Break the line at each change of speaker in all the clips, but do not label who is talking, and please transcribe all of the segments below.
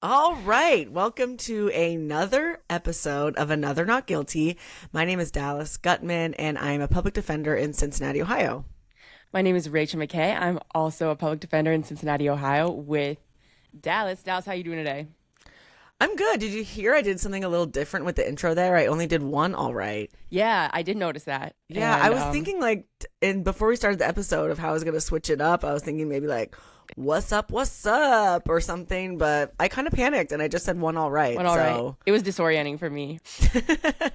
All right, welcome to another episode of Another Not Guilty. My name is Dallas Gutman, and I'm a public defender in Cincinnati, Ohio.
My name is Rachel McKay. I'm also a public defender in Cincinnati, Ohio with Dallas. Dallas, how you doing today?
I'm good. Did you hear I did something a little different with the intro there? I only did one all right.
Yeah, I did notice that.
Yeah,
And,
I was thinking before we started the episode of how I was going to switch it up, I was thinking maybe what's up, or something, but I kind of panicked and I just said one all right.
One all right. It was disorienting for me.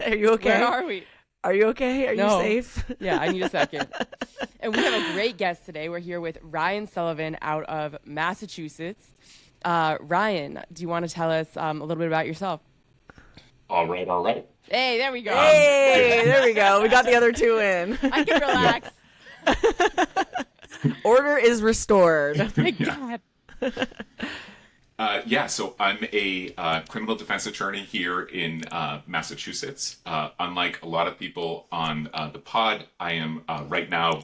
Are you okay?
Where are we?
Are you okay? Are
No.
you safe?
Yeah, I need a second. And we have a great guest today. We're here with Ryan Sullivan out of Massachusetts. Ryan, do you want to tell us a little bit about yourself?
All right.
Hey, there we go.
Hey, there we go. We got the other two in.
I can relax.
Order is restored.
Thank God.
So I'm a criminal defense attorney here in Massachusetts. Unlike a lot of people on the pod, I am right now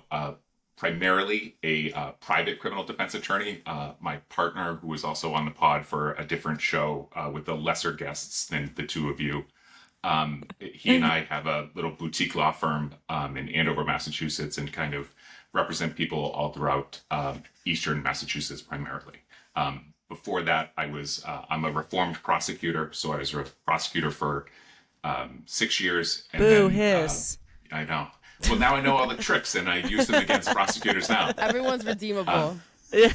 primarily a private criminal defense attorney. My partner, who is also on the pod for a different show with the lesser guests than the two of you, he and I have a little boutique law firm in Andover, Massachusetts, and kind of represent people all throughout Eastern Massachusetts primarily. Before that, I'm a reformed prosecutor, so I was a prosecutor for 6 years. And
Boo,
then,
hiss.
I know. Well, now I know all the tricks, and I use them against prosecutors now.
Everyone's redeemable.
Yeah.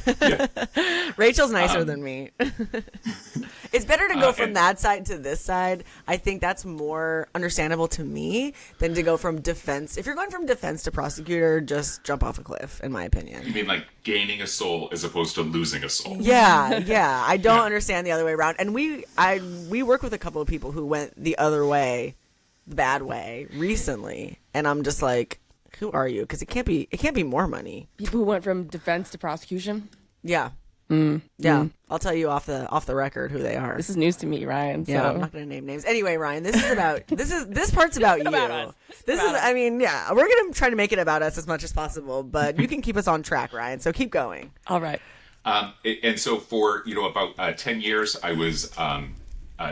Rachel's nicer than me. It's better to go from that side to this side. I think that's more understandable to me than to go from defense. If you're going from defense to prosecutor, just jump off a cliff, in my opinion.
You mean like gaining a soul as opposed to losing a soul?
Yeah. I don't understand the other way around. And we work with a couple of people who went the other way, the bad way, recently, and I'm just like, who are you? Because it can't be more money.
People who went from defense to prosecution.
Yeah. I'll tell you off the record who they are.
This is news to me, Ryan. So.
Yeah, I'm not going to name names. Anyway, Ryan, this part's about you.
About us.
We're going to try to make it about us as much as possible, but you can keep us on track, Ryan. So keep going.
All right.
And so for about 10 years, I was in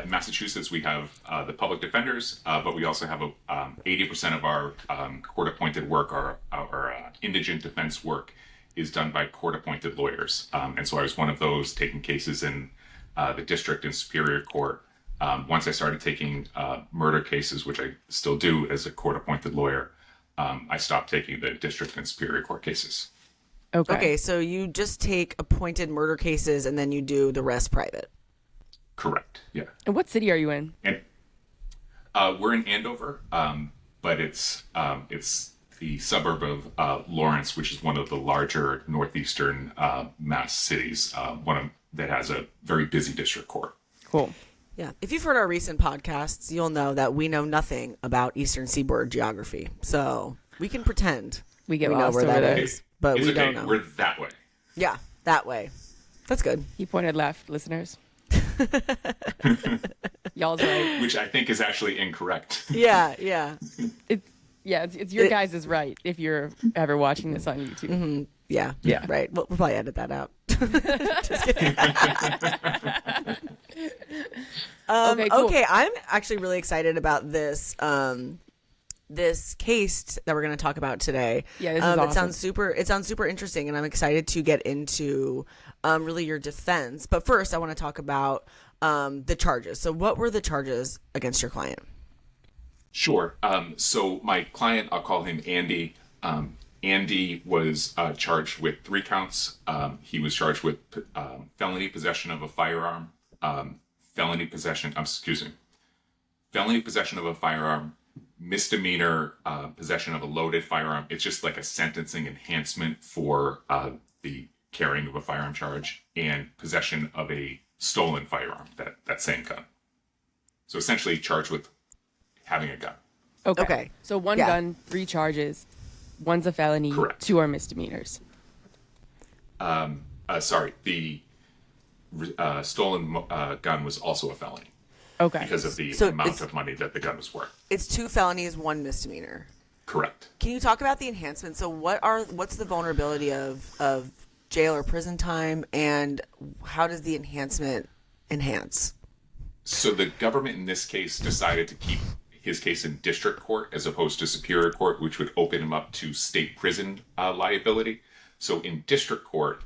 Massachusetts. We have the public defenders, but we also have 80% of our court-appointed work, our indigent defense work, is done by court-appointed lawyers. And so I was one of those taking cases in the district and superior court. Once I started taking murder cases, which I still do as a court-appointed lawyer, I stopped taking the district and superior court cases.
Okay, so you just take appointed murder cases and then you do the rest private.
Correct, yeah.
And what city are you in?
And we're in Andover, but it's the suburb of Lawrence, which is one of the larger northeastern Mass cities, that has a very busy district court.
Cool.
Yeah. If you've heard our recent podcasts, you'll know that we know nothing about Eastern Seaboard geography. So we can pretend
We get
know
lost
where
over
that
there.
is, but
It's
we
okay.
don't know.
We're that way.
Yeah, that way. That's good.
He pointed left, listeners. Y'all's right.
Which I think is actually incorrect.
Yeah.
It's your guys' right if you're ever watching this on YouTube.
Mm-hmm. Yeah. Right. We'll probably edit that out. Just kidding.
Okay, cool.
Okay, I'm actually really excited about this this case that we're going to talk about today.
Yeah, this is awesome.
It sounds super interesting, and I'm excited to get into really your defense. But first, I want to talk about the charges. So what were the charges against your client?
Sure. So my client, I'll call him Andy. Andy was charged with 3 counts. He was charged with felony possession of a firearm, felony possession of a firearm, misdemeanor possession of a loaded firearm. It's just like a sentencing enhancement for the carrying of a firearm charge, and possession of a stolen firearm, that same gun. So essentially charged with having a gun.
Okay.
So one gun, 3 charges. One's a felony.
Correct.
2 are misdemeanors.
Sorry, the stolen gun was also a felony.
Okay.
Because of the
So
amount of money that the gun was worth.
It's 2 felonies, 1 misdemeanor.
Correct.
Can you talk about the enhancement? So what's the vulnerability of jail or prison time, and how does the enhancement enhance?
So the government in this case decided to keep his case in district court as opposed to superior court, which would open him up to state prison liability. So in district court,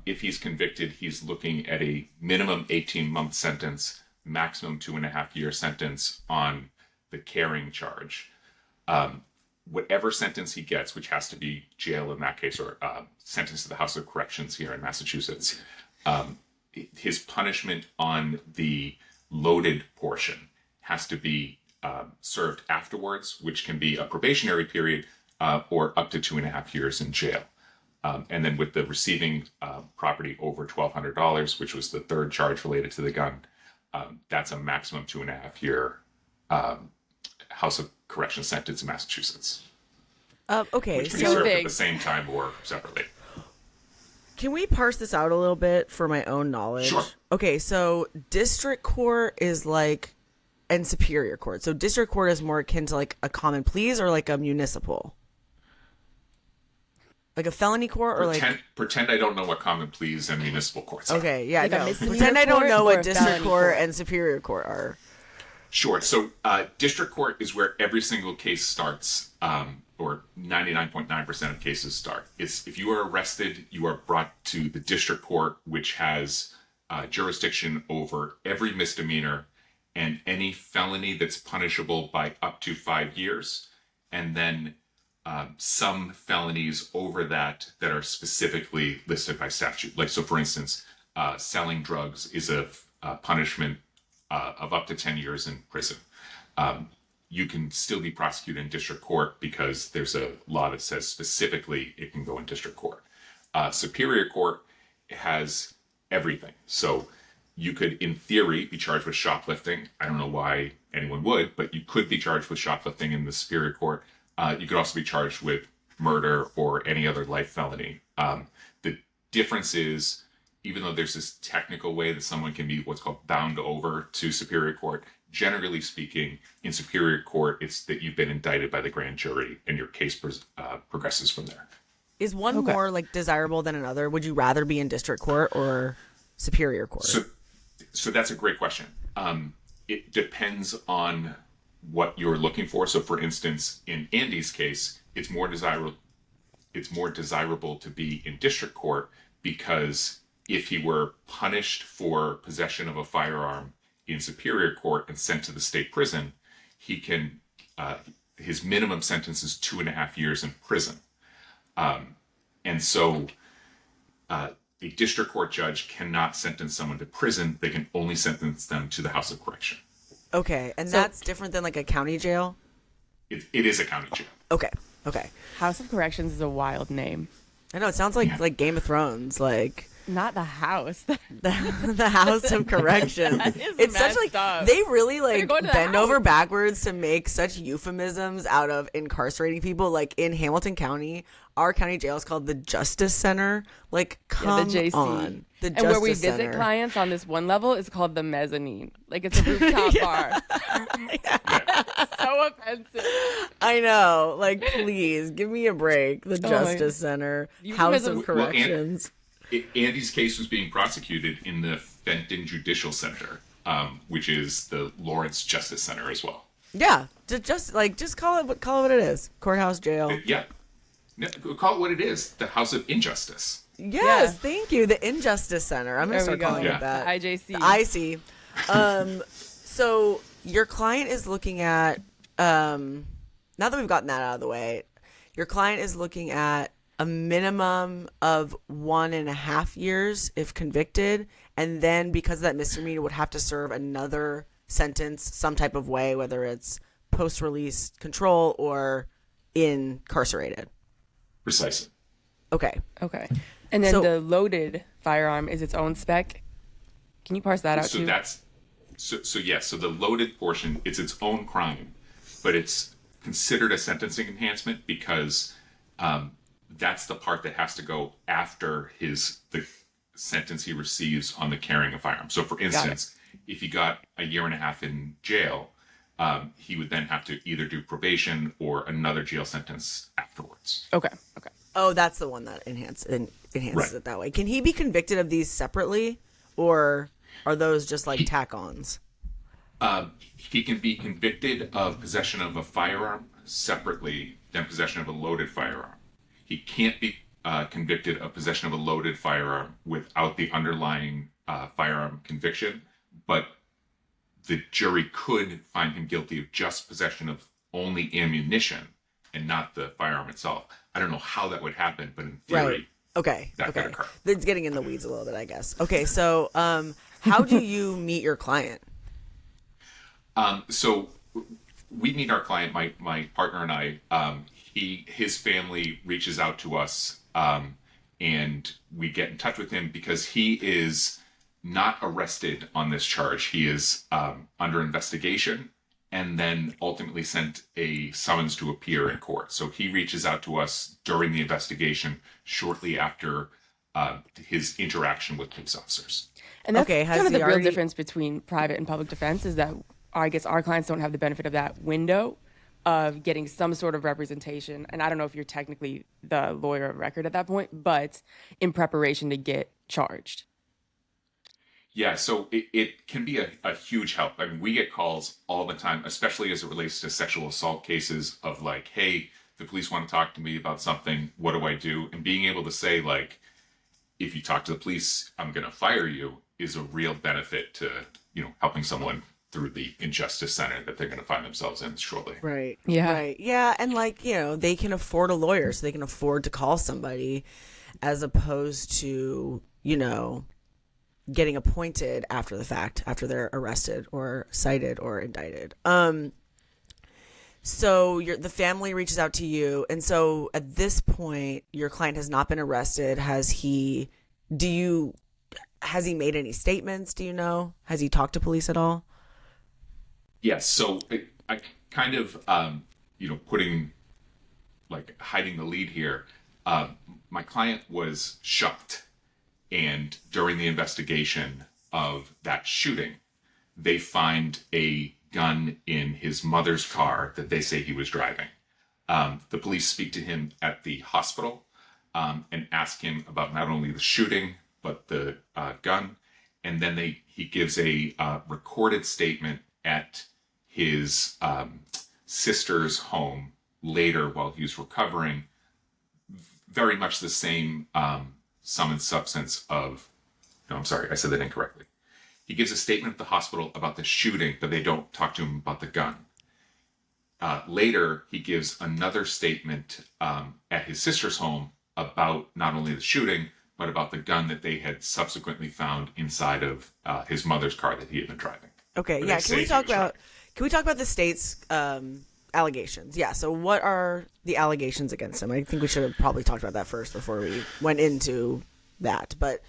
if he's convicted, he's looking at a minimum 18-month sentence, maximum 2.5-year sentence on the carrying charge. Whatever sentence he gets, which has to be jail in that case, or sentence to the House of Corrections here in Massachusetts, his punishment on the loaded portion has to be served afterwards, which can be a probationary period or up to 2.5 years in jail. And then with the receiving property over $1,200, which was the third charge related to the gun, that's a maximum 2.5-year House of Corrections sentence in Massachusetts.
Okay,
which can be served at the same time or separately.
Can we parse this out a little bit for my own knowledge?
Sure.
Okay, so district court is like, and superior court. So district court is more akin to like a common pleas or like a municipal? Like a felony court or
Pretend I don't know what common pleas and municipal courts are.
Okay, yeah,
Like a
no.
misdemeanor
Pretend I don't
court
know
or
what
a
district
felony
court
court?
and superior court are.
Sure. So district court is where every single case starts, or 99.9% of cases start. It's if you are arrested, you are brought to the district court, which has jurisdiction over every misdemeanor and any felony that's punishable by up to 5 years, and then some felonies over that are specifically listed by statute. Like, so for instance, selling drugs is a punishment of up to 10 years in prison. You can still be prosecuted in district court because there's a law that says specifically it can go in district court. Superior court has everything. So you could, in theory, be charged with shoplifting. I don't know why anyone would, but you could be charged with shoplifting in the superior court. You could also be charged with murder or any other life felony. The difference is, even though there's this technical way that someone can be what's called bound over to superior court, generally speaking, in superior court, it's that you've been indicted by the grand jury and your case progresses from there.
Is one more like desirable than another? Would you rather be in district court or superior court?
So that's a great question. It depends on what you're looking for. So for instance, in Andy's case, it's more desirable to be in district court because if he were punished for possession of a firearm in superior court and sent to the state prison, he can his minimum sentence is 2.5 years in prison. And so a district court judge cannot sentence someone to prison. They can only sentence them to the House of Correction.
Okay, and that's different than like a county jail?
It is a county jail.
Okay.
House of Corrections is a wild name.
I know, it sounds like Game of Thrones, like
Not the house.
the House of Corrections.
That is
It's such
messed
like
up.
they really like
going to the
bend
house.
over backwards to make such euphemisms out of incarcerating people. Like in Hamilton County, our county jail is called the Justice Center. Like, come
the JC.
on, the
And
Justice
where we visit
Center.
clients on this one level is called the mezzanine. Like it's a rooftop bar. So offensive.
I know. Like, please give me a break. The
my-
Justice Center,
You
House
guys
of
are-
Corrections.
Andy's case was being prosecuted in the Fenton Judicial Center, which is the Lawrence Justice Center as well.
Yeah, just call it what it is. Courthouse jail.
Yeah. No, call it what it is, the House of Injustice.
Yes,
Yeah.
Thank you. The Injustice Center. I'm gonna
There we
start
go.
calling
Yeah.
it that.
IJC.
The IC. So your client is looking at. Now that we've gotten that out of the way, your client is looking at a minimum of 1.5 years if convicted, and then because of that misdemeanor would have to serve another sentence some type of way, whether it's post-release control or incarcerated.
Precisely.
Okay.
Okay. And then
So-
the loaded firearm is its own spec. Can you parse that out
So
too?
that's so the loaded portion, it's its own crime, but it's considered a sentencing enhancement because that's the part that has to go after the sentence he receives on the carrying a firearm. So for instance, if he got 1.5 years in jail, he would then have to either do probation or another jail sentence afterwards.
Okay.
Oh, that's the one that enhances
Right.
it that way. Can he be convicted of these separately, or Are those just like tack-ons?
He can be convicted of possession of a firearm separately than possession of a loaded firearm. He can't be convicted of possession of a loaded firearm without the underlying firearm conviction, but the jury could find him guilty of just possession of only ammunition and not the firearm itself. I don't know how that would happen, but in theory,
Right. Okay.
that could occur.
It's getting in the weeds a little bit, I guess. Okay, so how do you meet your client?
So we meet our client, my partner and I. His family reaches out to us, and we get in touch with him because he is not arrested on this charge. He is under investigation and then ultimately sent a summons to appear in court. So he reaches out to us during the investigation, shortly after his interaction with police officers.
And that's
Okay, has
kind of
he
the real
already-
difference between private and public defense is that I guess our clients don't have the benefit of that window of getting some sort of representation. And I don't know if you're technically the lawyer of record at that point, but in preparation to get charged.
Yeah, so it can be a huge help. I mean, we get calls all the time, especially as it relates to sexual assault cases of like, hey, the police want to talk to me about something. What do I do? And being able to say, like, if you talk to the police, I'm going to fire you is a real benefit to, helping someone through the injustice center that they're going to find themselves in shortly.
Right.
Yeah.
Right. Yeah. And they can afford a lawyer, so they can afford to call somebody as opposed to, getting appointed after the fact, after they're arrested or cited or indicted. So the family reaches out to you. And so at this point, your client has not been arrested. Has he made any statements? Do you know? Has he talked to police at all?
Yes. So I kind of, putting, like, hiding the lead here. My client was shocked. And during the investigation of that shooting, they find a gun in his mother's car that they say he was driving. The police speak to him at the hospital and ask him about not only the shooting, but the gun. And then he gives a recorded statement at his sister's home later while he was recovering. Very much the same sum and substance of, no, I'm sorry, I said that incorrectly. He gives a statement at the hospital about the shooting, but they don't talk to him about the gun. Later, he gives another statement at his sister's home about not only the shooting, but about the gun that they had subsequently found inside of his mother's car that he had been driving.
Okay, yeah. Can we talk about the state's allegations? Yeah. So what are the allegations against him? I think we should have probably talked about that first before we went into that. But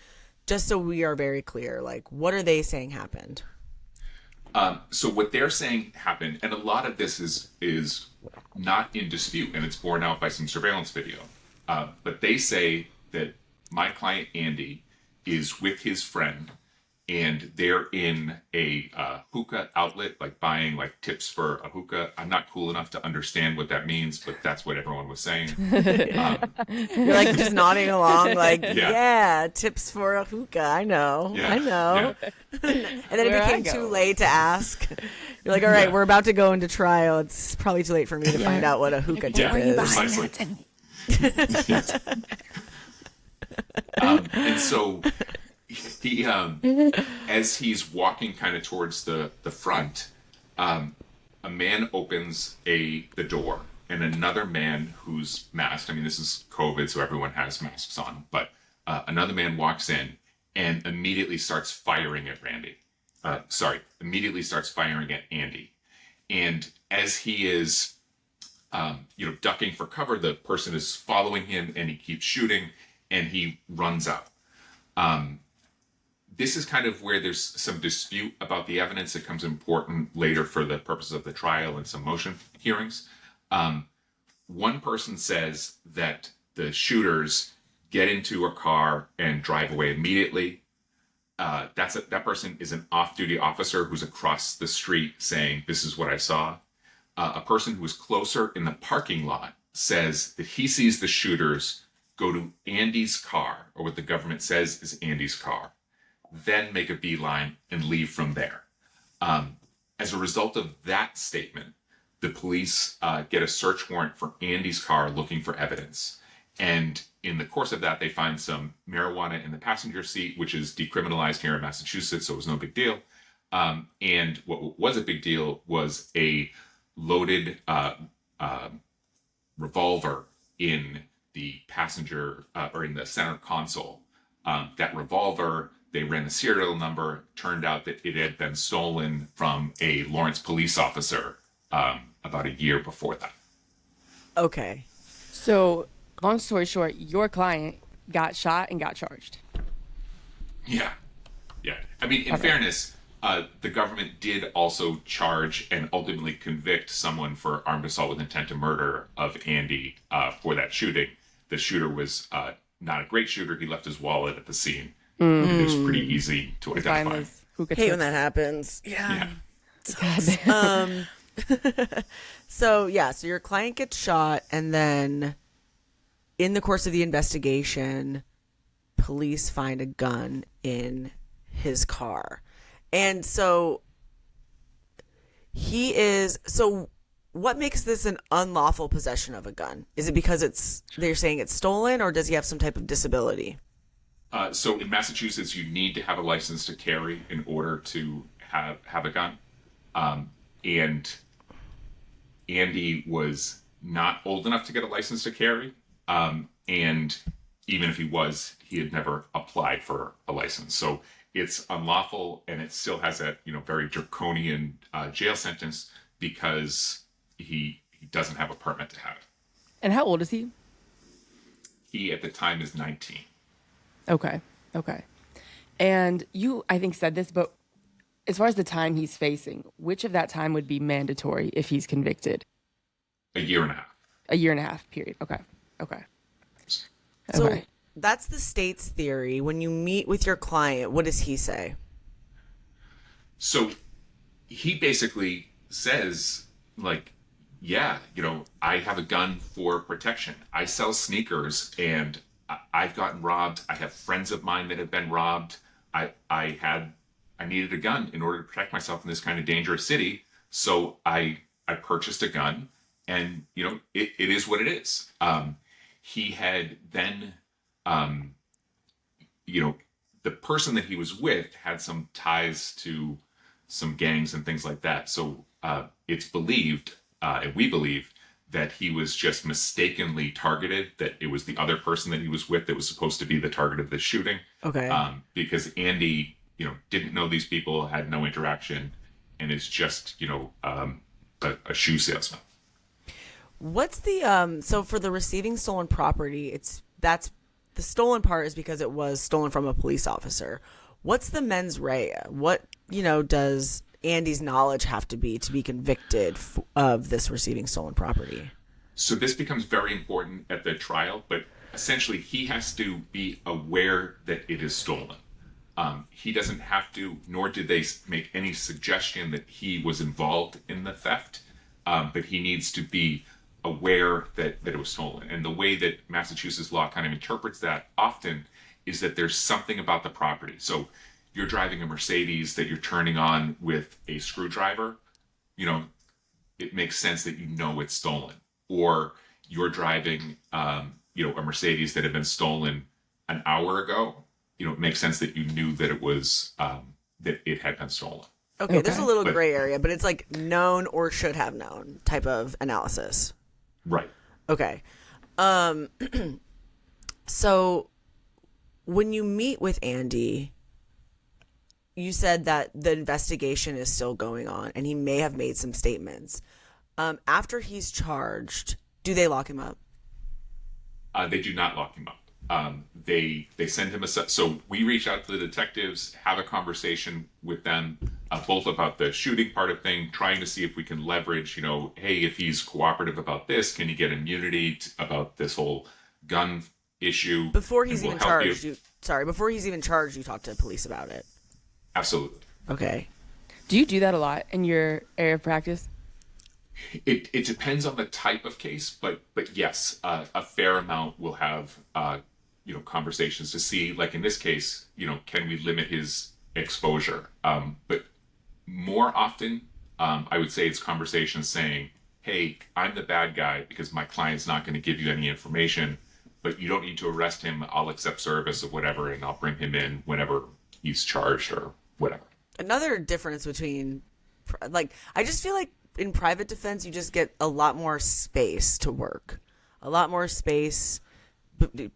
just so we are very clear, like, what are they saying happened?
So what they're saying happened, and a lot of this is not in dispute, and it's borne out by some surveillance video. But they say that my client Andy is with his friend, and they're in a hookah outlet, like buying like tips for a hookah. I'm not cool enough to understand what that means, but that's what everyone was saying.
You're like just nodding along, like, yeah, tips for a hookah. I know.
Yeah.
And then it became too late to ask. You're like, all right, we're about to go into trial. It's probably too late for me to find out what a hookah tip is.
Precisely. And so he, as he's walking kind of towards the front, a man opens the door, and another man who's masked. I mean, this is COVID, so everyone has masks on. But another man walks in and immediately starts firing at immediately starts firing at Andy. And as he is, ducking for cover, the person is following him, and he keeps shooting, and he runs out. This is kind of where there's some dispute about the evidence that comes important later for the purpose of the trial and some motion hearings. One person says that the shooters get into a car and drive away immediately. That person is an off-duty officer who's across the street saying, "This is what I saw." A person who is closer in the parking lot says that he sees the shooters go to Andy's car, or what the government says is Andy's car, then make a beeline and leave from there. As a result of that statement, the police get a search warrant for Andy's car looking for evidence. And in the course of that, they find some marijuana in the passenger seat, which is decriminalized here in Massachusetts, so it was no big deal. And what was a big deal was a loaded revolver in the passenger or in the center console. That revolver, they ran the serial number, turned out that it had been stolen from a Lawrence police officer about a year before that.
Okay.
So, long story short, your client got shot and got charged.
Yeah. I mean, in fairness, the government did also charge and ultimately convict someone for armed assault with intent to murder of Andy for that shooting. The shooter was not a great shooter. He left his wallet at the scene. It was pretty easy to identify.
Hate when that happens.
Yeah.
So your client gets shot, and then in the course of the investigation, police find a gun in his car. And so what makes this an unlawful possession of a gun? Is it because they're saying it's stolen, or does he have some type of disability?
So in Massachusetts, you need to have a license to carry in order to have a gun. And Andy was not old enough to get a license to carry. And even if he was, he had never applied for a license. So it's unlawful, and it still has a very draconian jail sentence because he doesn't have a permit to have it.
And how old is he?
He at the time is 19.
Okay. And you, I think, said this, but as far as the time he's facing, which of that time would be mandatory if he's convicted?
A year and a half.
A year and a half period. Okay.
So that's the state's theory. When you meet with your client, what does he say?
So he basically says, like, yeah, I have a gun for protection. I sell sneakers, and I've gotten robbed. I have friends of mine that have been robbed. I needed a gun in order to protect myself in this kind of dangerous city. So I purchased a gun, and it is what it is. He had then, the person that he was with had some ties to some gangs and things like that. So it's believed, and we believe, that he was just mistakenly targeted, that it was the other person that he was with that was supposed to be the target of the shooting.
Okay.
Because Andy, didn't know these people, had no interaction, and is just, a shoe salesman.
What's the so for the receiving stolen property, that's the stolen part is because it was stolen from a police officer. What's the mens rea? What does Andy's knowledge have to be convicted of this receiving stolen property?
So this becomes very important at the trial, but essentially he has to be aware that it is stolen. He doesn't have to, nor did they make any suggestion that he was involved in the theft, but he needs to be aware that it was stolen. And the way that Massachusetts law kind of interprets that often is that there's something about the property. So you're driving a Mercedes that you're turning on with a screwdriver, it makes sense that it's stolen. Or you're driving, a Mercedes that had been stolen an hour ago, it makes sense that you knew that it was, that it had been stolen.
Okay, there's a little gray area, but it's like known or should have known type of analysis.
Right.
Okay. So when you meet with Andy, you said that the investigation is still going on and he may have made some statements. After he's charged, do they lock him up?
They do not lock him up. They send him so we reach out to the detectives, have a conversation with them, both about the shooting part of thing, trying to see if we can leverage, hey, if he's cooperative about this, can he get immunity about this whole gun issue?
Before he's even charged, before he's even charged, you talk to police about it.
Absolutely.
Okay.
Do you do that a lot in your area of practice?
It depends on the type of case, but yes, a fair amount will have conversations to see, like in this case, can we limit his exposure? But more often, I would say it's conversations saying, hey, I'm the bad guy because my client's not going to give you any information, but you don't need to arrest him. I'll accept service or whatever, and I'll bring him in whenever he's charged or whatever.
Another difference between, like, I just feel like in private defense, you just get a lot more space to work, a lot more space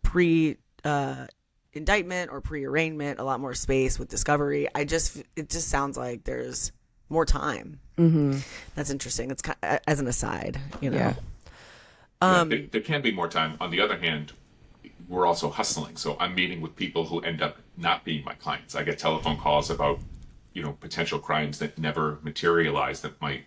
pre-indictment or pre-arraignment, a lot more space with discovery. It just sounds like there's more time. Mm-hmm. That's interesting. It's kind of, as an aside,
Yeah.
There can be more time. On the other hand, we're also hustling. So I'm meeting with people who end up not being my clients. I get telephone calls about, potential crimes that never materialize that might,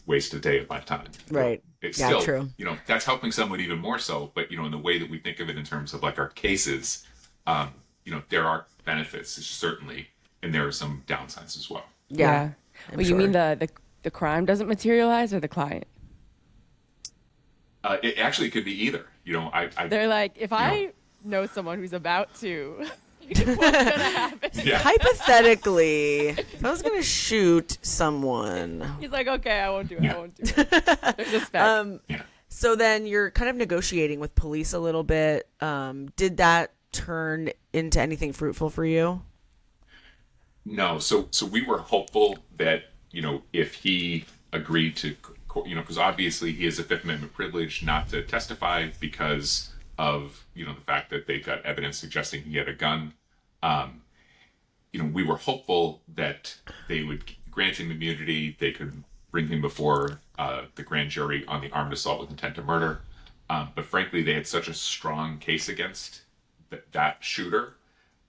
waste a day of my time.
Right.
It's
yeah,
still,
true.
That's helping someone even more so. But, in the way that we think of it in terms of like our cases, there are benefits certainly, and there are some downsides as well.
Yeah.
Well, you mean the crime doesn't materialize or the client?
It actually could be either.
They're like, if I know someone who's about to, what's gonna happen?
Yeah.
Hypothetically, if I was gonna shoot someone,
He's like, okay, I won't do it. I won't do it. There's a spec.
So then you're kind of negotiating with police a little bit. Did that turn into anything fruitful for you?
No. So we were hopeful that, if he agreed to, because obviously he has a Fifth Amendment privilege not to testify because of, the fact that they've got evidence suggesting he had a gun. We were hopeful that they would grant him immunity. They could bring him before the grand jury on the armed assault with intent to murder. But frankly, they had such a strong case against that shooter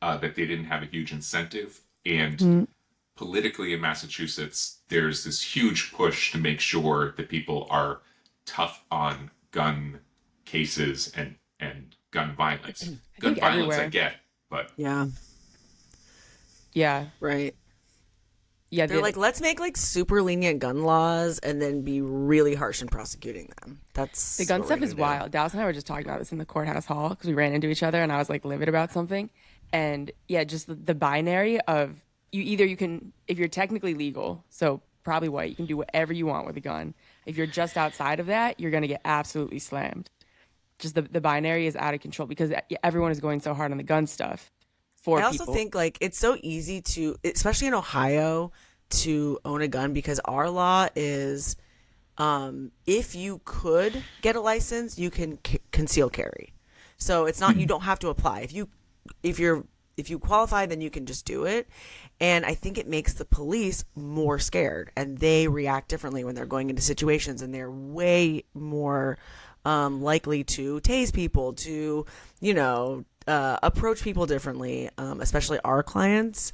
that they didn't have a huge incentive. And politically in Massachusetts, there's this huge push to make sure that people are tough on gun cases and gun violence. Gun violence
everywhere.
I get, but
Yeah.
Right.
Yeah.
They're like, let's make like super lenient gun laws and then be really harsh in prosecuting them. That's
the gun
what
stuff
we're
is
gonna do.
wild. Dallas and I were just talking about this in the courthouse hall because we ran into each other and I was like livid about something. And yeah, just the binary of you can, if you're technically legal, so probably white, you can do whatever you want with a gun. If you're just outside of that, you're going to get absolutely slammed. Just the binary is out of control because everyone is going so hard on the gun stuff for
I also
people.
think like it's so easy to, especially in Ohio, to own a gun because our law is if you could get a license, you can conceal carry. So it's not, you don't have to apply. If you qualify, then you can just do it. And I think it makes the police more scared and they react differently when they're going into situations and they're way more likely to tase people, to, approach people differently, especially our clients,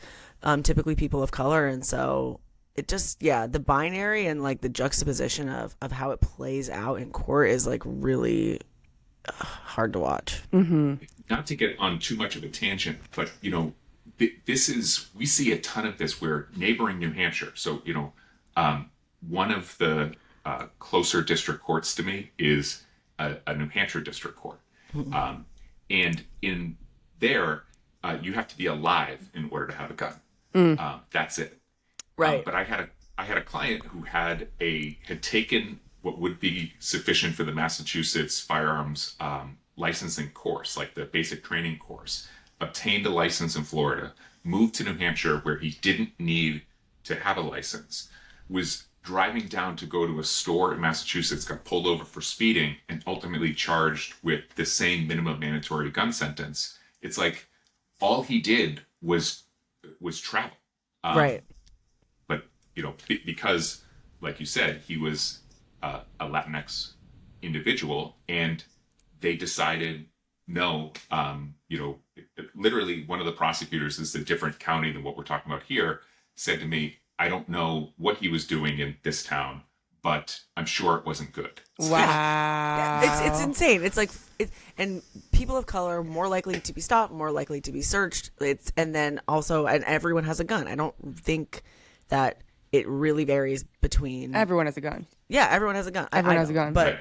typically people of color. And so it just, the binary and like the juxtaposition of how it plays out in court is like really hard to watch.
Mm-hmm.
Not to get on too much of a tangent, but we see a ton of this where neighboring New Hampshire. So one of the closer district courts to me is a New Hampshire district court, and in there you have to be alive in order to have a gun. That's it.
Right.
But I had a client who had taken what would be sufficient for the Massachusetts firearms licensing course, like the basic training course, obtained a license in Florida, moved to New Hampshire where he didn't need to have a license, was driving down to go to a store in Massachusetts, got pulled over for speeding, and ultimately charged with the same minimum mandatory gun sentence. It's like all he did was travel.
Right.
But, because, like you said, he was a Latinx individual, and they decided, no, literally one of the prosecutors is a different county than what we're talking about here, said to me, I don't know what he was doing in this town, but I'm sure it wasn't good.
Wow.
Yeah, it's insane. It's like, and people of color more likely to be stopped, more likely to be searched. And then also, and everyone has a gun. I don't think that it really varies between.
Everyone has a gun.
Yeah, everyone has a gun.
Everyone
I
has a
know,
gun.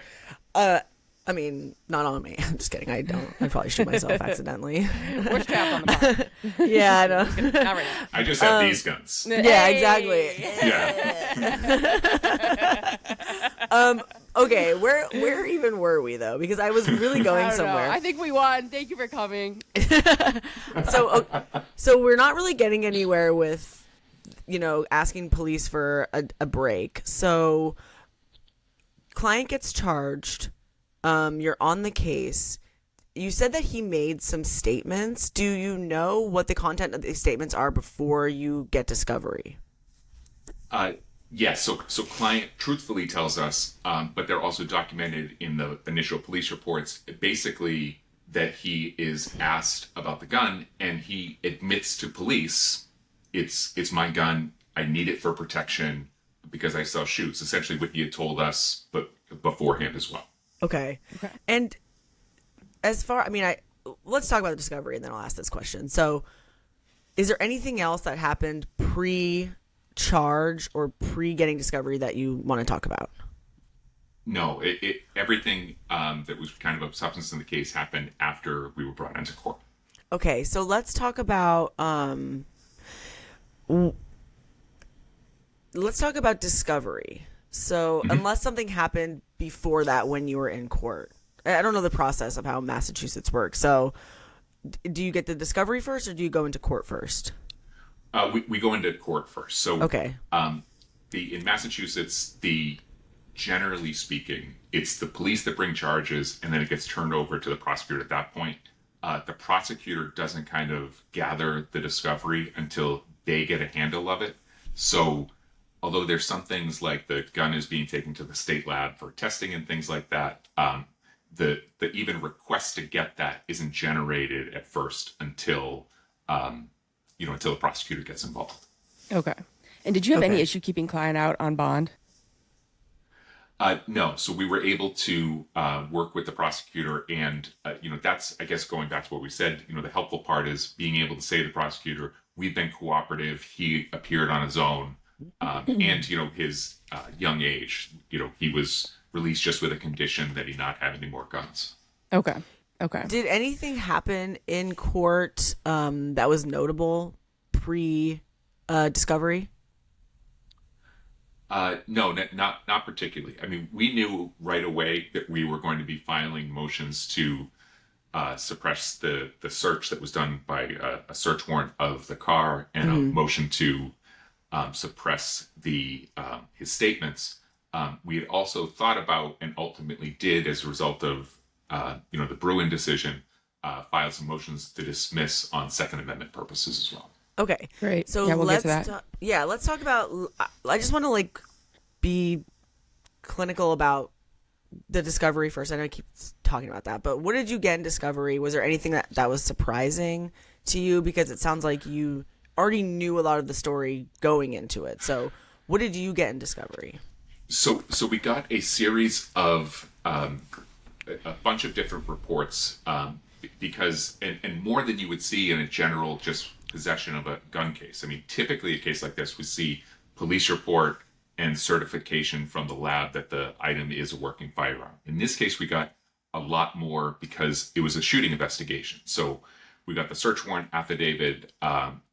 But I mean, not on me. I'm just kidding. I don't. I probably shoot myself accidentally.
We're strapped on the pod.
Yeah, I know.
Not right now.
I just have these guns.
Yeah,
Hey!
exactly.
Yeah.
Okay, where even were we though? Because I was really going
I don't know.
somewhere.
I think we won. Thank you for coming.
So we're not really getting anywhere with, asking police for a break. So client gets charged. You're on the case. You said that he made some statements. Do you know what the content of these statements are before you get discovery?
Yes, so client truthfully tells us, but they're also documented in the initial police reports, basically that he is asked about the gun and he admits to police, it's my gun, I need it for protection because I sell shoes. Essentially what he had told us, but beforehand as well.
Okay. And let's talk about the discovery and then I'll ask this question. So is there anything else that happened pre-charge or pre-getting discovery that you want to talk about?
No, everything that was kind of a substance in the case happened after we were brought into court.
Okay, so let's talk about discovery. So unless something happened before that when you were in court, I don't know the process of how Massachusetts works. So do you get the discovery first or do you go into court first?
We go into court first. So
okay.
In Massachusetts, generally speaking, it's the police that bring charges and then it gets turned over to the prosecutor at that point. The prosecutor doesn't kind of gather the discovery until they get a handle of it. So although there's some things like the gun is being taken to the state lab for testing and things like that, the even request to get that isn't generated at first until until the prosecutor gets involved.
Okay. And did you have any issue keeping client out on bond?
No. So we were able to work with the prosecutor and, that's, I guess, going back to what we said, the helpful part is being able to say to the prosecutor, we've been cooperative. He appeared on his own. And, his young age, he was released just with a condition that he not have any more guns. Okay.
Did anything happen in court that was notable pre-discovery?
No, not particularly. I mean, we knew right away that we were going to be filing motions to suppress the search that was done by a search warrant of the car and a motion to suppress his statements. We had also thought about and ultimately did, as a result of the Bruin decision, file some motions to dismiss on Second Amendment purposes as well.
Okay,
great.
So
we'll
let's
get to that.
Let's talk about. I just want to be clinical about the discovery first. I know I keep talking about that, but what did you get in discovery? Was there anything that was surprising to you? Because it sounds like you already knew a lot of the story going into it. So what did you get in discovery?
So we got a series of a bunch of different reports because and more than you would see in a general just possession of a gun case. I mean, typically a case like this, we see police report and certification from the lab that the item is a working firearm. In this case, we got a lot more because it was a shooting investigation. So we got the search warrant affidavit,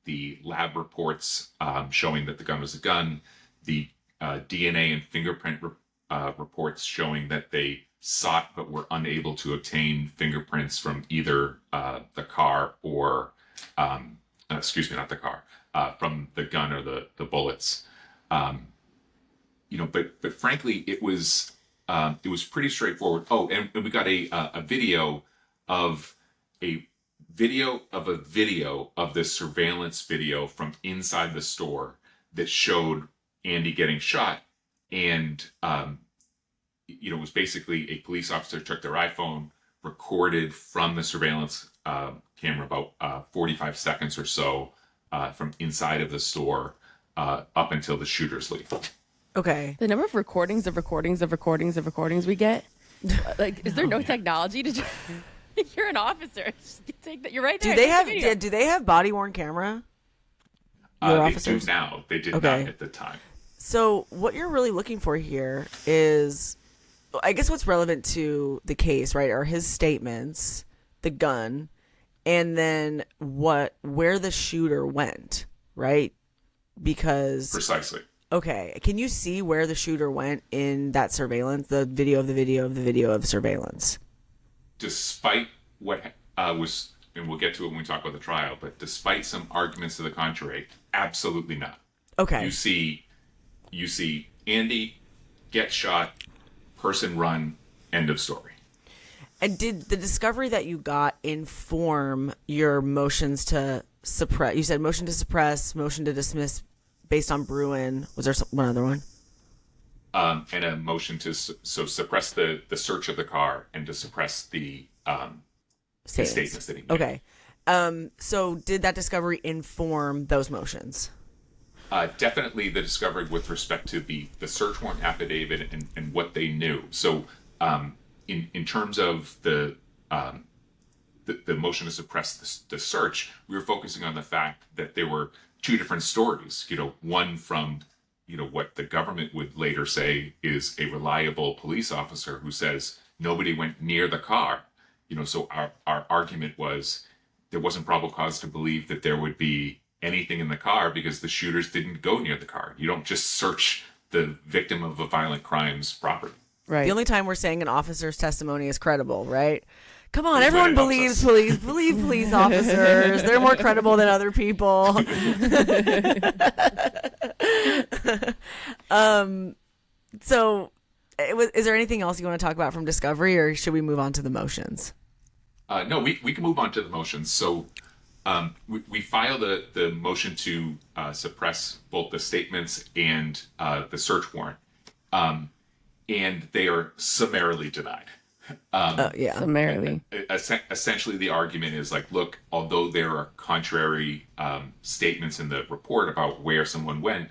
the lab reports showing that the gun was a gun, the DNA and fingerprint reports showing that they sought but were unable to obtain fingerprints from either the car or not the car, from the gun or the bullets. But frankly, it was pretty straightforward. Oh, and we got a video of this surveillance video from inside the store that showed Andy getting shot. And, it was basically a police officer took their iPhone, recorded from the surveillance camera about 45 seconds or so from inside of the store up until the shooter's leave.
Okay.
The number of recordings we get, is there no technology to just... You're an officer. Just take that. You're right there.
Do they have body worn camera?
They do now. They did not at the time.
So what you're really looking for here is I guess what's relevant to the case, right, are his statements, the gun, and then where the shooter went, right? Because
Precisely.
okay, can you see where the shooter went in that surveillance, the video of the video of the video of surveillance?
Despite what was, and we'll get to it when we talk about the trial, but despite some arguments to the contrary, absolutely not.
Okay.
You see Andy get shot, person run, end of story.
And did the discovery that you got inform your motions to suppress? You said motion to suppress, motion to dismiss based on Bruin. Was there one other one?
And a motion to suppress the search of the car and to suppress the statements that he made.
Okay. So did that discovery inform those motions?
Definitely the discovery with respect to the search warrant affidavit and what they knew. So in terms of the motion to suppress the search, we were focusing on the fact that there were two different stories. One from what the government would later say is a reliable police officer who says nobody went near the car. So our argument was there wasn't probable cause to believe that there would be anything in the car because the shooters didn't go near the car. You don't just search the victim of a violent crime's property.
Right.
The only time we're saying an officer's testimony is credible, right? Come on, everyone believes police officers. They're more credible than other people. So, is there anything else you want to talk about from discovery, or should we move on to the motions?
No, we can move on to the motions. So we filed the motion to suppress both the statements and the search warrant, and they are summarily denied.
Summarily.
Essentially, the argument is like, look, although there are contrary statements in the report about where someone went,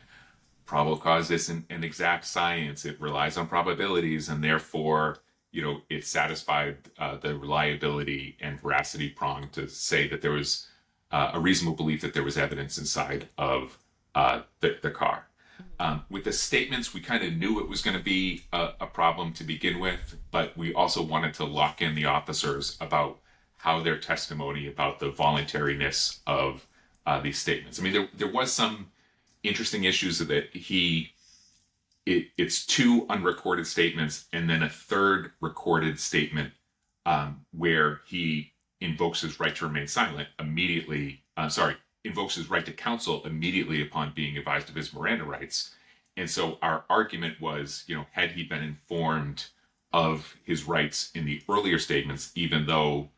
probable cause isn't an exact science. It relies on probabilities, and therefore, it satisfied the reliability and veracity prong to say that there was a reasonable belief that there was evidence inside of the car. With the statements, we kind of knew it was going to be a problem to begin with, but we also wanted to lock in the officers about how their testimony about the voluntariness of these statements. I mean, there was some interesting issues that it's two unrecorded statements and then a third recorded statement where he invokes his right to remain silent immediately. Invokes his right to counsel immediately upon being advised of his Miranda rights. And so our argument was, had he been informed of his rights in the earlier statements, even though,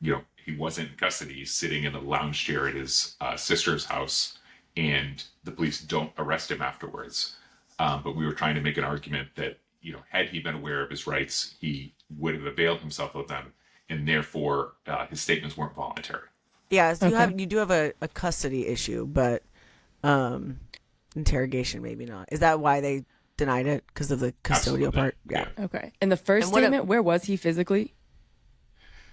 he wasn't in custody, he's sitting in a lounge chair at his sister's house, and the police don't arrest him afterwards. But we were trying to make an argument that, had he been aware of his rights, he would have availed himself of them, and therefore his statements weren't voluntary.
Yeah, so you do have a custody issue, but interrogation maybe not. Is that why they denied it? Because of the custodial part? Yeah.
Okay. And the first statement, where was he physically?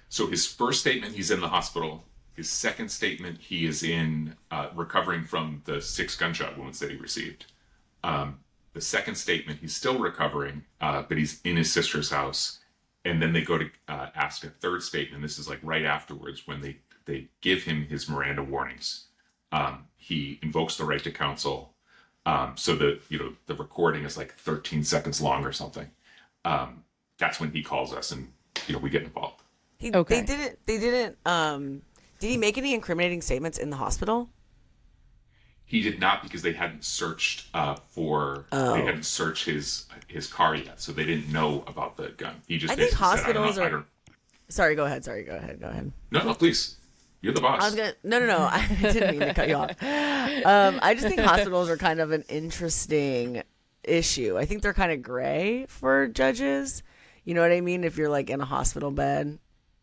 So his first statement, he's in the hospital. His second statement, he is in recovering from the 6 gunshot wounds that he received. The second statement, he's still recovering, but he's in his sister's house. And then they go to ask a third statement. This is like right afterwards when they give him his Miranda warnings. He invokes the right to counsel. So the recording is like 13 seconds long or something. That's when he calls us and, we get involved.
They didn't, did he make any incriminating statements in the hospital?
He did not, because they hadn't searched they hadn't searched his car yet. So they didn't know about the gun. He just
think hospitals
said,
are... Sorry, go ahead.
No, please. You're the boss.
No. I didn't mean to cut you off. I just think hospitals are kind of an interesting issue. I think they're kind of gray for judges. You know what I mean? If you're like in a hospital bed,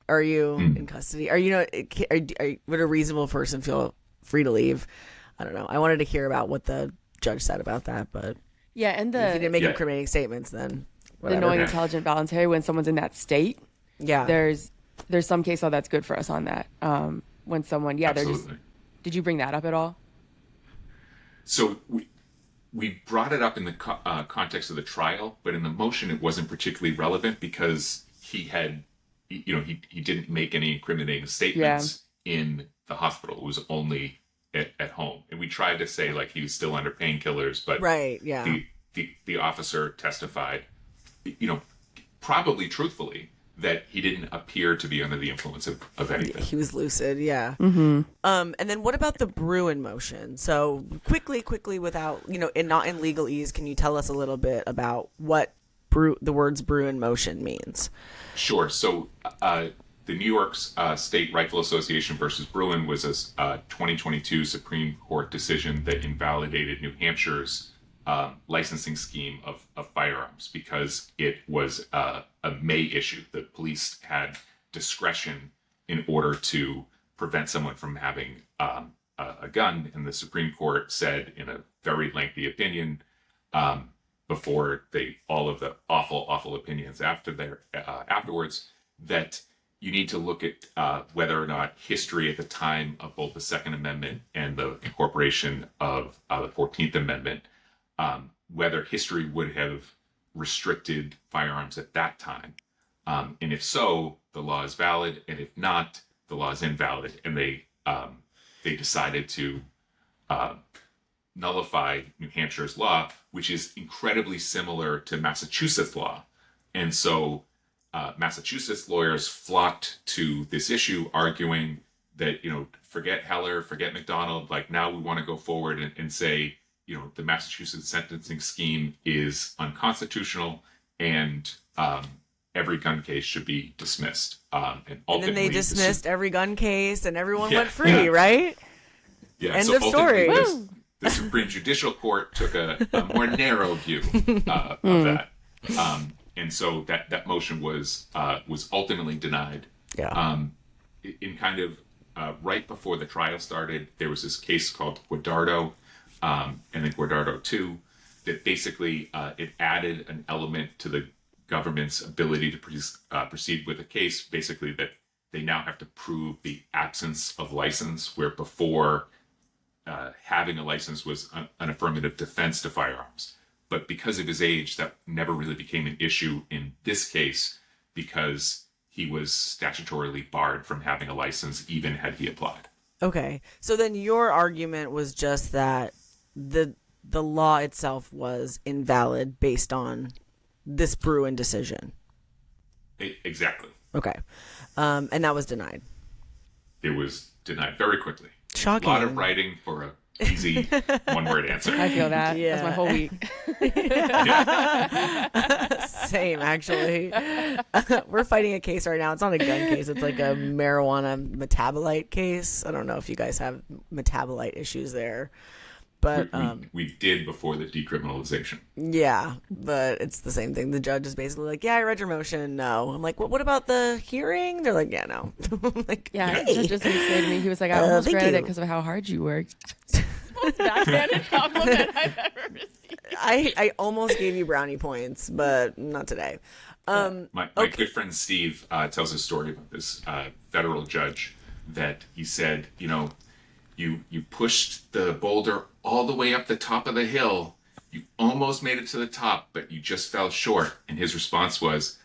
are you in custody? Would a reasonable person feel free to leave? I don't know. I wanted to hear about what the judge said about that, but
yeah, and
if he didn't make incriminating statements, then whatever.
The knowing intelligent voluntary when someone's in that state.
Yeah,
there's some case law that's good for us on that. When someone, they're just. Did you bring that up at all?
So we brought it up in the context of the trial, but in the motion it wasn't particularly relevant because he didn't make any incriminating statements in the hospital. It was only at home, and we tried to say like he was still under painkillers, but
right, yeah.
The officer testified, probably truthfully, that he didn't appear to be under the influence of anything.
He was lucid, yeah.
Mm-hmm.
And then what about the Bruin motion? So quickly, without, and not in legalese, can you tell us a little bit about what the words Bruin motion means?
Sure. So the New York State Rifle Association versus Bruin was a 2022 Supreme Court decision that invalidated New Hampshire's licensing scheme of firearms because it was a May issue. The police had discretion in order to prevent someone from having a gun, and the Supreme Court said in a very lengthy opinion before all of the awful opinions afterwards that you need to look at whether or not history at the time of both the Second Amendment and the incorporation of the 14th Amendment, whether history would have restricted firearms at that time. And if so, the law is valid, and if not, the law is invalid. And they decided to nullify New Hampshire's law, which is incredibly similar to Massachusetts law. And so Massachusetts lawyers flocked to this issue, arguing that, forget Heller, forget McDonald, like now we want to go forward and say, the Massachusetts sentencing scheme is unconstitutional, and every gun case should be dismissed. And
then they dismissed every gun case, and everyone went free, right?
Yeah.
End of story.
The Supreme Judicial Court took a more narrow view of that, and so that motion was ultimately denied.
Yeah.
In kind of right before the trial started, there was this case called Guardardo. And then Guardardo 2, that basically it added an element to the government's ability to proceed with a case, basically that they now have to prove the absence of license, where before having a license was an affirmative defense to firearms. But because of his age, that never really became an issue in this case because he was statutorily barred from having a license even had he applied.
Okay. So then your argument was just that the law itself was invalid based on this Bruin decision.
Exactly.
Okay. And that was denied.
It was denied very quickly.
Shocking.
A lot of writing for a easy one-word answer.
I feel that.
Yeah.
That's my whole week.
Same, actually. We're fighting a case right now. It's not a gun case. It's like a marijuana metabolite case. I don't know if you guys have metabolite issues there. But
we did before the decriminalization.
Yeah, but it's the same thing. The judge is basically like, yeah, I read your motion. No. I'm like, what about the hearing? They're like, yeah, no. Like,
Yeah,
hey.
he just said to me, he was like, I almost
thank
granted
you.
it because of how hard you worked. Most backhanded compliment I've ever received.
I almost gave you brownie points, but not today.
My good friend Steve tells a story about this federal judge that he said, you pushed the boulder all the way up the top of the hill. You almost made it to the top, but you just fell short. And his response was,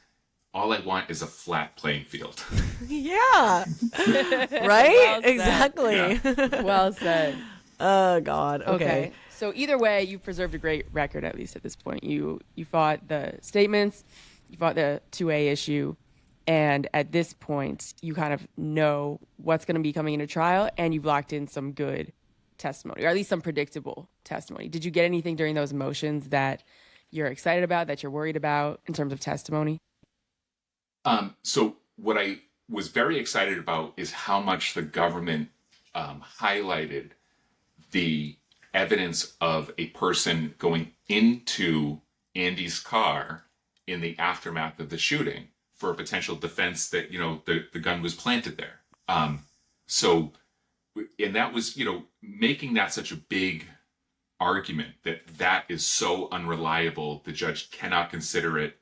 all I want is a flat playing field.
Yeah. Right?
Well said.
Exactly.
Yeah.
Well said.
Oh, God. Okay.
So either way, you preserved a great record, at least at this point. You fought the statements, you fought the 2A issue, and at this point, you kind of know what's going to be coming into trial, and you've locked in some good testimony, or at least some predictable testimony. Did you get anything during those motions that you're excited about, that you're worried about in terms of testimony?
So what I was very excited about is how much the government highlighted the evidence of a person going into Andy's car in the aftermath of the shooting for a potential defense that, the gun was planted there. And that was, making that such a big argument that is so unreliable, the judge cannot consider it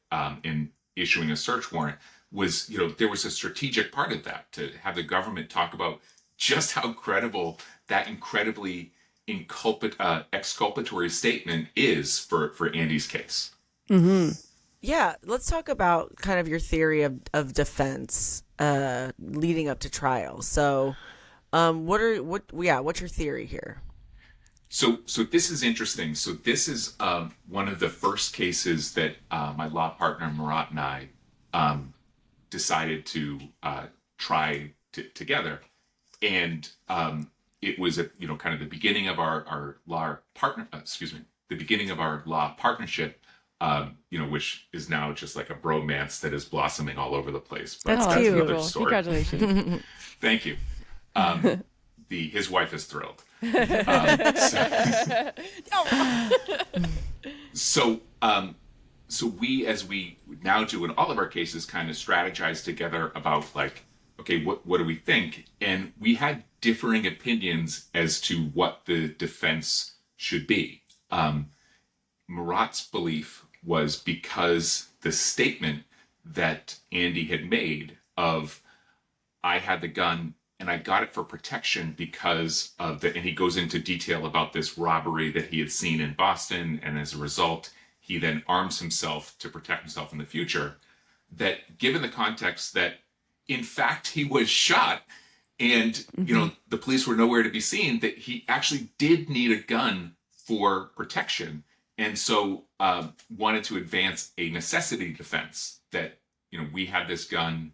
in issuing a search warrant, was, there was a strategic part of that, to have the government talk about just how credible that incredibly exculpatory statement is for Andy's case.
Mm-hmm.
Yeah, let's talk about kind of your theory of defense leading up to trial. So, what's your theory here?
So this is interesting. So this is one of the first cases that my law partner Murat and I decided to try together, and it was kind of the beginning of our law partner. The beginning of our law partnership. Which is now just like a bromance that is blossoming all over the place.
But that's cute.
Another story.
Congratulations.
Thank you. His wife is thrilled. So we, as we now do in all of our cases, kind of strategize together about like, okay, what do we think? And we had differing opinions as to what the defense should be. Murat's belief was because the statement that Andy had made of, I had the gun and I got it for protection because of and he goes into detail about this robbery that he had seen in Boston, and as a result, he then arms himself to protect himself in the future, that given the context that, in fact, he was shot and, the police were nowhere to be seen, that he actually did need a gun for protection. And so wanted to advance a necessity defense that, we had this gun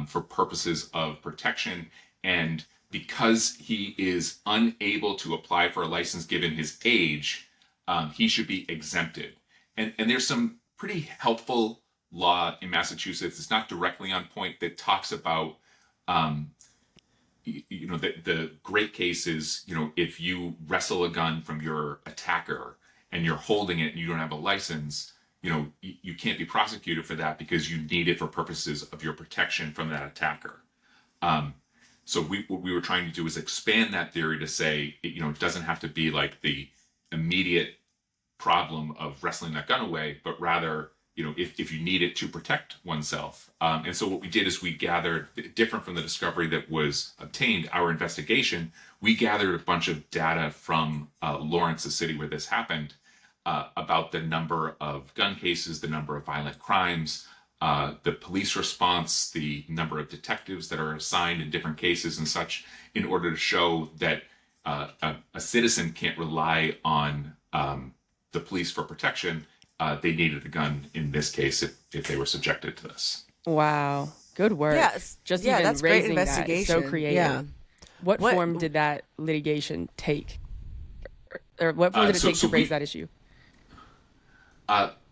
for purposes of protection. And because he is unable to apply for a license given his age, he should be exempted. And there's some pretty helpful law in Massachusetts. It's not directly on point that talks about, the great cases, if you wrestle a gun from your attacker and you're holding it and you don't have a license, you can't be prosecuted for that because you need it for purposes of your protection from that attacker. So what we were trying to do is expand that theory to say, it doesn't have to be like the immediate problem of wrestling that gun away, but rather, if you need it to protect oneself. And so what we did is we gathered, different from the discovery that was obtained, our investigation, we gathered a bunch of data from Lawrence, the city where this happened, about the number of gun cases, the number of violent crimes, the police response, the number of detectives that are assigned in different cases and such, in order to show that a citizen can't rely on the police for protection. They needed a gun in this case if they were subjected to this.
Wow. Good work.
Yes.
Just
yeah,
even
that's great
raising that is
investigation.
so creative.
Yeah.
What form did that litigation take? Or what form did it take to raise that issue?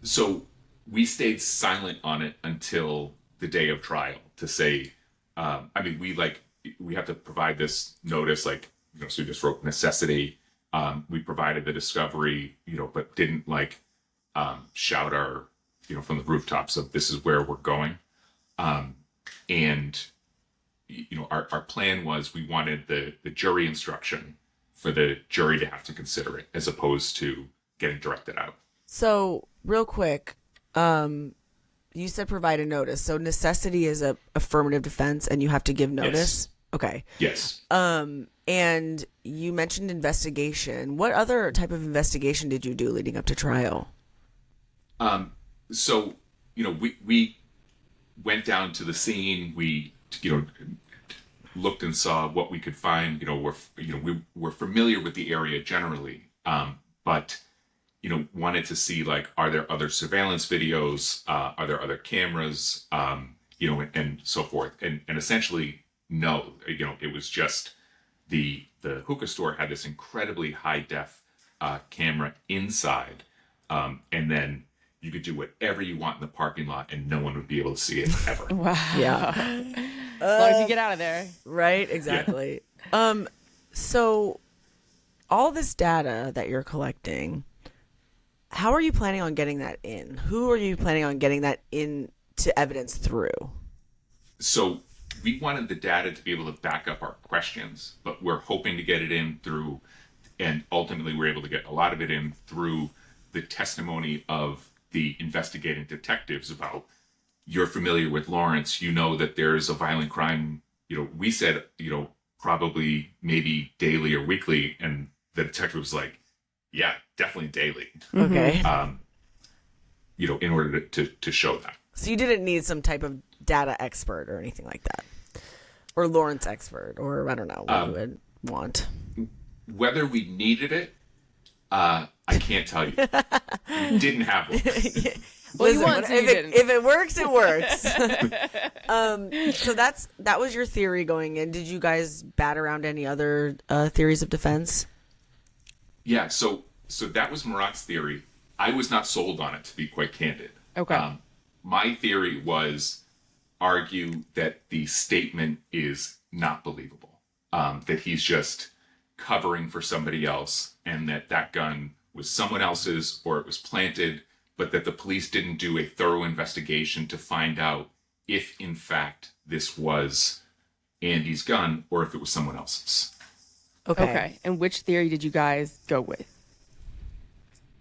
So we stayed silent on it until the day of trial to say, we have to provide this notice, so we just wrote necessity. We provided the discovery, but didn't shout our, from the rooftops of this is where we're going. And our plan was we wanted the jury instruction for the jury to have to consider it as opposed to getting directed out.
So real quick, you said provide a notice. So necessity is a affirmative defense and you have to give notice.
Yes.
Okay.
Yes.
And you mentioned investigation. What other type of investigation did you do leading up to trial?
So, we went down to the scene. We, looked and saw what we could find. We're familiar with the area generally, but wanted to see are there other surveillance videos? Are there other cameras? And so forth. And essentially, no. It was just the hookah store had this incredibly high def camera inside, and then you could do whatever you want in the parking lot and no one would be able to see it ever.
Wow.
Yeah.
As long as you get out of there.
Right, exactly. Yeah. So all this data that you're collecting, how are you planning on getting that in? Who are you planning on getting that into evidence through?
So we wanted the data to be able to back up our questions, but we're hoping to get it in through, and ultimately we're able to get a lot of it in through the testimony of the investigating detectives about, you're familiar with Lawrence, that there's a violent crime, we said, probably maybe daily or weekly, and the detective was like, yeah, definitely daily.
Okay.
In order to show that.
So you didn't need some type of data expert or anything like that, or Lawrence expert, or I don't know what you would want.
Whether we needed it, I can't tell you. We didn't have one.
Well, you want to, you didn't.
If it works, it works. So that was your theory going in. Did you guys bat around any other theories of defense?
Yeah, so that was Murat's theory. I was not sold on it, to be quite candid.
Okay.
My theory was argue that the statement is not believable, that he's just covering for somebody else, and that gun was someone else's or it was planted, but that the police didn't do a thorough investigation to find out if, in fact, this was Andy's gun or if it was someone else's.
Okay. And which theory did you guys go with?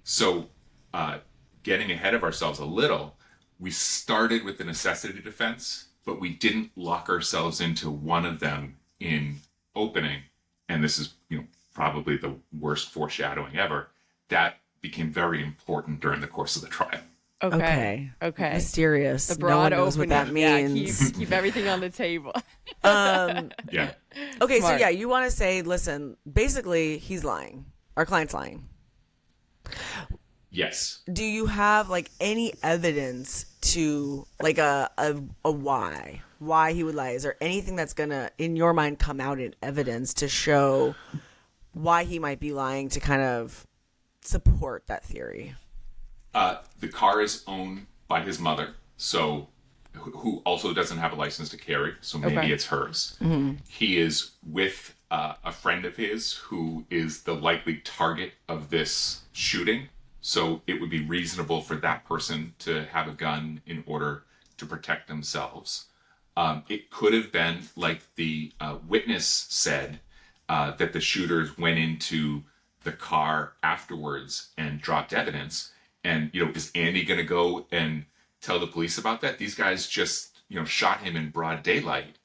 So, getting ahead of ourselves a little, we started with the necessity defense, but we didn't lock ourselves into one of them in opening. And this is, probably the worst foreshadowing ever. That became very important during the course of the trial.
Okay.
Mysterious.
The broad
no one knows
opening.
what that means.
Yeah, keep everything on the table.
Yeah.
Okay,
Smart.
so yeah, you want to say, listen, basically, he's lying. Our client's lying.
Yes.
Do you have like any evidence to like a why he would lie? Is there anything that's gonna, in your mind, come out in evidence to show why he might be lying to kind of support that theory?
The car is owned by his mother, so who also doesn't have a license to carry, so maybe it's hers. Mm-hmm. He is with a friend of his who is the likely target of this shooting, so it would be reasonable for that person to have a gun in order to protect themselves. It could have been, like the witness said, that the shooters went into the car afterwards and dropped evidence. And, is Andy going to go and tell the police about that? These guys just, shot him in broad daylight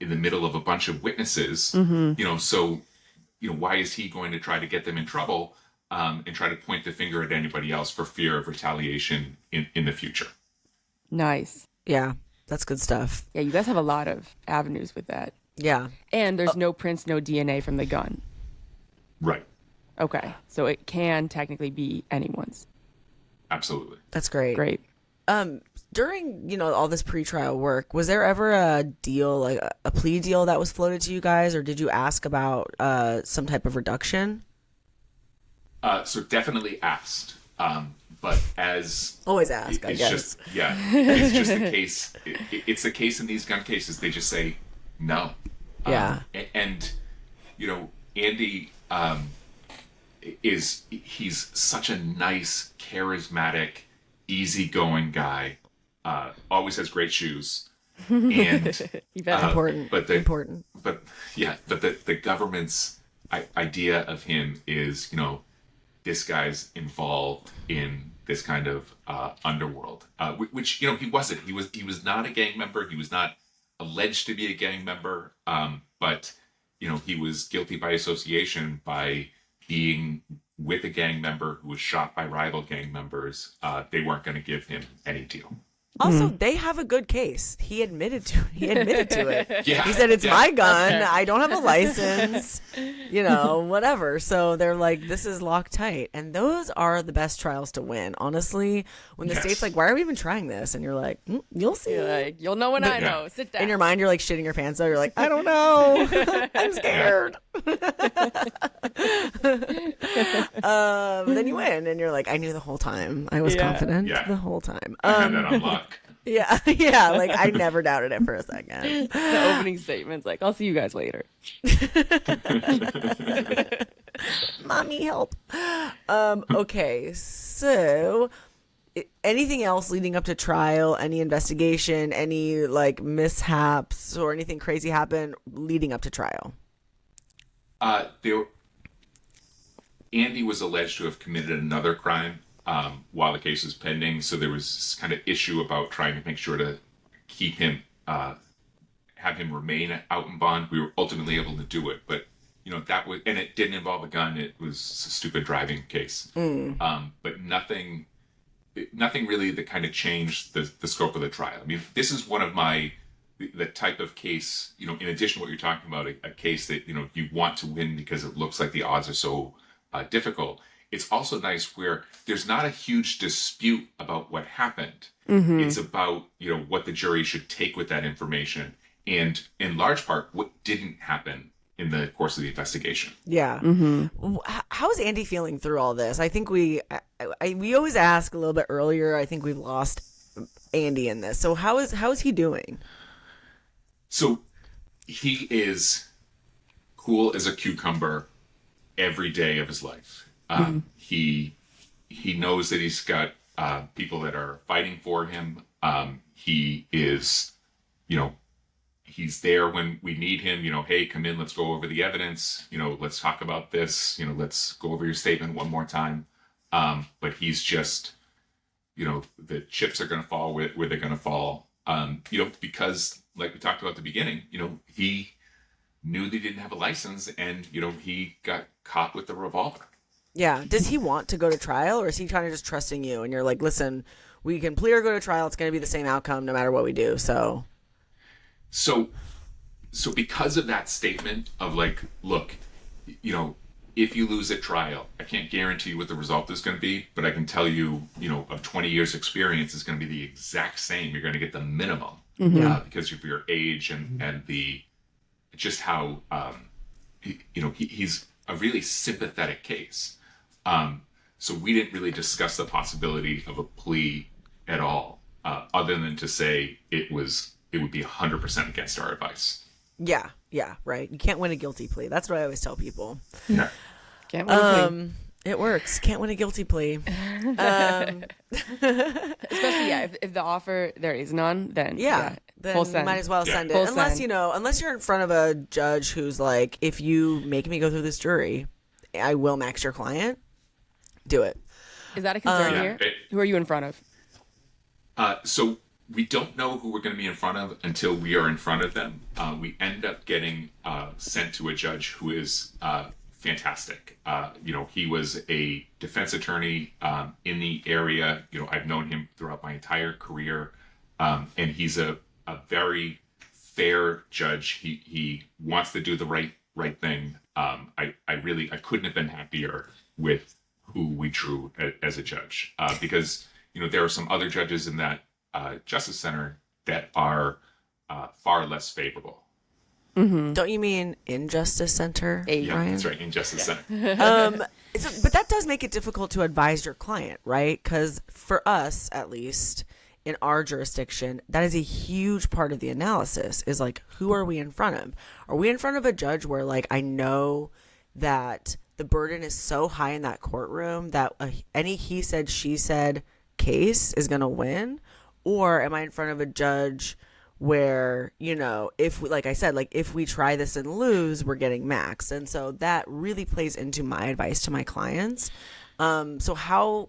in the middle of a bunch of witnesses. Mm-hmm. So, why is he going to try to get them in trouble and try to point the finger at anybody else for fear of retaliation in the future?
Nice.
Yeah, that's good stuff.
Yeah, you guys have a lot of avenues with that.
Yeah.
And there's no prints, no DNA from the gun.
Right.
Okay. So it can technically be anyone's.
Absolutely.
That's great.
Great.
During, all this pretrial work, was there ever a deal, like a plea deal that was floated to you guys, or did you ask about some type of reduction?
So definitely asked. But as
always ask, I guess.
It's just the case. It's the case in these gun cases. They just say no.
Yeah.
And Andy he's such a nice, charismatic, easygoing guy. Always has great shoes. And
important. Important.
But the government's idea of him is, this guy's involved in this kind of underworld, which he wasn't. He was not a gang member. He was not alleged to be a gang member. But he was guilty by association by being with a gang member who was shot by rival gang members. They weren't going to give him any deal.
Also, they have a good case. He admitted to it.
Yeah,
he said, it's my gun. I don't have a license, whatever. So they're like, this is locked tight. And those are the best trials to win, honestly. When the state's like, why are we even trying this? And you're like, you'll see.
You're like, you'll know when I know. Sit down.
In your mind, you're like shitting your pants out. You're like, I don't know. I'm scared. Then you win. And you're like, I knew the whole time. I was confident the whole time.
I had that on lock.
Yeah. Like I never doubted it for a second.
The opening statement's like, I'll see you guys later.
Mommy, help. Okay, so anything else leading up to trial? Any investigation? Any like mishaps or anything crazy happen leading up to trial?
Andy was alleged to have committed another crime while the case was pending, so there was this kind of issue about trying to make sure to keep him, have him remain out in bond. We were ultimately able to do it, but that was, and it didn't involve a gun. It was a stupid driving case. But nothing really that kind of changed the scope of the trial. I mean, this is one of the type of case, in addition to what you're talking about, a case that, you want to win because it looks like the odds are so difficult. It's also nice where there's not a huge dispute about what happened. It's about, what the jury should take with that information. And in large part, what didn't happen in the course of the investigation.
Yeah. How is Andy feeling through all this? I think we always ask a little bit earlier. I think we've lost Andy in this. So how is he doing?
So he is cool as a cucumber every day of his life. He knows that he's got people that are fighting for him. He is, he's there when we need him. Hey, come in, let's go over the evidence. Let's talk about this. Let's go over your statement one more time. But he's just, the chips are going to fall where they're going to fall. Because like we talked about at the beginning, he knew that he didn't have a license and, he got caught with the revolver.
Yeah. Does he want to go to trial, or is he kind of just trusting you? And you're like, listen, we can plea or go to trial. It's going to be the same outcome no matter what we do. So because of that statement of like, look, if you lose at trial, I can't guarantee what the result is going to be, but I can tell you, of 20 years experience is going to be the exact same. You're going to get the minimum because of your age and the, just how, he's a really sympathetic case. So we didn't really discuss the possibility of a plea at all, other than to say it would be 100% against our advice. Yeah, right. You can't win a guilty plea. That's what I always tell people.
Yeah.
Can't win a plea.
It works. Can't win a guilty plea.
Especially, if the offer there is none, then
then
full send.
might as well send it.
Full
Unless
send.
unless you're in front of a judge who's like, if you make me go through this jury, I will max your client. Do it.
Is that a concern here? Who are you in front of?
So we don't know who we're going to be in front of until we are in front of them. We end up getting sent to a judge who is fantastic. He was a defense attorney in the area. I've known him throughout my entire career, and he's a very fair judge. He wants to do the right thing. I couldn't have been happier with who we drew as a judge, because there are some other judges in that Justice Center that are far less favorable.
Don't you mean Injustice Center,
Yeah,
Ryan?
that's right, Injustice Center.
But that does make it difficult to advise your client, right? Because for us, at least in our jurisdiction, that is a huge part of the analysis. Is like, who are we in front of? Are we in front of a judge where, like, I know that the burden is so high in that courtroom that any he said, she said case is going to win? Or am I in front of a judge where, if like I said, like if we try this and lose, we're getting max? And so that really plays into my advice to my clients. So how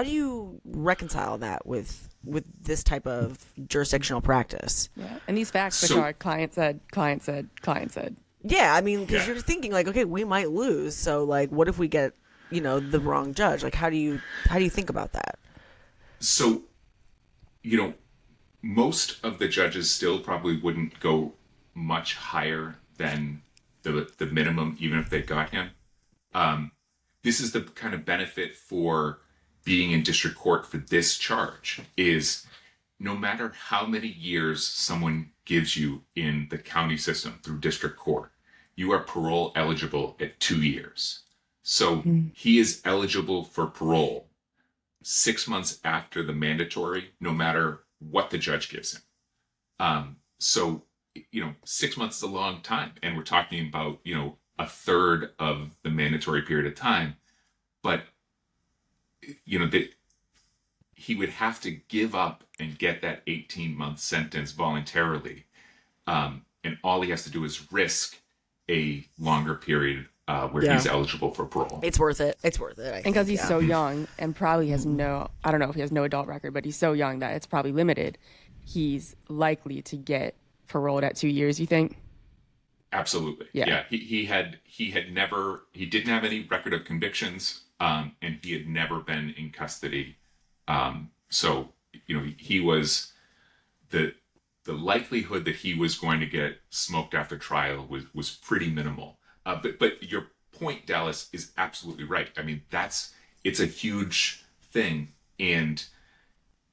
do you reconcile that with this type of jurisdictional practice?
Yeah. And these facts, which are client said, client said, client said.
Yeah, I mean, because you're thinking like, okay, we might lose. So like, what if we get, the wrong judge? Like, how do you think about that?
So, most of the judges still probably wouldn't go much higher than the minimum, even if they got him. This is the kind of benefit for being in district court for this charge, is no matter how many years someone gives you in the county system through district court, you are parole eligible at 2 years. So he is eligible for parole 6 months after the mandatory, no matter what the judge gives him. So 6 months is a long time, and we're talking about, a third of the mandatory period of time. But, that he would have to give up and get that 18-month sentence voluntarily. And all he has to do is risk a longer period where he's eligible for parole.
It's worth it. It's worth it.
And because he's so young and probably has I don't know if he has no adult record, but he's so young that it's probably limited. He's likely to get paroled at 2 years, you think?
Absolutely. Yeah. He didn't have any record of convictions, and he had never been in custody. So, he was the likelihood that he was going to get smoked after trial was pretty minimal. But your point, Dallas, is absolutely right. I mean, it's a huge thing, and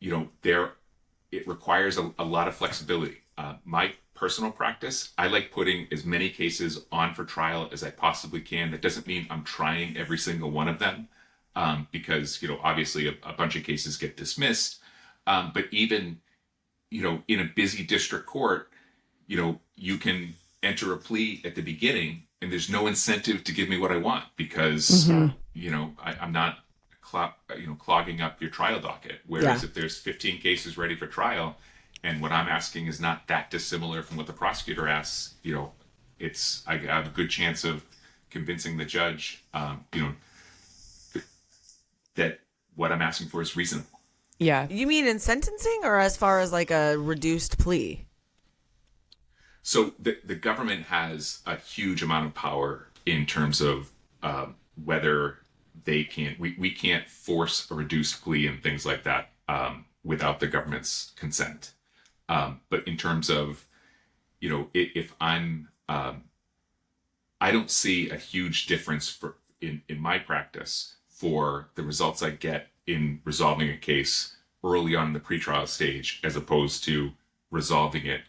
it requires a lot of flexibility. My personal practice, I like putting as many cases on for trial as I possibly can. That doesn't mean I'm trying every single one of them, because obviously a bunch of cases get dismissed. But even in a busy district court, you can enter a plea at the beginning, and there's no incentive to give me what I want because I'm not clogging up your trial docket. Whereas if there's 15 cases ready for trial, and what I'm asking is not that dissimilar from what the prosecutor asks, I have a good chance of convincing the judge, that what I'm asking for is reasonable.
Yeah.
You mean in sentencing or as far as like a reduced plea?
So the government has a huge amount of power in terms of whether they can. We can't force a reduced plea and things like that without the government's consent. But in terms of, if I'm, I don't see a huge difference in my practice for the results I get in resolving a case early on in the pretrial stage as opposed to resolving it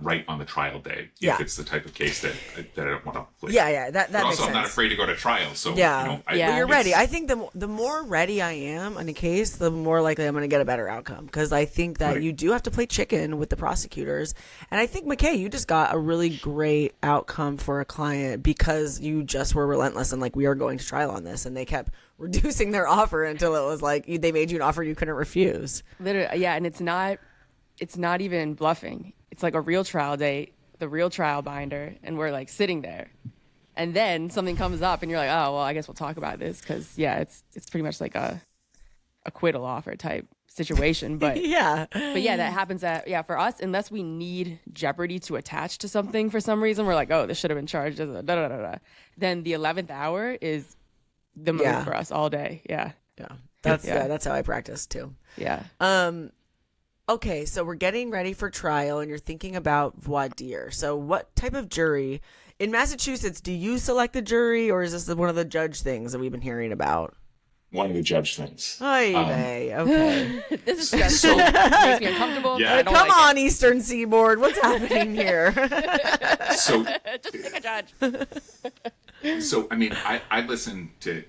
right on the trial day if it's the type of case that I don't want to play.
That
but
makes
also
sense.
I'm not afraid to go to trial, so
but you're ready. I think the more ready I am in a case, the more likely I'm going to get a better outcome, because I think that you do have to play chicken with the prosecutors. And I think, McKay, you just got a really great outcome for a client because you just were relentless and like, we are going to trial on this, and they kept reducing their offer until it was like they made you an offer you couldn't refuse.
Literally, yeah, and it's not even bluffing. It's like a real trial date, the real trial binder, and we're like sitting there. And then something comes up and you're like, oh, well, I guess we'll talk about this because, it's pretty much like a acquittal offer type situation. But but that happens for us, unless we need jeopardy to attach to something for some reason, we're like, oh, this should have been charged as a da-da-da-da. Then the 11th hour is the move for us all day. Yeah.
That's how I practice too.
Yeah.
Okay, so we're getting ready for trial, and you're thinking about voir dire. So what type of jury? In Massachusetts, do you select the jury, or is this one of the judge things that we've been hearing about?
One of the judge things.
Okay.
This is stressful. Makes me uncomfortable.
Yeah.
I don't
Come
like
on, Eastern Seaboard. What's happening here?
So
just pick a judge.
So, I mean, I listen to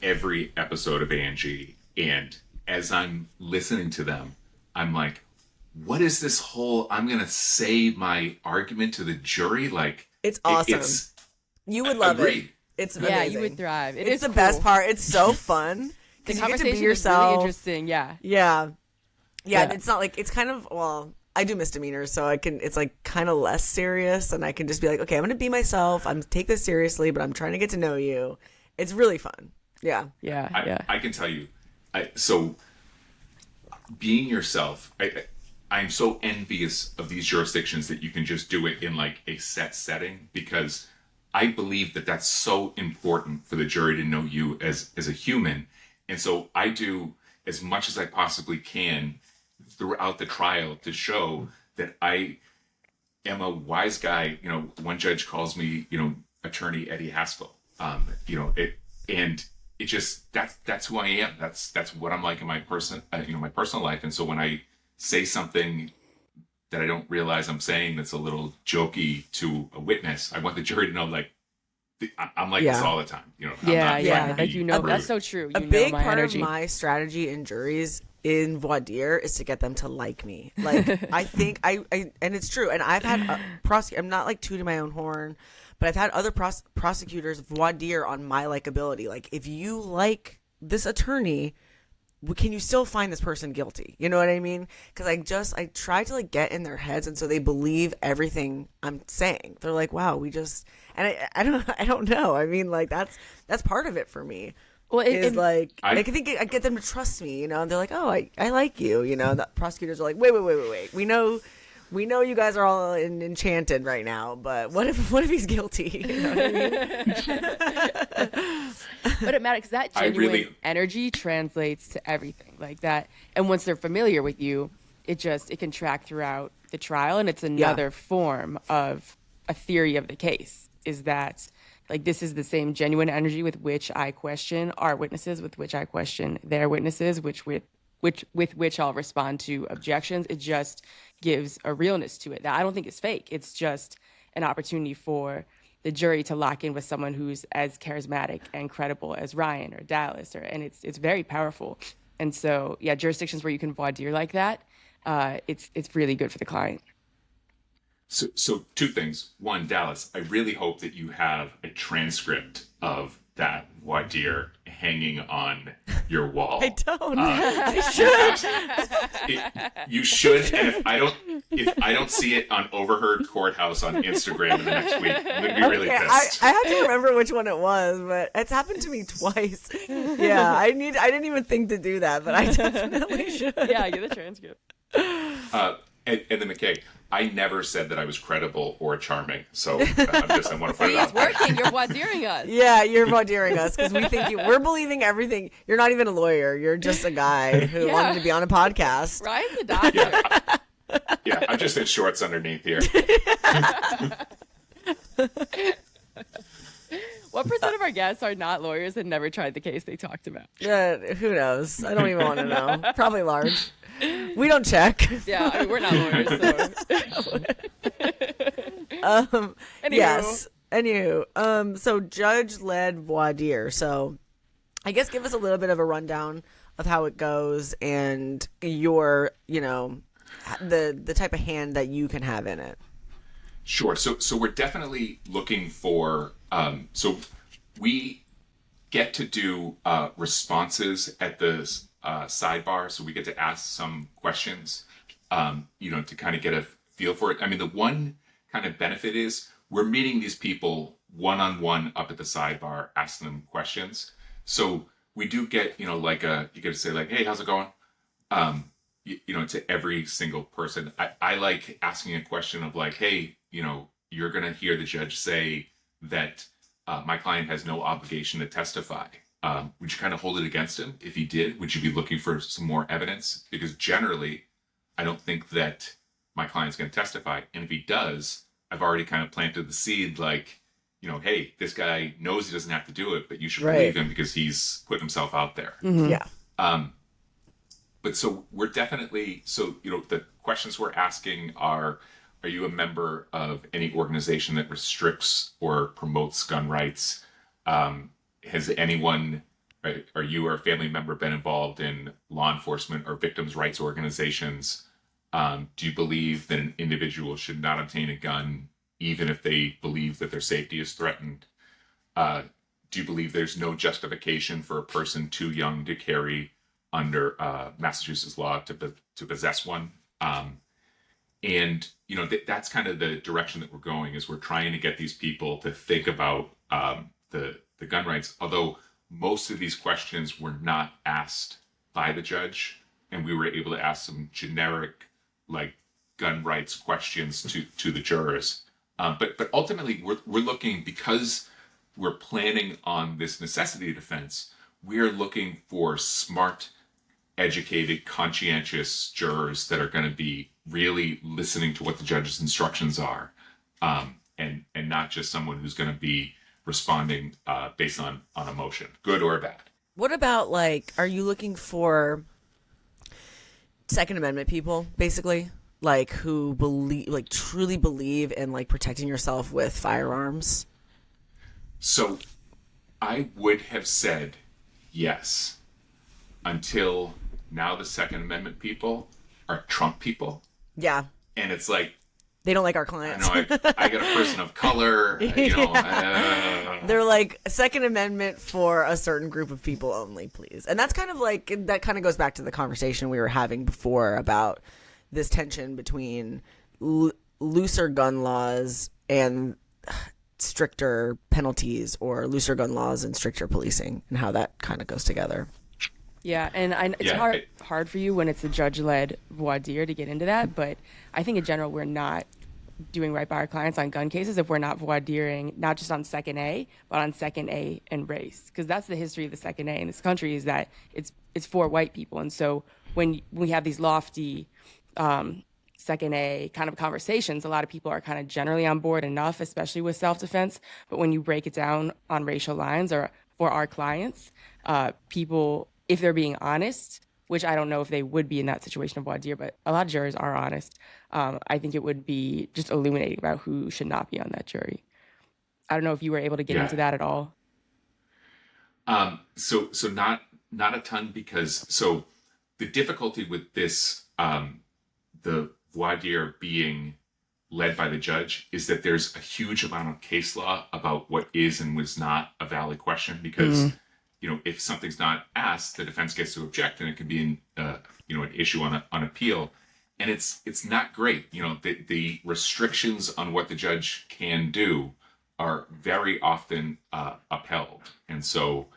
every episode of A&G, and as I'm listening to them, I'm like, what is this whole, I'm going to say my argument to the jury? Like,
it's awesome. You would love it. It's amazing.
Yeah, you would thrive.
It's the best part. It's so fun.
The
You
conversation
get to be yourself.
is really interesting. Yeah.
Yeah. It's not like, it's kind of, well, I do misdemeanors, so it's like kind of less serious, and I can just be like, okay, I'm going to be myself. I'm take this seriously, but I'm trying to get to know you. It's really fun. Yeah.
I can tell you. So being yourself, I'm so envious of these jurisdictions that you can just do it in like a set setting, because I believe that that's so important for the jury to know you as a human. And so I do as much as I possibly can throughout the trial to show that I am a wise guy. One judge calls me, attorney Eddie Haskell. It just, that's who I am. That's what I'm like in my my personal life. And so when I say something that I don't realize I'm saying that's a little jokey to a witness, I want the jury to know, like, I'm like this all the time.
That's so true.
A big part of my strategy in juries in voir dire is to get them to like me. Like, I think and it's true. And I've had I'm not like tooting my own horn, but I've had other prosecutors voir dire on my likability. Like, if you like this attorney, can you still find this person guilty? You know what I mean? Because I try to like get in their heads, and so they believe everything I'm saying. They're like, wow, I don't know. I mean, like, that's part of it for me. Well, I think I get them to trust me, and they're like, oh, I like you. The prosecutors are like, wait. We know we know you guys are all enchanted right now, but what if he's guilty? You know what I mean?
But it matters because that genuine energy translates to everything like that. And once they're familiar with you, it can track throughout the trial, and it's another form of a theory of the case. Is that like this is the same genuine energy with which I question our witnesses, with which I question their witnesses, with which I'll respond to objections. It just gives a realness to it that I don't think is fake. It's just an opportunity for the jury to lock in with someone who's as charismatic and credible as Ryan or Dallas, and it's very powerful. And so, yeah, jurisdictions where you can voir dire like that, it's really good for the client.
So two things. One, Dallas, I really hope that you have a transcript of that voir dire hanging on your wall.
I don't. I should.
You should. And if I don't see it on Overheard Courthouse on Instagram in the next week, I'm gonna be really pissed.
I have to remember which one it was, but it's happened to me twice. Yeah, I didn't even think to do that, but I definitely should.
Yeah, get the transcript.
And then McKay, I never said that I was credible or charming, so I want to put it out there.
It's working. You're voir diring us.
Yeah, you're voir diring us because we think we're believing everything. You're not even a lawyer. You're just a guy who wanted to be on a podcast.
Ryan's a doctor.
Yeah, I'm just in shorts underneath here.
What percent of our guests are not lawyers and never tried the case they talked about?
Yeah, who knows? I don't even want to know. Probably large. We don't check.
Yeah, I mean, we're not lawyers. So.
Yes. Anywho, so judge-led voir dire. So I guess give us a little bit of a rundown of how it goes and your, the type of hand that you can have in it.
Sure. So we're definitely looking for, so we get to do responses at the sidebar. So we get to ask some questions, to kind of get a feel for it. I mean, the one kind of benefit is we're meeting these people one-on-one up at the sidebar, asking them questions. So we do get, you get to say like, hey, how's it going? To every single person. I like asking a question of like, hey, you're going to hear the judge say that my client has no obligation to testify. Would you kind of hold it against him? If he did, would you be looking for some more evidence? Because generally, I don't think that my client's going to testify. And if he does, I've already kind of planted the seed like, hey, this guy knows he doesn't have to do it, but you should believe him because he's put himself out there.
Mm-hmm. Yeah.
But so we're definitely, the questions we're asking are you a member of any organization that restricts or promotes gun rights? Has anyone, right, are you or a family member been involved in law enforcement or victims' rights organizations? Do you believe that an individual should not obtain a gun even if they believe that their safety is threatened? Do you believe there's no justification for a person too young to carry under Massachusetts law to possess one? And that's kind of the direction that we're going, is we're trying to get these people to think about the gun rights, although most of these questions were not asked by the judge, and we were able to ask some generic like gun rights questions to the jurors. But ultimately we're looking, because we're planning on this necessity defense, we're looking for smart, educated, conscientious jurors that are going to be really listening to what the judge's instructions are, and not just someone who's going to be responding based on emotion, good or bad.
What about are you looking for Second Amendment people, basically, who believe, truly believe in protecting yourself with firearms?
So I would have said yes until now. The Second Amendment people are Trump people.
Yeah.
And it's like,
they don't like our clients.
I know. I get a person of color.
They're Second Amendment for a certain group of people only, please. And that's kind of that kind of goes back to the conversation we were having before about this tension between looser gun laws and stricter penalties, or looser gun laws and stricter policing, and how that kind of goes together.
Yeah, and it's hard for you when it's a judge-led voir dire to get into that, but I think in general we're not doing right by our clients on gun cases if we're not voir diring not just on second A, but on second A and race, because that's the history of the second A in this country, is that it's for white people. And so when we have these lofty second A kind of conversations, a lot of people are kind of generally on board enough, especially with self-defense. But when you break it down on racial lines or for our clients, people, if they're being honest, which I don't know if they would be in that situation of voir dire, but a lot of jurors are honest. I think it would be just illuminating about who should not be on that jury. I don't know if you were able to get into that at all.
So not a ton, because so the difficulty with this, the voir dire being led by the judge, is that there's a huge amount of case law about what is and was not a valid question, because if something's not asked, the defense gets to object, and it can be an issue on appeal, and it's not great. The restrictions on what the judge can do are very often upheld, and so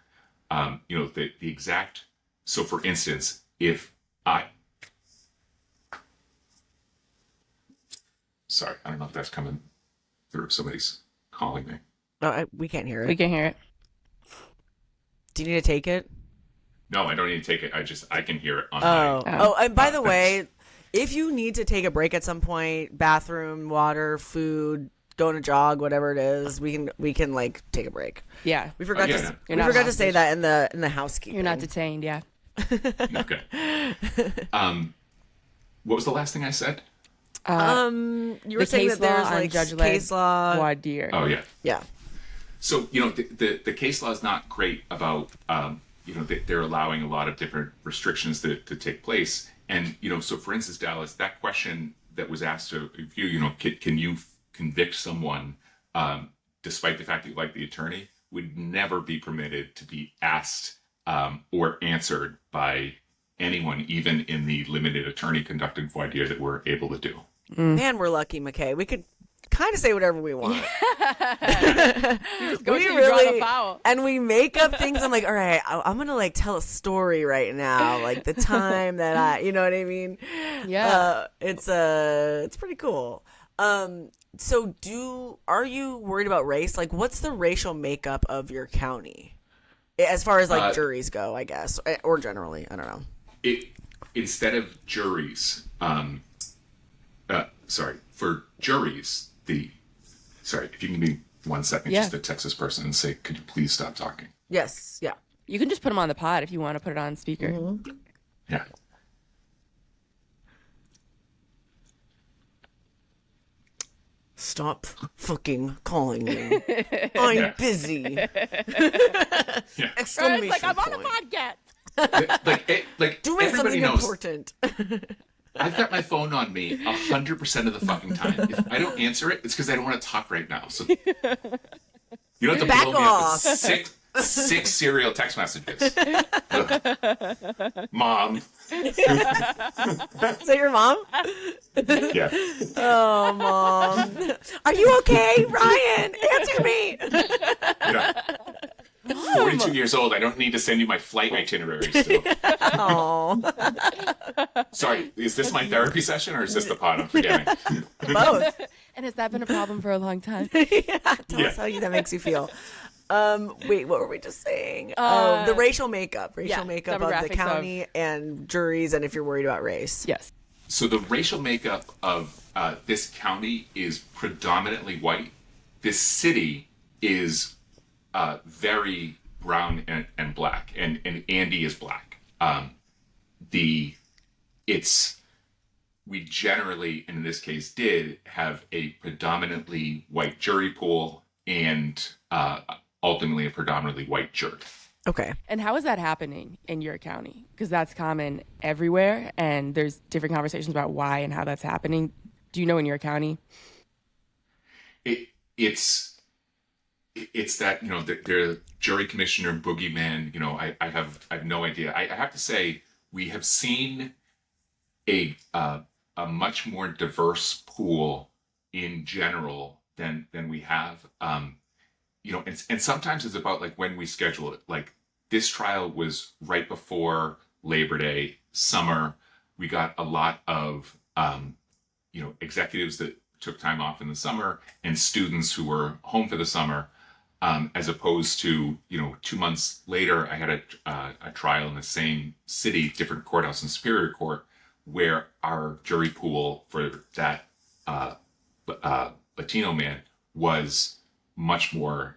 the exact. So, for instance, if sorry, I don't know if that's coming through. Somebody's calling me.
No, we can't hear it.
We can hear it.
Do you need to take it?
No, I don't need to take it. I can hear it on
and by the way, if you need to take a break at some point, bathroom, water, food, go on a jog, whatever it is, we can like take a break.
Yeah.
We forgot to say that in the housekeeping.
You're not detained, yeah.
Okay. What was the last thing I said?
You were saying that there's like case law.
Voir dire.
Oh yeah.
Yeah.
So the case law is not great about they're allowing a lot of different restrictions to take place, and so for instance, Dallas, that question that was asked of you, can you convict someone despite the fact that you like the attorney, would never be permitted to be asked or answered by anyone, even in the limited attorney conducted voir dire that we're able to do.
Man, we're lucky, McKay. We could kind of say whatever we want. And we make up things. I'm like, all right, I'm gonna like tell a story right now, like the time that you know what I mean?
Yeah.
It's pretty cool. So are you worried about race? Like, what's the racial makeup of your county, as far as like juries go, I guess, or generally? I don't know.
Instead of juries, for juries, if you can give me 1 second, just a Texas person, and say, could you please stop talking?
Yes, yeah.
You can just put them on the pod if you want to put it on speaker.
Mm-hmm.
Yeah.
Stop fucking calling me. I'm busy. Exclamation
like, I'm on
point.
a podcast.
like
doing something
knows.
Important.
I've got my phone on me 100% of the fucking time. If I don't answer it, it's because I don't want to talk right now. So you don't have to
back
blow me
off.
up with six serial text messages. Mom.
Is that your mom?
Yeah.
Oh, Mom. Are you okay, Ryan? Answer me.
Yeah. 42 years old. I don't need to send you my flight itinerary still.
Oh.
Sorry, is this my therapy session or is this the pod I'm forgetting?
Both.
And has that been a problem for a long time?
Tell us how that makes you feel. Wait, what were we just saying? The racial makeup. Makeup of the county and juries, and if you're worried about race.
Yes.
So the racial makeup of this county is predominantly white. This city is very brown and black, and Andy is black. We generally, in this case, did have a predominantly white jury pool and ultimately a predominantly white jury.
Okay.
And how is that happening in your county? Because that's common everywhere, and there's different conversations about why and how that's happening. Do you know in your county?
It's that, the jury commissioner boogeyman, I have no idea. I have to say, we have seen a much more diverse pool in general than we have. And sometimes it's about like when we schedule it. Like this trial was right before Labor Day, summer. We got a lot of, executives that took time off in the summer and students who were home for the summer, as opposed to, 2 months later, I had a trial in the same city, different courthouse in Superior Court, where our jury pool for that Latino man was much more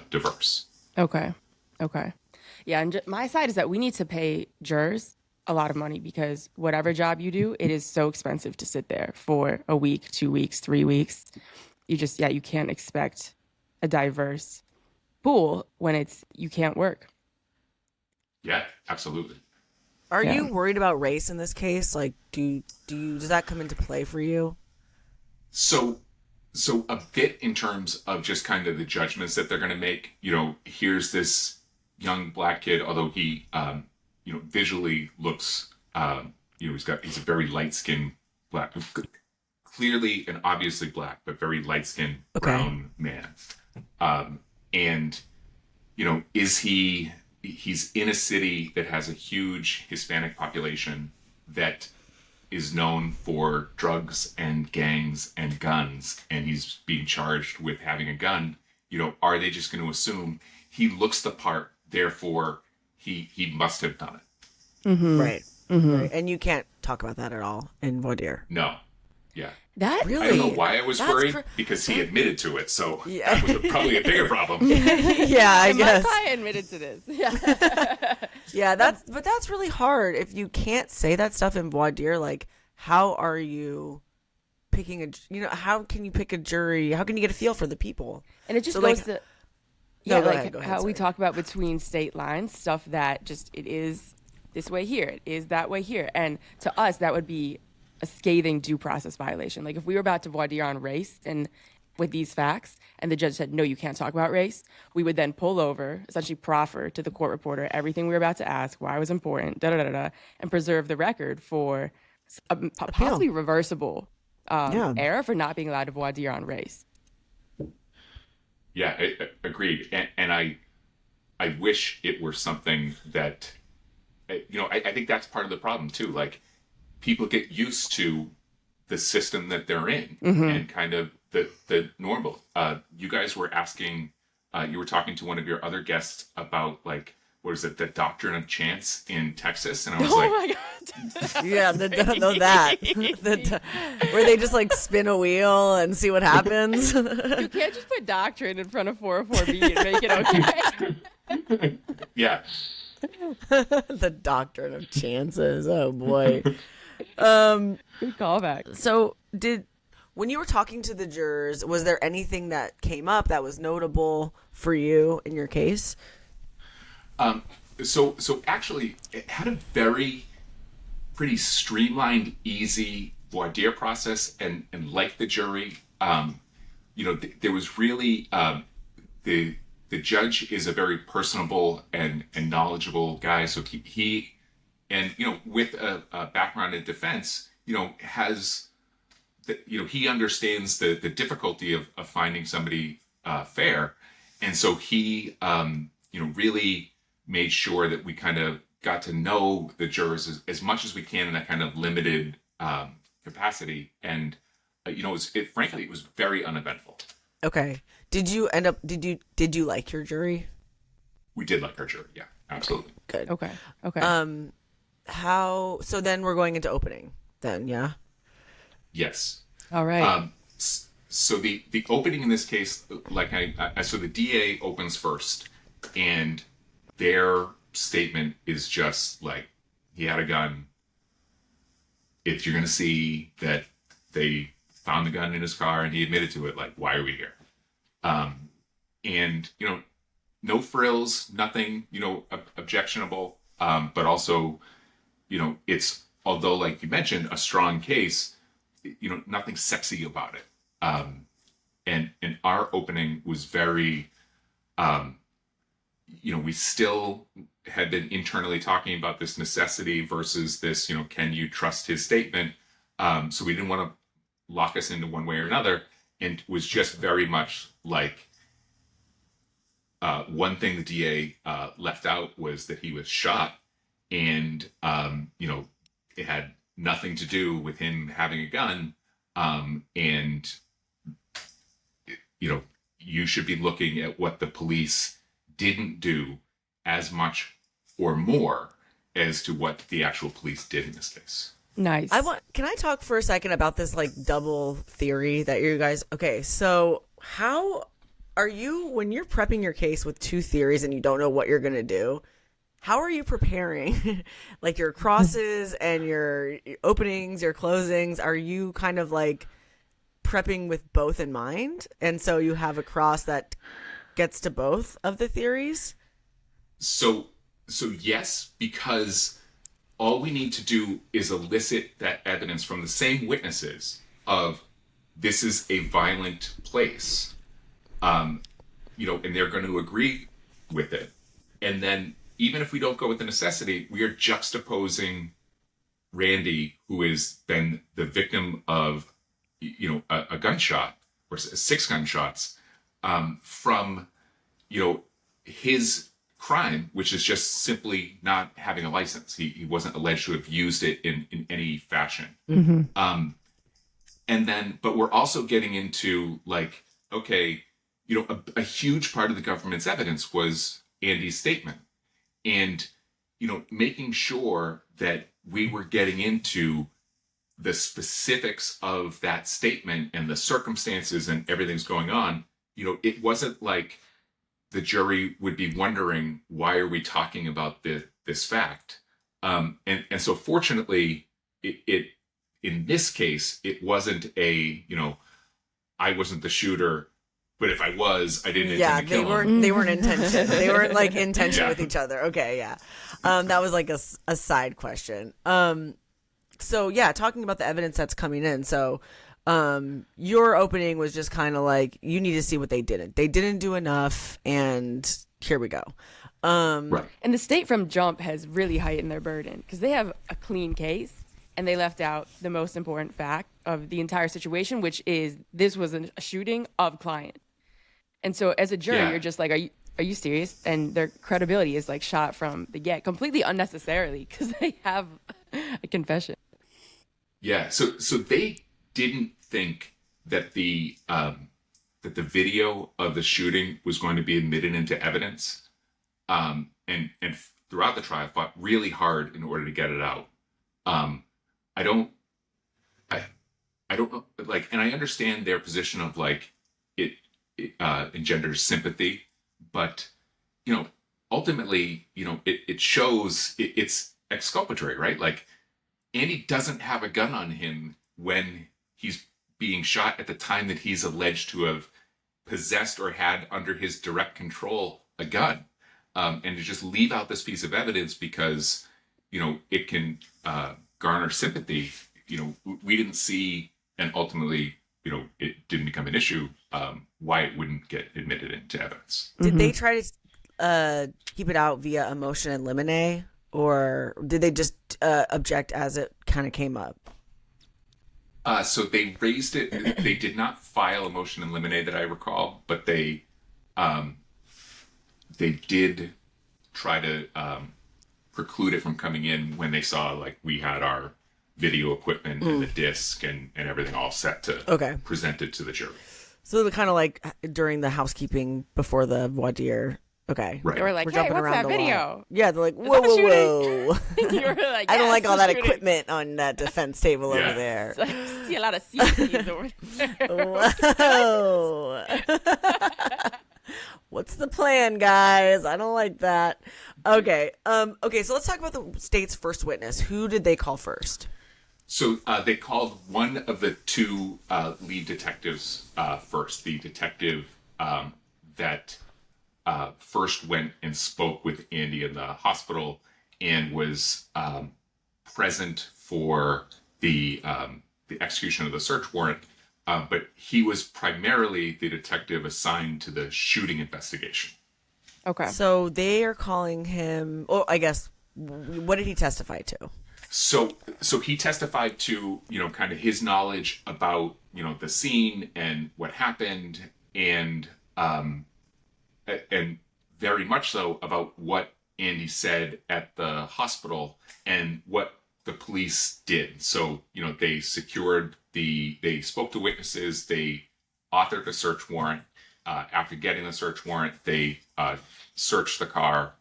diverse.
Okay. Yeah, and my side is that we need to pay jurors a lot of money because whatever job you do, it is so expensive to sit there for a week, 2 weeks, 3 weeks. You can't expect a diverse pool when you can't work.
Yeah, absolutely.
Are you worried about race in this case? Like, does that come into play for you?
So a bit in terms of just kind of the judgments that they're going to make. Here's this young black kid, although he, visually looks, he's a very light skinned black, clearly and obviously black, but very light skinned brown man. And he's in a city that has a huge Hispanic population that is known for drugs and gangs and guns, and he's being charged with having a gun. Are they just going to assume he looks the part, therefore he must have done it?
Mm-hmm. Right. Mm-hmm. Right. And you can't talk about that at all in voir dire.
No. Yeah.
That
really?
I don't know why I was worried, because he admitted to it, so that was probably a bigger problem.
Yeah, I guess.
My client admitted to this. Yeah.
Yeah, that's really hard. If you can't say that stuff in voir dire, like, how are you picking how can you pick a jury? How can you get a feel for the people?
And it just goes to
go
ahead,
how
sorry. We talk about between state lines, stuff that just, it is this way here, it is that way here. And to us, that would be a scathing due process violation. Like if we were about to voir dire on race and with these facts, and the judge said, no, you can't talk about race, we would then pull over, essentially proffer to the court reporter everything we were about to ask, why it was important, and preserve the record for a possibly reversible error for not being allowed to voir dire on race.
Yeah, agreed. And I wish it were something that, I think that's part of the problem too. Like, people get used to the system that they're in, and kind of the normal. You guys were asking, you were talking to one of your other guests about, like, what is it, the doctrine of chance in Texas? And I was like,
my God.
Yeah, where they just like spin a wheel and see what happens.
You can't just put doctrine in front of 404B and make it okay.
Yeah.
The doctrine of chances. Oh boy.
Good callback.
So when you were talking to the jurors, was there anything that came up that was notable for you in your case?
So actually, it had a pretty streamlined, easy voir dire process, and like the jury, there was really the judge is a very personable and knowledgeable guy. So he and with a background in defense, has he understands the difficulty of finding somebody fair, and so he really made sure that we kind of got to know the jurors as much as we can in a kind of limited capacity. And, frankly, it was very uneventful.
Okay. Did you like your jury?
We did like our jury. Yeah, absolutely.
Good.
Okay.
So then we're going into opening then, yeah?
Yes.
All right.
So the opening in this case, like so the DA opens first, and their statement is just like, he had a gun. If you're going to see that they found the gun in his car and he admitted to it, like, why are we here? And, no frills, nothing, objectionable. But also, it's, although, like you mentioned, a strong case, nothing sexy about it. And our opening was very, we still had been internally talking about this necessity versus this, can you trust his statement? So we didn't want to lock us into one way or another, and was just very much like, one thing the DA left out was that he was shot, and it had nothing to do with him having a gun. And you should be looking at what the police didn't do as much or more as to what the actual police did in this case.
Nice.
Can I talk for a second about this like double theory that you guys? Okay, so how are you when you're prepping your case with two theories and you don't know what you're gonna do? How are you preparing, like your crosses and your openings, your closings? Are you kind of like prepping with both in mind, and so you have a cross that gets to both of the theories?
So yes, because all we need to do is elicit that evidence from the same witnesses of this is a violent place, and they're going to agree with it. And then even if we don't go with the necessity, we are juxtaposing Randy, who has been the victim of, a gunshot or 6 gunshots, from, his crime, which is just simply not having a license. He wasn't alleged to have used it in any fashion.
Mm-hmm.
But we're also getting into like, okay, a huge part of the government's evidence was Andy's statement. And, making sure that we were getting into the specifics of that statement and the circumstances and everything's going on, it wasn't like the jury would be wondering, why are we talking about this fact? And so fortunately, it in this case, it wasn't I wasn't the shooter, but if I was, I didn't intend to kill him.
They weren't in tension. They weren't like in tension with each other. Okay, yeah. That was like a side question. So yeah, talking about the evidence that's coming in. So your opening was just kind of like, you need to see what they didn't. They didn't do enough, and here we go.
Right.
And the state from jump has really heightened their burden because they have a clean case and they left out the most important fact of the entire situation, which is this was a shooting of client. And so as a jury, you're just like, are you serious? And their credibility is like shot from the get completely unnecessarily because they have a confession.
Yeah. So they didn't think that the video of the shooting was going to be admitted into evidence. And throughout the trial, fought really hard in order to get it out. I don't know, like, and I understand their position of like it engenders sympathy, but ultimately, it shows it's exculpatory, right? Like, Andy doesn't have a gun on him when he's being shot at the time that he's alleged to have possessed or had under his direct control a gun. And to just leave out this piece of evidence because, it can garner sympathy, we didn't see, and ultimately, it didn't become an issue, why it wouldn't get admitted into evidence.
Did they try to keep it out via a motion in limine, or did they just object as it kind of came up?
So they raised it. They did not file a motion in limine that I recall, but they did try to preclude it from coming in when they saw like we had our video equipment and the disc and everything all set to present it to the jury.
So they're kind of like during the housekeeping before the voir dire. Okay.
Right.
They were like,
We're
hey,
jumping
what's
around
that
a lot.
video?
Yeah, they're like,
Is
whoa,
that a
whoa, whoa.
You were like,
I don't like all that
shooting.
equipment on that defense table over there.
It's like, I see a lot of CCTVs over there.
Whoa. What's the plan, guys? I don't like that. Okay. Okay, so let's talk about the state's first witness. Who did they call first?
So they called one of the two lead detectives first. The detective that first went and spoke with Andy in the hospital and was present for the execution of the search warrant. But he was primarily the detective assigned to the shooting investigation.
Okay.
So they are calling him, I guess, what did he testify to?
So he testified to, kind of his knowledge about, the scene and what happened and very much so about what Andy said at the hospital and what the police did. So, they they spoke to witnesses, they authored a search warrant. After getting the search warrant, they searched the car,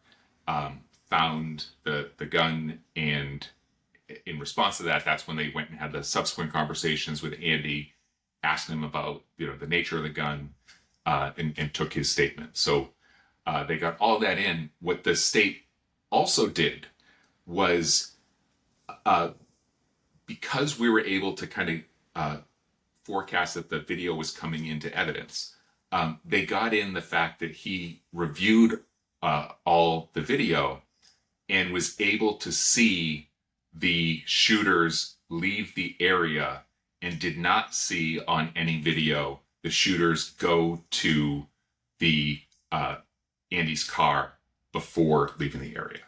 found the gun, and in response to that, that's when they went and had the subsequent conversations with Andy, asking him about the nature of the gun, and took his statement. So they got all that in. What the state also did was, because we were able to kind of forecast that the video was coming into evidence, they got in the fact that he reviewed all the video and was able to see the shooters leave the area, and did not see on any video the shooters go to the Andy's car before leaving the area.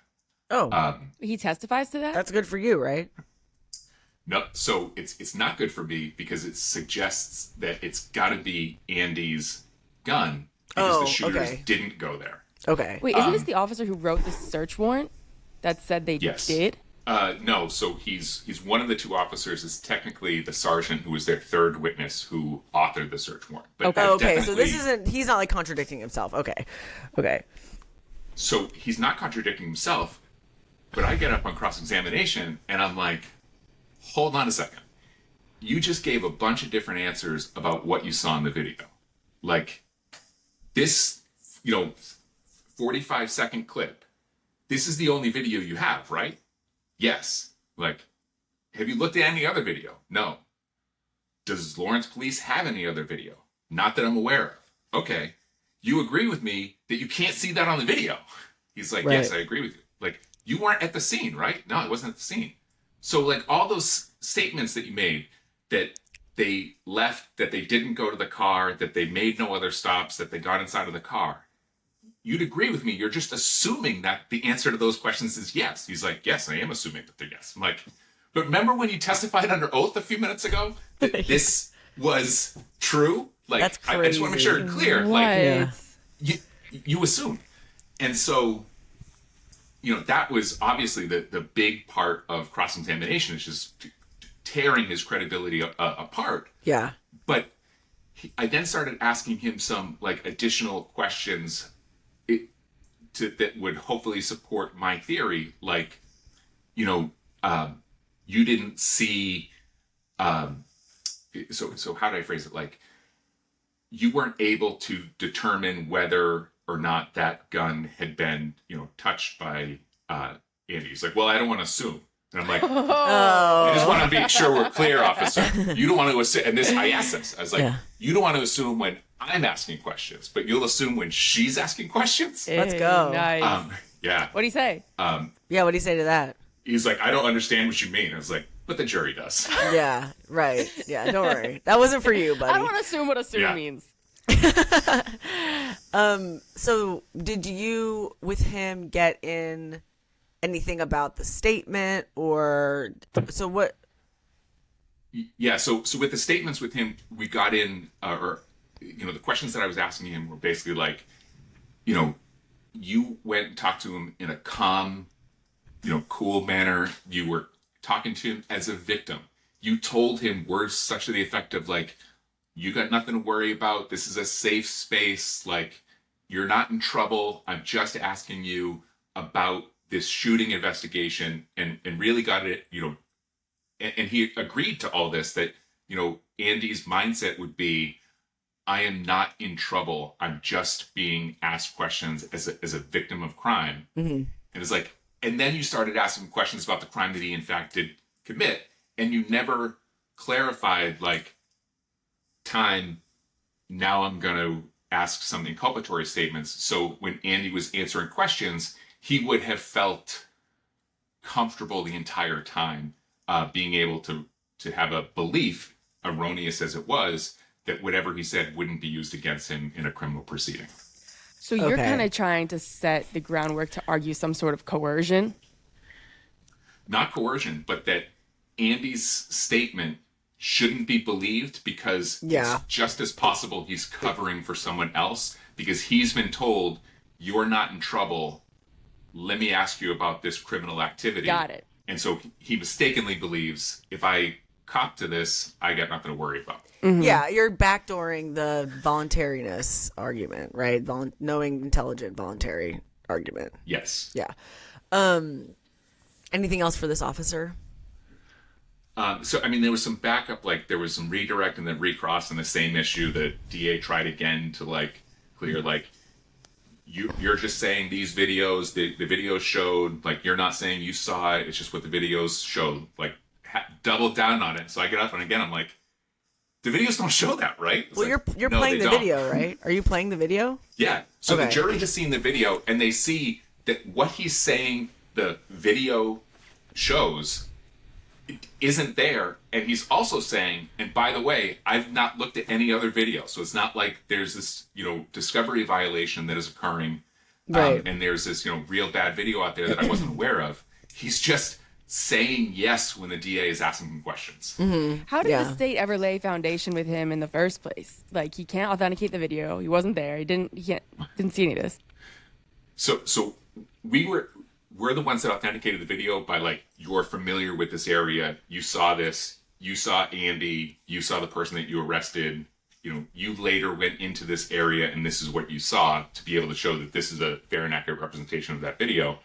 Oh,
He testifies to that?
that's good for you, right?
No, so it's not good for me because it suggests that it's got to be Andy's gun because the shooters didn't go there.
Okay.
Wait, isn't this the officer who wrote the search warrant that said they
Yes.
did?
No, so he's one of the two officers. Is technically the sergeant who was their third witness who authored the search warrant. But
Okay, so this isn't, he's not like contradicting himself. Okay.
So he's not contradicting himself, but I get up on cross-examination and I'm like, hold on a second. You just gave a bunch of different answers about what you saw in the video. Like this, 45-second clip. This is the only video you have, right? Yes. Like, have you looked at any other video? No. Does Lawrence Police have any other video? Not that I'm aware of. Okay. You agree with me that you can't see that on the video. He's like, yes, I agree with you. Like, you weren't at the scene, right? No, I wasn't at the scene. So, like, all those statements that you made, that they left, that they didn't go to the car, that they made no other stops, that they got inside of the car, you'd agree with me. You're just assuming that the answer to those questions is yes. He's like, yes, I am assuming that they're yes. I'm like, but remember when you testified under oath a few minutes ago that this was true? Like,
That's
I just want to make sure it's clear.
What?
Like, you assume. And so, that was obviously the big part of cross-examination, is just tearing his credibility apart.
Yeah.
But I then started asking him some like additional questions that would hopefully support my theory. Like, you didn't see. So how did I phrase it? Like, you weren't able to determine whether or not that gun had been, touched by Andy. He's like, well, I don't want to assume. And I'm like, I just want to be sure we're clear, officer. You don't want to assume. And I asked this. I was like, you don't want to assume when I'm asking questions, but you'll assume when she's asking questions.
Let's go.
Nice.
Yeah.
What'd he say?
Yeah, what'd he say to that?
He's like, I don't understand what you mean. I was like, but the jury does.
Yeah, right. Yeah, don't worry. That wasn't for you, buddy.
I don't assume what assume means.
So did you, with him, get in anything about the statement, or so what?
Yeah, so with the statements with him, we got in, the questions that I was asking him were basically like, you went and talked to him in a calm, cool manner. You were talking to him as a victim. You told him words such to the effect of like, you got nothing to worry about. This is a safe space. Like, you're not in trouble. I'm just asking you about this shooting investigation, and really got it, and he agreed to all this, that, Andy's mindset would be, I am not in trouble. I'm just being asked questions as a victim of crime. Mm-hmm. And it's like, and then you started asking questions about the crime that he in fact did commit, and you never clarified, like, time, now I'm going to ask some inculpatory statements. So when Andy was answering questions, he would have felt comfortable the entire time, being able to have a belief, erroneous as it was, that whatever he said wouldn't be used against him in a criminal proceeding.
So you're kind of trying to set the groundwork to argue some sort of coercion?
Not coercion, but that Andy's statement shouldn't be believed because it's just as possible he's covering for someone else, because he's been told, you're not in trouble. Let me ask you about this criminal activity.
Got it.
And so he mistakenly believes if I cop to this, I got nothing to worry about.
Yeah, you're backdooring the voluntariness argument, right? Knowing, intelligent, voluntary argument.
Yes.
Yeah. Anything else for this officer?
So, I mean, there was some backup, like there was some redirect and then recross on the same issue. The DA tried again to like clear, like, you're just saying these videos, the videos showed, like, you're not saying you saw it. It's just what the videos showed, like, double down on it. So I get up and again, I'm like, the videos don't show that, right? It's
Well,
like,
you're
no,
playing
they
the
don't.
video, right? Are you playing the video?
Yeah. So
Okay.
the jury has seen the video and they see that what he's saying the video shows isn't there. And he's also saying, and by the way, I've not looked at any other video. So it's not like there's this, discovery violation that is occurring.
Right.
And there's this, real bad video out there that I wasn't aware of. He's just saying yes when the DA is asking him questions.
How did
Yeah.
the state ever lay foundation with him in the first place? Like, he can't authenticate the video. He wasn't there. He didn't see any of this.
So we're the ones that authenticated the video by like, you're familiar with this area. You saw this. You saw Andy. You saw the person that you arrested. You later went into this area and this is what you saw to be able to show that this is a fair and accurate representation of that video.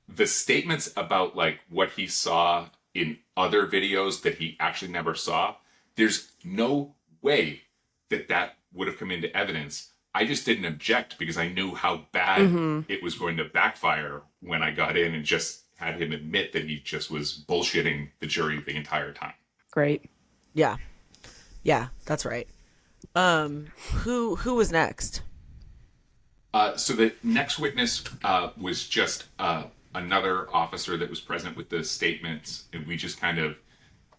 The statements about like what he saw in other videos that he actually never saw, there's no way that would have come into evidence. I just didn't object because I knew how bad it was going to backfire when I got in and just had him admit that he just was bullshitting the jury the entire time.
Great.
Yeah. Yeah, that's right. Who was next?
So the next witness was just another officer that was present with the statements, and we just kind of,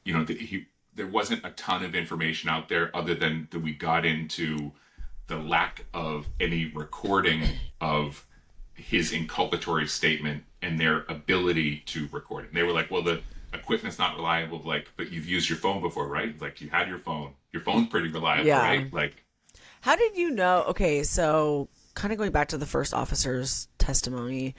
there wasn't a ton of information out there other than that we got into the lack of any recording of his inculpatory statement and their ability to record it. And they were like, well, the equipment's not reliable, like, but you've used your phone before, right? Like, you had your phone. Your phone's pretty reliable,
Yeah.
right? Like,
How did you know? Okay, so kind of going back to the first officer's testimony,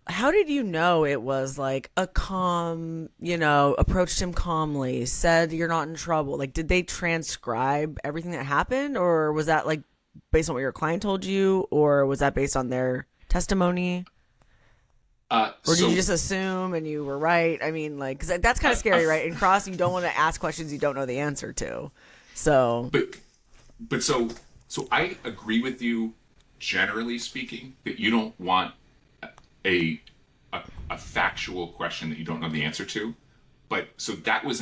how did you know it was like a calm, approached him calmly, said you're not in trouble? Like, did they transcribe everything that happened, or was that like based on what your client told you, or was that based on their testimony? Or did you just assume and you were right? I mean, like, 'cause that's kind of scary, right? In cross, you don't want to ask questions you don't know the answer to. So,
but so I agree with you, generally speaking, that you don't want a factual question that you don't know the answer to. But so that was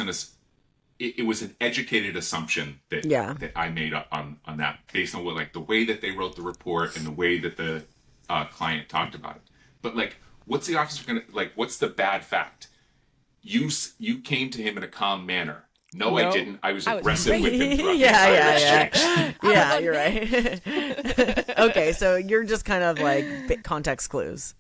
it was an educated assumption that I made up on that based on what, like, the way that they wrote the report and the way that the client talked about it. But like, what's the officer gonna, like, what's the bad fact? You came to him in a calm manner. No, I didn't. I was aggressive with him throughout the entire exchange.
Yeah, you're right. Okay, so you're just kind of like context clues.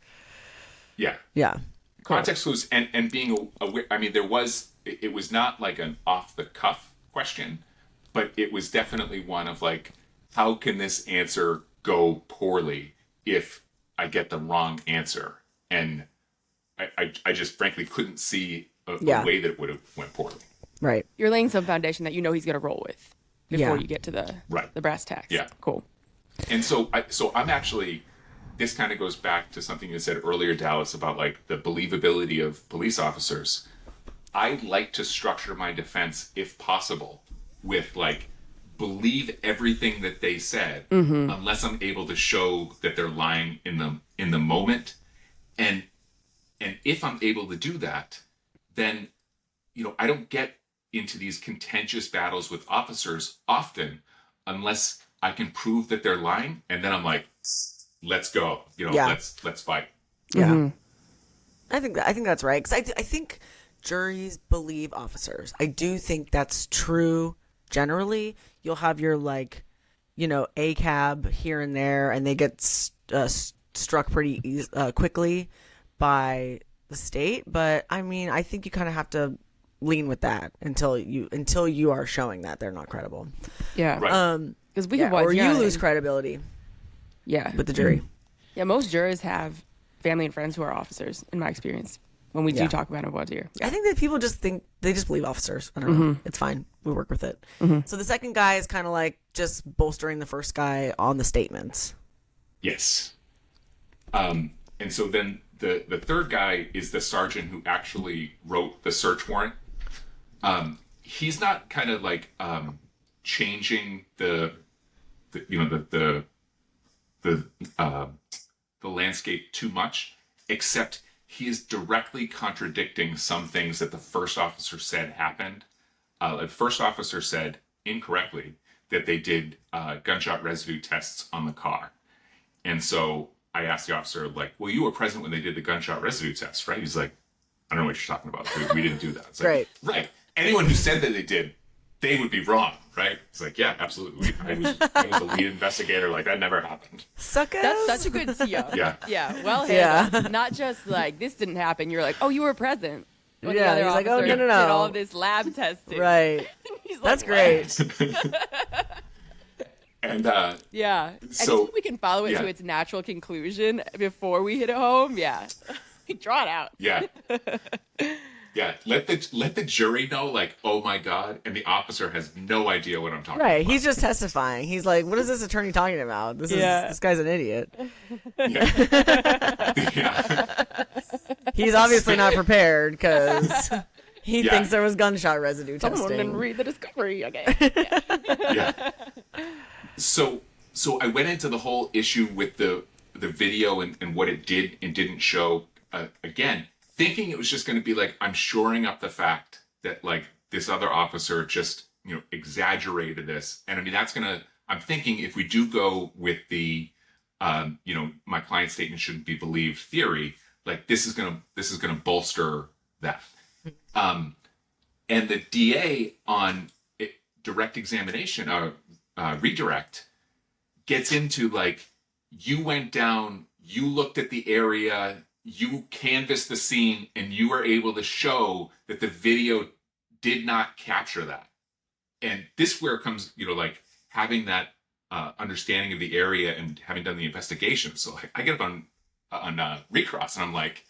Yeah.
Yeah.
Context clues and being aware. I mean, it was not like an off the cuff question, but it was definitely one of like, how can this answer go poorly if I get the wrong answer? And I just frankly couldn't see a way that it would have went poorly.
Right.
You're laying some foundation that he's going to roll with before you get to the brass tacks.
Yeah.
Cool.
And so I'm actually, this kind of goes back to something you said earlier, Dallas, about like the believability of police officers. I like to structure my defense, if possible, with like, believe everything that they said, unless I'm able to show that they're lying in the moment. And if I'm able to do that, then, I don't get into these contentious battles with officers often unless I can prove that they're lying. And then I'm like, let's go, let's fight.
Yeah. I think that's right. 'Cause I think juries believe officers. I do think that's true. Generally, you'll have your ACAB here and there, and they get struck pretty quickly by the state. But I mean, I think you kind of have to lean with that until you are showing that they're not credible.
Yeah.
Right.
Because we could
or you lose credibility.
Yeah.
With the jury.
Yeah, most jurors have family and friends who are officers, in my experience, when we do talk about a voir dire.
I think that people just think they just believe officers. I don't know. It's fine. We work with it. So the second guy is kind of like just bolstering the first guy on the statements.
Yes. And so then the third guy is the sergeant who actually wrote the search warrant. He's not kind of like changing the landscape too much, except he is directly contradicting some things that the first officer said happened. The first officer said incorrectly that they did gunshot residue tests on the car. And so I asked the officer, like, well, you were present when they did the gunshot residue test, right? He's like, I don't know what you're talking about. We didn't do that. It's like, right. Anyone who said that they did, they would be wrong, right? It's like, yeah, absolutely. I was the lead investigator. Like, that never happened.
Suckers.
That's such a good TO.
Yeah.
Yeah, well handled. Not just like, this didn't happen. You're like, oh, you were present. When the other
he's like, oh, no.
did all of this lab testing.
Right.
He's
That's
like,
great.
And
yeah. And
so,
if we can follow it to its natural conclusion before we hit it home, we draw it out.
Yeah. Yeah. Let the jury know, like, oh my God, and the officer has no idea what I'm talking about.
Right. He's just testifying. He's like, what is this attorney talking about? This guy's an idiot.
Yeah. Yeah.
He's obviously not prepared because he thinks there was gunshot residue testing.
Someone didn't read the discovery. Okay.
Yeah. So I went into the whole issue with the video and what it did and didn't show, again, thinking it was just going to be like, I'm shoring up the fact that like this other officer just, exaggerated this. And I mean, I'm thinking if we do go with the, my client's statement shouldn't be believed theory, like this is going to bolster that. And the DA on direct examination, redirect, gets into like, you went down, you looked at the area, you canvassed the scene, and you were able to show that the video did not capture that. And this where it comes, like having that understanding of the area and having done the investigation. So I get up on recross and I'm like,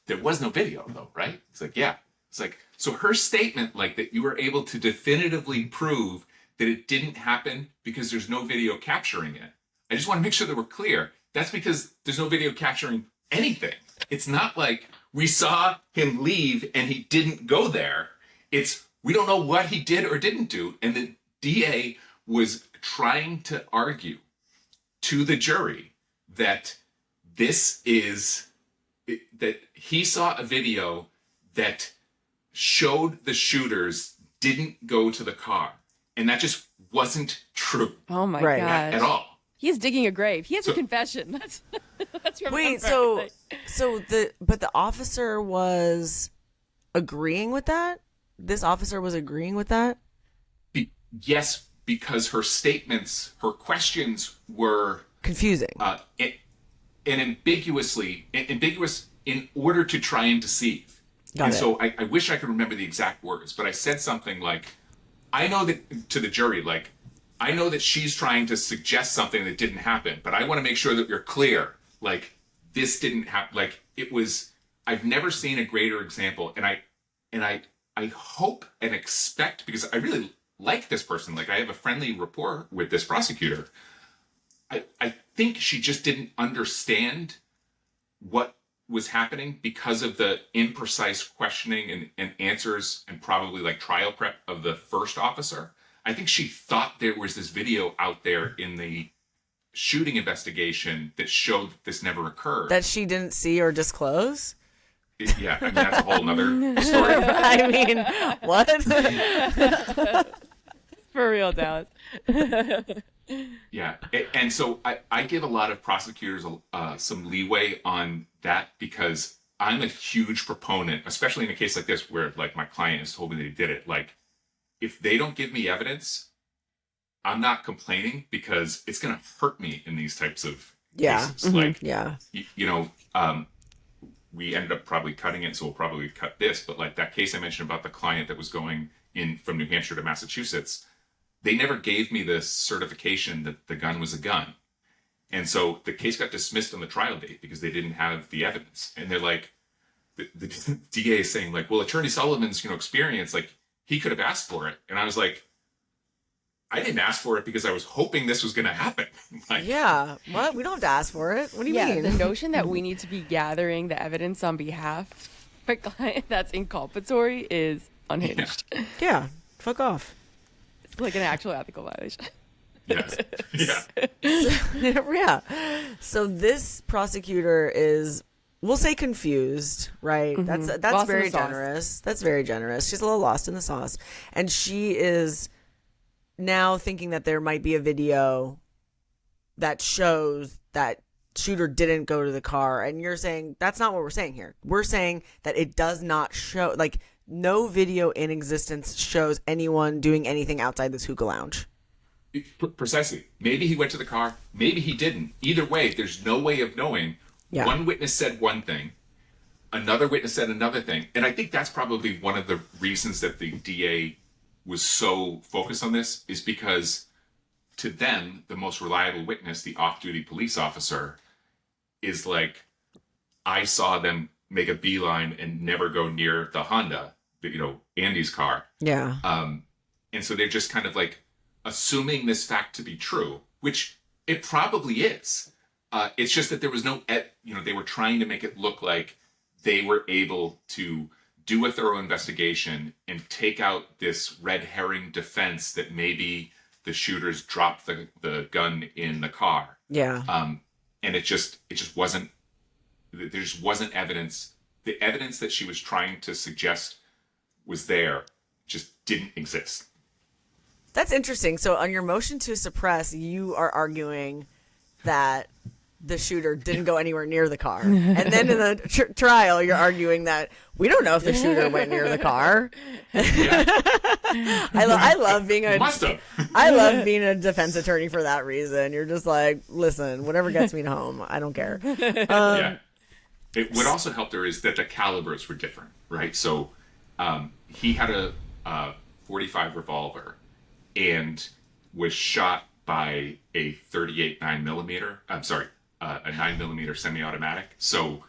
there was no video though, right? It's like, yeah. It's like, so her statement, like that you were able to definitively prove that it didn't happen because there's no video capturing it. I just want to make sure that we're clear. That's because there's no video capturing anything. It's not like we saw him leave and he didn't go there. It's, we don't know what he did or didn't do. And the DA was trying to argue to the jury that that he saw a video that showed the shooters didn't go to the car. And that just wasn't true.
Oh my God.
At all.
He's digging a grave. He has a confession. That's
wait, but the officer was agreeing with that? This officer was agreeing with that?
Yes, because her statements, her questions were
confusing.
And ambiguous in order to try and deceive. So I wish I could remember the exact words, but I said something like, I know that to the jury, like, I know that she's trying to suggest something that didn't happen, but I want to make sure that you're clear. Like, this didn't happen. Like, it was, I've never seen a greater example. And I hope and expect, because I really like this person. Like, I have a friendly rapport with this prosecutor. I think she just didn't understand what was happening because of the imprecise questioning and answers and probably like trial prep of the first officer. I think she thought there was this video out there in the shooting investigation that showed that this never occurred.
That she didn't see or disclose?
Yeah, I mean, that's a whole nother story.
I mean, what?
For real, Dallas.
Yeah, and so I give a lot of prosecutors some leeway on that because I'm a huge proponent, especially in a case like this where like my client has told me that he did it. Like, if they don't give me evidence, I'm not complaining because it's going to hurt me in these types of cases.
Mm-hmm.
Like, we ended up probably cutting it, so we'll probably cut this. But like that case I mentioned about the client that was going in from New Hampshire to Massachusetts, they never gave me the certification that the gun was a gun. And so the case got dismissed on the trial date because they didn't have the evidence. And they're like, the DA is saying like, well, Attorney Sullivan's, experience, like he could have asked for it. And I was like, I didn't ask for it because I was hoping this was going to happen. Like,
Yeah. What? We don't have to ask for it. What do you mean?
The notion that we need to be gathering the evidence on behalf of a client that's inculpatory is unhinged.
Yeah. Fuck off.
It's like an actual ethical violation.
yes. Yeah.
Yeah. So this prosecutor is, we'll say, confused, right? That's
Lost in
very
the sauce.
generous. That's very generous. She's a little lost in the sauce. And she is now thinking that there might be a video that shows that shooter didn't go to the car. And you're saying that's not what we're saying here. We're saying that it does not show, like, no video in existence shows anyone doing anything outside this hookah lounge.
Precisely. Maybe he went to the car. Maybe he didn't. Either way, there's no way of knowing.
Yeah.
One witness said one thing. Another witness said another thing. And I think that's probably one of the reasons that the DA was so focused on this, is because to them, the most reliable witness, the off-duty police officer, is like, I saw them make a beeline and never go near the Honda, Andy's car.
Yeah.
And so they're just kind of like assuming this fact to be true, which it probably is. It's just that there was no, they were trying to make it look like they were able to do a thorough investigation and take out this red herring defense that maybe the shooters dropped the gun in the car.
Yeah.
And it just wasn't, there just wasn't evidence. The evidence that she was trying to suggest was there, just didn't exist.
That's interesting. So on your motion to suppress, you are arguing that the shooter didn't go anywhere near the car. And then in the trial, you're arguing that we don't know if the shooter went near the car. I love being I love being a defense attorney for that reason. You're just like, listen, whatever gets me home, I don't care.
Yeah. What also helped her is that the calibers were different, right? So he had a 45 revolver and was shot by a 38 9mm. I'm sorry, a 9mm semi-automatic. So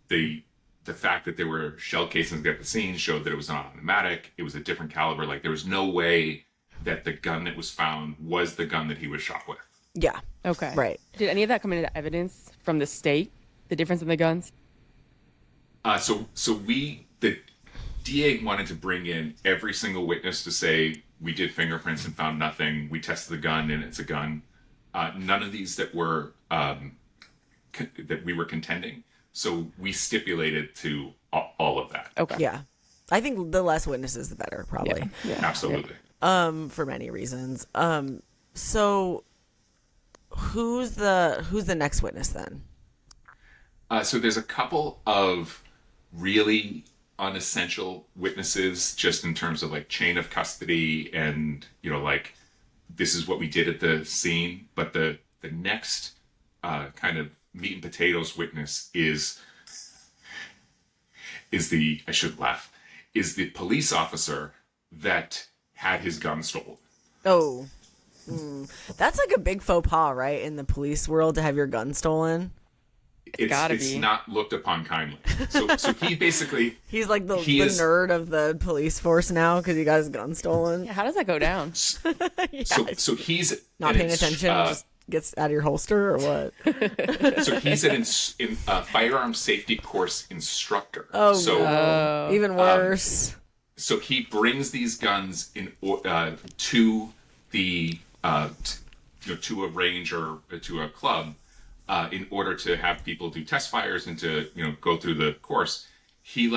the fact that there were shell casings at the scene showed that it was not automatic. It was a different caliber. Like, there was no way that the gun that was found was the gun that he was shot with.
Yeah.
Okay.
Right.
Did any of that come into evidence from the state? The difference in the guns?
So the DA wanted to bring in every single witness to say, we did fingerprints and found nothing. We tested the gun and it's a gun. None of these that were that we were contending. So we stipulated to all of that.
Okay.
Yeah. I think the less witnesses, the better, probably.
Yeah.
Absolutely.
For many reasons. So who's the next witness then?
So there's a couple of really unessential witnesses, just in terms of like chain of custody and, like, this is what we did at the scene. But the next kind of meat and potatoes witness is the police officer that had his gun stolen.
Oh, that's like a big faux pas, right? In the police world, to have your gun stolen.
It's not looked upon kindly. So he basically
he's like the nerd of the police force now because he got his gun stolen.
Yeah, how does that go down?
So he's
not paying attention. Just gets out of your holster or what?
So he's an firearm safety course instructor.
Oh,
so
no. Even worse.
So he brings these guns to the to a range or to a club in order to have people do test fires and to go through the course. He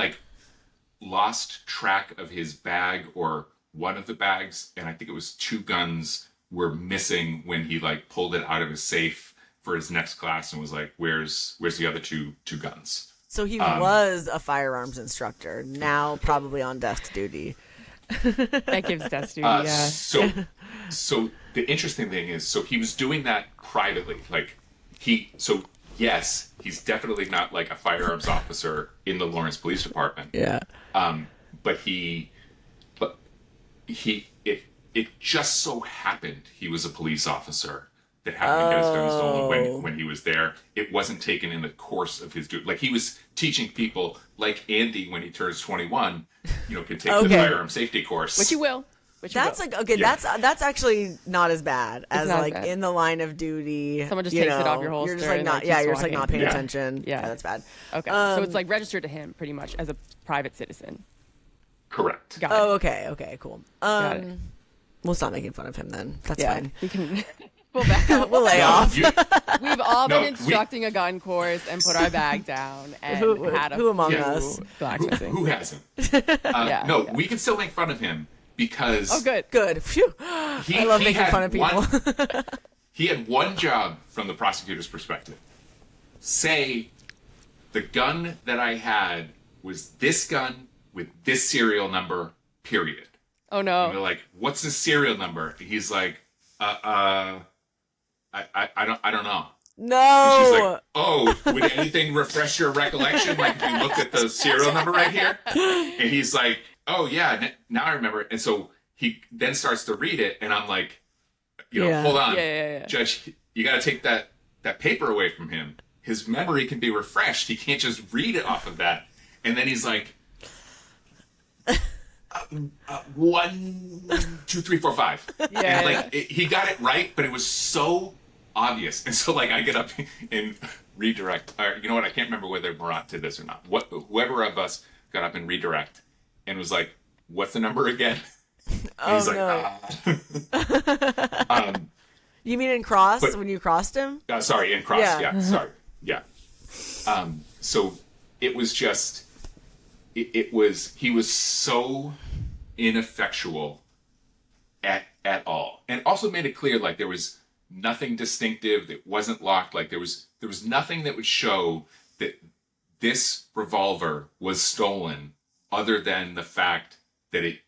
lost track of his bag or one of the bags, and I think it was 2 guns were missing when he pulled it out of his safe for his next class and was like, "Where's the other two guns?"
So he was a firearms instructor, now probably on desk duty.
That gives desk duty, yeah.
So the interesting thing is, so he was doing that privately. Yes, he's definitely not like a firearms officer in the Lawrence Police Department.
Yeah.
But it just so happened he was a police officer that happened to get his gun stolen when he was there. It wasn't taken in the course of his duty. Like, he was teaching people, like Andy, when he turns 21, can take the firearm safety course.
Which you will.
That's that's actually not as bad as like bad. In the line of duty.
Someone just takes it off your holster.
You're just like not, you're just like not paying attention.
Yeah,
that's bad.
Okay, so it's like registered to him pretty much as a private citizen.
Correct.
Got it. Okay, cool. We'll stop making fun of him then. That's fine.
We can. We'll
lay off.
We've all been instructing a gun course and put our bag down and had a
who among us?
Blacksmithing.
Who hasn't? We can still make fun of him because
good. Phew. I love making fun of people.
He had one job from the prosecutor's perspective. Say the gun that I had was this gun with this serial number, period.
Oh no.
And they're like, what's the serial number? And he's like, I don't know.
No.
And she's like, oh, would anything refresh your recollection? Like, if you looked at the serial number right here? And he's like, oh yeah, now I remember. And so he then starts to read it, and I'm like, hold on, Judge, you got to take that paper away from him. His memory can be refreshed. He can't just read it off of that. And then he's like, 1, 2, 3, 4, 5. He got it right, but it was so obvious. And so I get up and redirect. Or, you know what? I can't remember whether Murat did this or not. Whoever of us got up and redirect and was like, "What's the number again?" And he's like,
You mean in cross when you crossed him?
Sorry, in cross. Yeah, sorry. Yeah. So it was just. He was so ineffectual at all, and also made it clear there was nothing distinctive that wasn't locked. There was nothing that would show that this revolver was stolen, other than the fact that it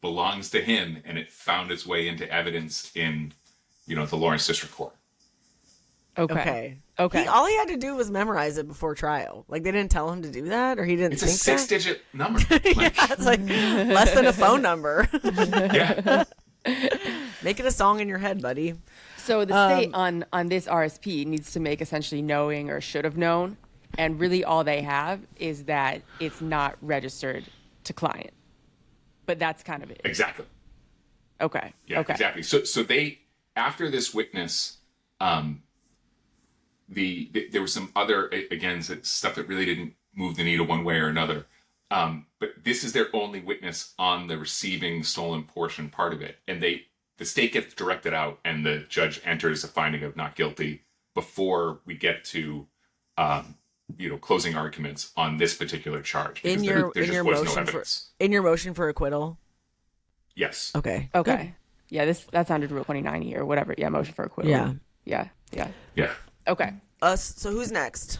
belongs to him and it found its way into evidence in the Lawrence District Court.
Okay. All he had to do was memorize it before trial. They didn't tell him to do that, or he didn't.
It's
think
a 6-digit number.
It's less than a phone number.
Yeah.
Make it a song in your head, buddy.
So the state on this RSP needs to make essentially knowing or should have known, and really all they have is that it's not registered to client. But that's kind of it.
Exactly.
Okay.
Yeah.
Okay.
Exactly. So they, after this witness, there was some other, again, stuff that really didn't move the needle one way or another. But this is their only witness on the receiving stolen portion part of it. And the state gets directed out, and the judge enters a finding of not guilty before we get to, closing arguments on this particular charge.
In your motion for acquittal?
Yes.
Okay.
Good. Yeah, that sounded Rule 29 here, whatever. Yeah, motion for acquittal. Yeah. Okay.
So who's next?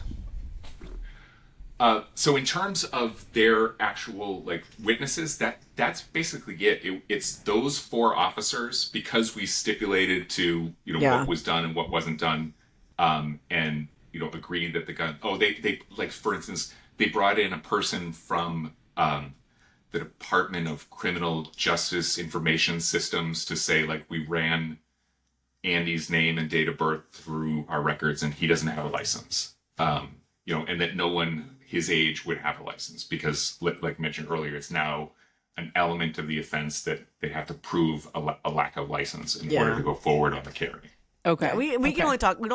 So in terms of their actual witnesses, that's basically it. It's those 4 officers, because we stipulated to what was done and what wasn't done, and agreed that the gun. Oh, they for instance, they brought in a person from the Department of Criminal Justice Information Systems to say we ran Andy's name and date of birth through our records, and he doesn't have a license. And that no one his age would have a license, because, like mentioned earlier, it's now an element of the offense that they have to prove a lack of license in order to go forward on the carry.
Okay.
We can only talk. We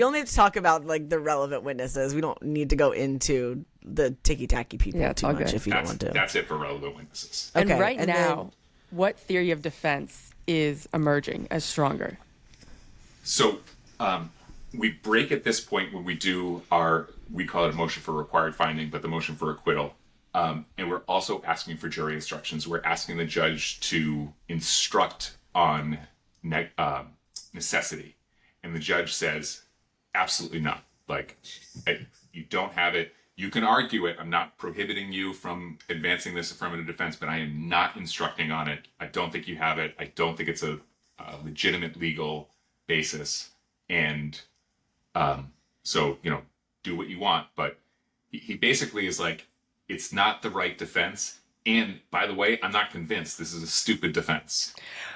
only have to talk about the relevant witnesses. We don't need to go into the ticky-tacky people too much if you don't want to.
That's it for relevant witnesses.
And now, what theory of defense is emerging as stronger?
So we break at this point when we do we call it a motion for required finding, but the motion for acquittal. And we're also asking for jury instructions. We're asking the judge to instruct on necessity. And the judge says, absolutely not. You don't have it. You can argue it. I'm not prohibiting you from advancing this affirmative defense, but I am not instructing on it. I don't think you have it. I don't think it's a legitimate legal basis. And so, do what you want. But he basically is it's not the right defense. And by the way, I'm not convinced this is a stupid defense.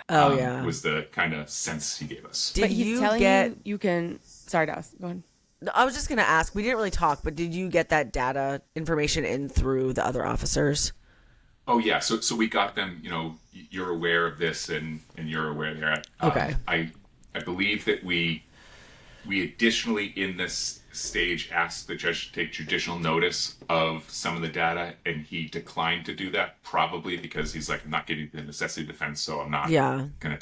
Oh, yeah.
was the kind of sense he gave us.
Did
But he's
you
telling
get...
you can. Sorry, Dallas. Go ahead.
I was just going to ask, we didn't really talk, but did you get that data information in through the other officers?
Oh yeah, so we got them. You know, you're aware of this, and you're aware of that.
Okay.
I believe that we additionally in this stage asked the judge to take judicial notice of some of the data, and he declined to do that, probably because he's like, I'm not getting the necessity defense, so I'm not gonna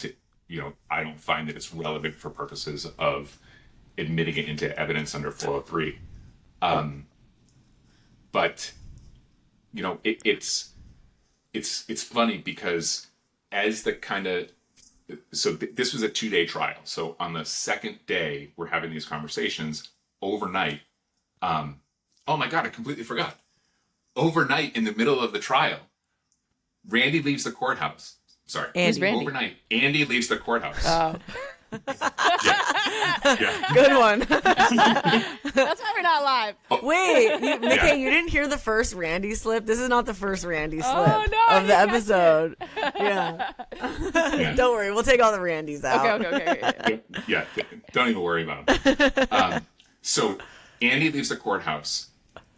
I don't find that it's relevant for purposes of admitting it into evidence under 403. But you know, it's funny because as the kind of this was a 2-day trial. So on the second day, we're having these conversations overnight. Oh my God, I completely forgot. Overnight in the middle of the trial, Randy leaves the courthouse. Sorry.
Who's Randy?
Overnight, Andy leaves the courthouse.
Oh.
Yeah.
Good one.
That's why we're not live.
Wait, Nikkei, you didn't hear the first Randy slip? This is not the first Randy slip
Oh, no,
of the
I didn't
episode. Yeah.
Yeah.
Don't worry, we'll take all the Randys out.
Okay.
Yeah, don't even worry about him. So Andy leaves the courthouse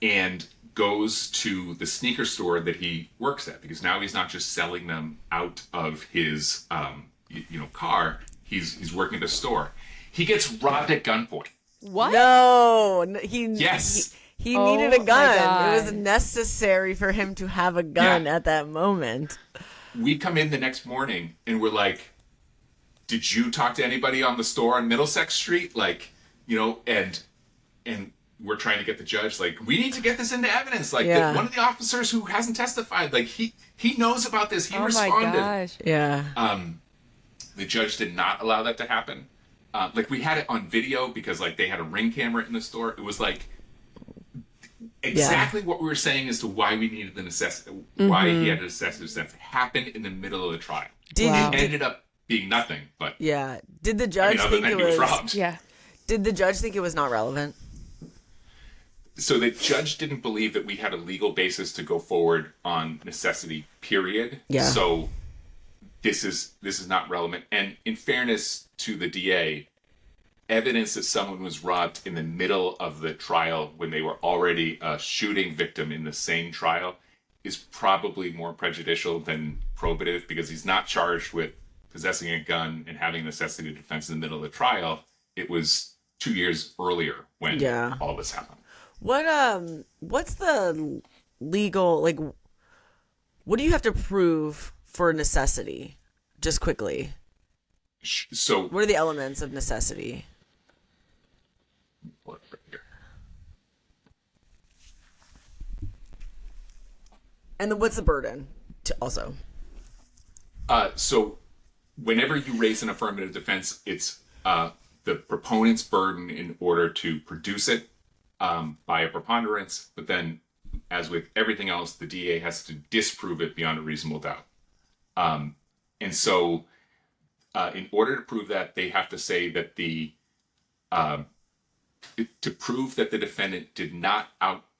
and goes to the sneaker store that he works at, because now he's not just selling them out of his car. He's working at a store. He gets robbed at gunpoint.
What?
No,
Yes.
he
Oh
needed a
my
gun.
God.
It was necessary for him to have a gun
Yeah.
at that moment.
We come in the next morning and we're like, did you talk to anybody on the store on Middlesex Street? Like, you know, and we're trying to get the judge, like, we need to get this into evidence. Like, one of the officers who hasn't testified, like, he knows about this. He responded.
Oh my gosh.
Yeah.
The judge did not allow that to happen. Like, we had it on video because, like, they had a Ring camera in the store. It was like exactly what we were saying as to why we needed the necessity, why he had a necessity sense happened in the middle of the trial.
Did
Wow.
It ended up being nothing, but
Yeah. Did the judge
other
think
than
it
he was
was?
robbed.
Yeah.
Did the judge think it was not relevant?
So the judge didn't believe that we had a legal basis to go forward on necessity, period.
Yeah.
So this is not relevant. And in fairness to the DA, evidence that someone was robbed in the middle of the trial when they were already a shooting victim in the same trial is probably more prejudicial than probative, because he's not charged with possessing a gun and having necessity defense in the middle of the trial. It was 2 years earlier when all this happened.
What's the legal, like, what do you have to prove for necessity? Just quickly.
So
What are the elements of necessity?
right here.
And then what's the burden also?
So whenever you raise an affirmative defense, it's the proponent's burden in order to produce it by a preponderance. But then, as with everything else, the DA has to disprove it beyond a reasonable doubt. And so in order to prove that, they have to say that to prove that the defendant did not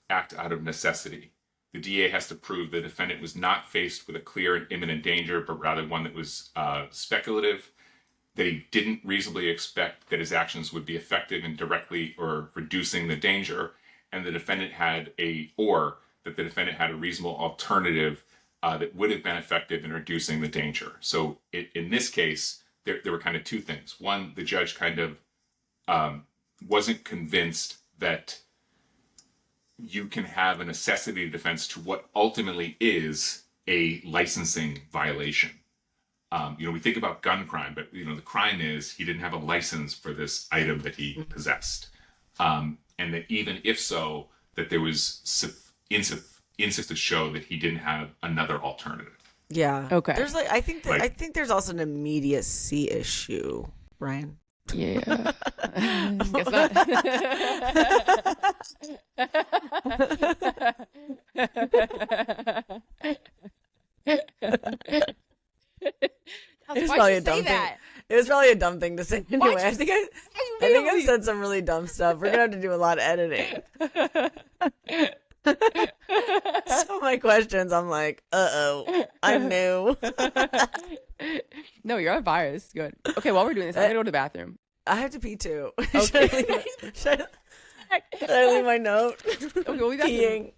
act out of necessity, the DA has to prove the defendant was not faced with a clear and imminent danger, but rather one that was speculative, that he didn't reasonably expect that his actions would be effective in directly or reducing the danger, and the defendant had a reasonable alternative that would have been effective in reducing the danger. So in this case, there were kind of two things. One, the judge kind of wasn't convinced that you can have a necessity defense to what ultimately is a licensing violation. We think about gun crime, but the crime is he didn't have a license for this item that he possessed, and that even if so, that there was insufficient to show that he didn't have another alternative.
Yeah.
Okay.
There's I think there's also an immediacy issue, Ryan.
Yeah. Guess not.
It was probably a dumb thing. It was probably a dumb thing to say anyway. I think I said some really dumb stuff. We're gonna have to do a lot of editing. So my questions, I'm like, I knew.
No, you're on fire. This is good. Okay, while we're doing this, I'm gonna go to the bathroom.
I have to pee too.
Okay.
Should I leave my note?
Okay, we'll be back.
Peeing.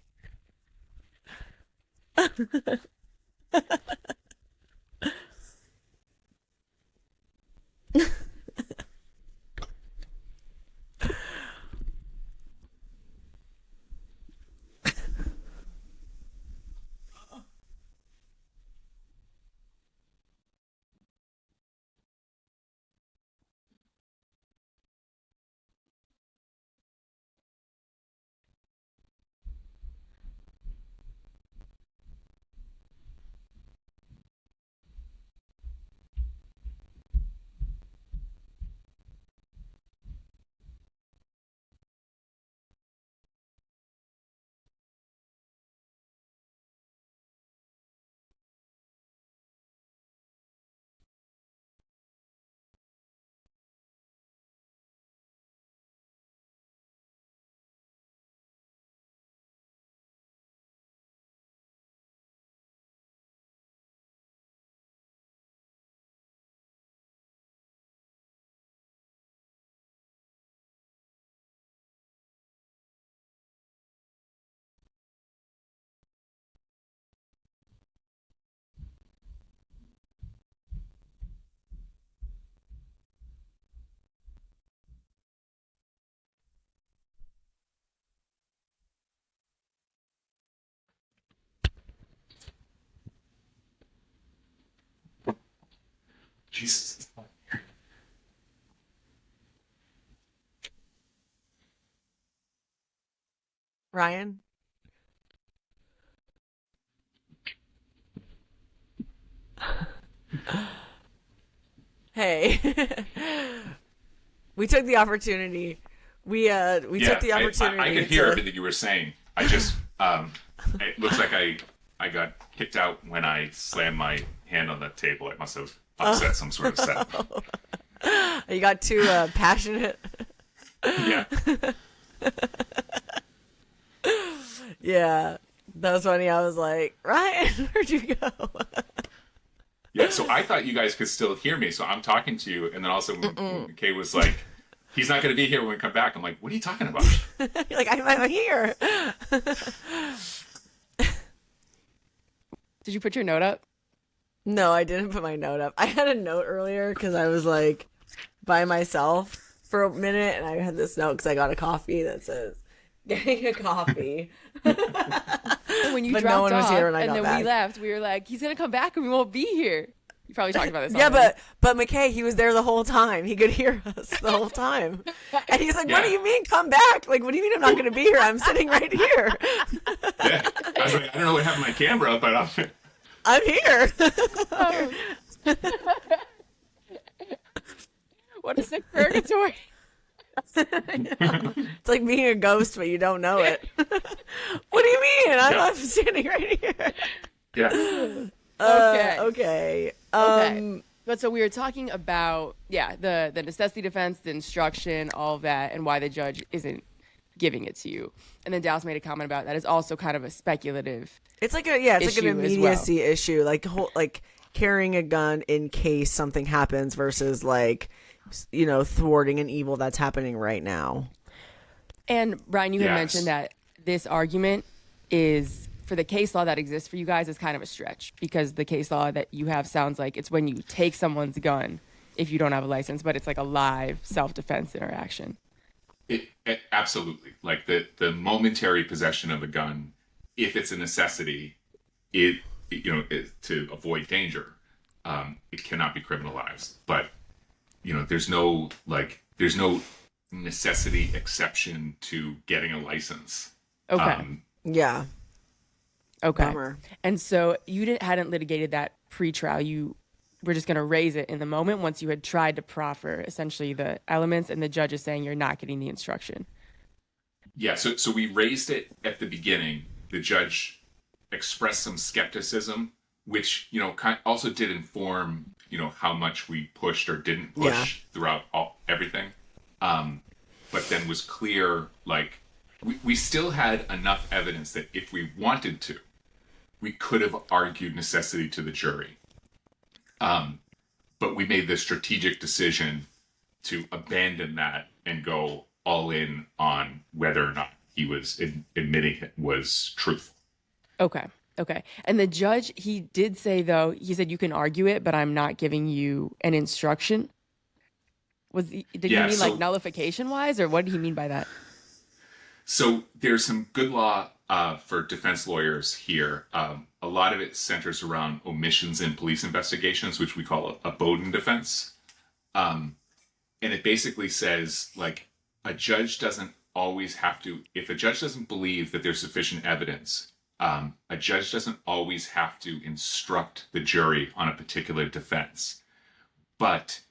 Jesus.
Ryan? Hey. We took the opportunity. We took the opportunity.
I could hear everything you were saying. I just it looks like I got kicked out when I slammed my hand on the table. I must have upset some sort of setup.
You got too passionate.
Yeah.
Yeah. That was funny. I was like, Ryan, where'd you go?
Yeah, so I thought you guys could still hear me, so I'm talking to you, and then also when Kay was like, he's not going to be here when we come back. I'm like, what are you talking about?
You're like, I'm here.
Did you put your note up?
No, I didn't put my note up. I had a note earlier because I was like by myself for a minute, and I had this note because I got a coffee that says, getting a coffee.
When you
But
dropped
no one was
off,
here when I
and
got
then
back.
we left, we were like, he's going to come back and we won't be here. You probably talked about this.
Yeah,
already.
but McKay, he was there the whole time. He could hear us the whole time. And he's like, what do
Yeah.
you mean, come back? Like, what do you mean I'm not going to be here? I'm sitting right here.
Yeah. I was like, I don't know what happened to my camera, but
I'm here.
What a sick purgatory.
It's like being a ghost, but you don't know it. What do you mean? I'm standing right here.
yeah.
Okay.
Okay.
Okay. But so we were talking about, the necessity defense, the instruction, all of that, and why the judge isn't giving it to you. And then Dallas made a comment about that is also kind of a speculative.
It's like it's like an
issue as well.
immediacy issue, like carrying a gun in case something happens versus like, thwarting an evil that's happening right now.
And Brian, you had
Yes.
mentioned that this argument is, for the case law that exists for you guys, is kind of a stretch because the case law that you have sounds like it's when you take someone's gun if you don't have a license, but it's like a live self-defense interaction.
It absolutely. Like the momentary possession of a gun, if it's a necessity, it to avoid danger, it cannot be criminalized. But there's no necessity exception to getting a license.
Okay.
Yeah.
Okay.
Bummer.
And so you hadn't litigated that pre-trial. You were just going to raise it in the moment once you had tried to proffer essentially the elements, and the judge is saying you're not getting the instruction.
Yeah. So we raised it at the beginning. The judge expressed some skepticism, which also did inform how much we pushed or didn't push throughout everything. But then was clear, like we still had enough evidence that if we wanted to, we could have argued necessity to the jury. But we made the strategic decision to abandon that and go all in on whether or not he was admitting it was truthful.
Okay. Okay. And the judge, he did say, though, he said, you can argue it, but I'm not giving you an instruction. Did he mean like nullification wise, or what did he mean by that?
So there's some good law for defense lawyers here. A lot of it centers around omissions in police investigations, which we call a Bowden defense. And it basically says, like, a judge doesn't always have to, if a judge doesn't believe that there's sufficient evidence, a judge doesn't always have to instruct the jury on a particular defense. But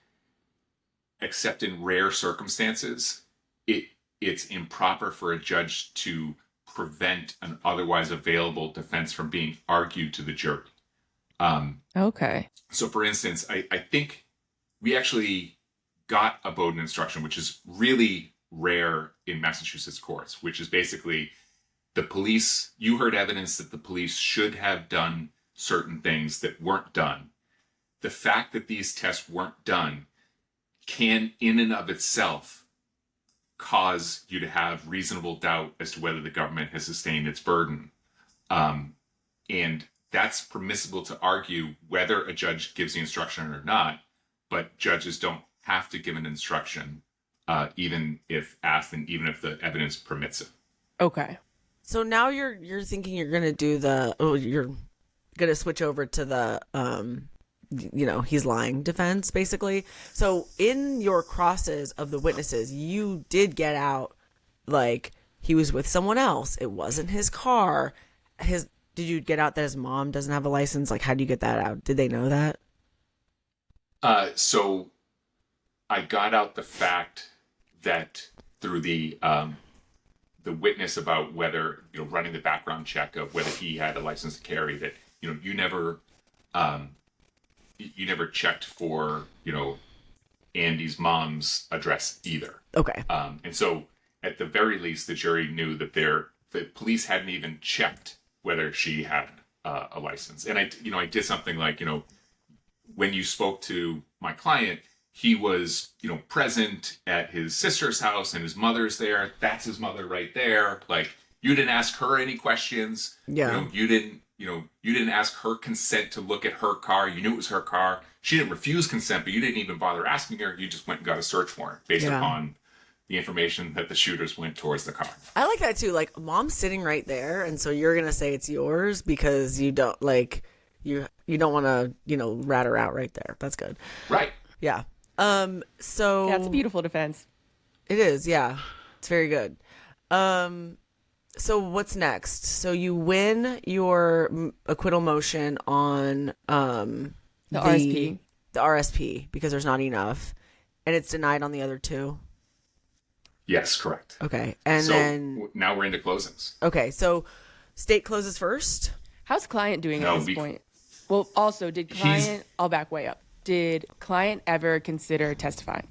except in rare circumstances, it's improper for a judge to prevent an otherwise available defense from being argued to the jury.
Okay.
So, for instance, I think we actually got a Bowden instruction, which is really rare in Massachusetts courts, which is basically the police, you heard evidence that the police should have done certain things that weren't done. The fact that these tests weren't done can, in and of itself, cause you to have reasonable doubt as to whether the government has sustained its burden. And that's permissible to argue whether a judge gives the instruction or not, but judges don't have to give an instruction, even if asked and even if the evidence permits it.
Okay.
So now you're thinking you're going to do you're going to switch over to the, he's lying defense, basically. So in your crosses of the witnesses, you did get out, like, he was with someone else. It wasn't his car. Did you get out that his mom doesn't have a license? Like, how do you get that out? Did they know that?
So I got out the fact that through the witness about whether, running the background check of whether he had a license to carry, that, you never checked for, Andy's mom's address either.
Okay.
And so at the very least, the jury knew that the police hadn't even checked whether she had a license. And I did something like, when you spoke to my client, he was, present at his sister's house and his mother's there. That's his mother right there. Like, you didn't ask her any questions.
Yeah.
You didn't ask her consent to look at her car. You knew it was her car. She didn't refuse consent, but you didn't even bother asking her. You just went and got a search warrant based upon the information that the shooters went towards the car.
I like that too. Like, mom's sitting right there, and so you're gonna say it's yours because you don't you don't want to rat her out right there. That's good.
Right.
Yeah. So
That's a beautiful defense.
It is. Yeah. It's very good. So what's next? So you win your acquittal motion on
the RSP.
The RSP because there's not enough, and it's denied on the other two.
Yes, correct.
Okay, and
so
then
now we're into closings.
Okay, so state closes first.
How's client doing at this point? Well, also, did client? I'll back way up. Did client ever consider testifying?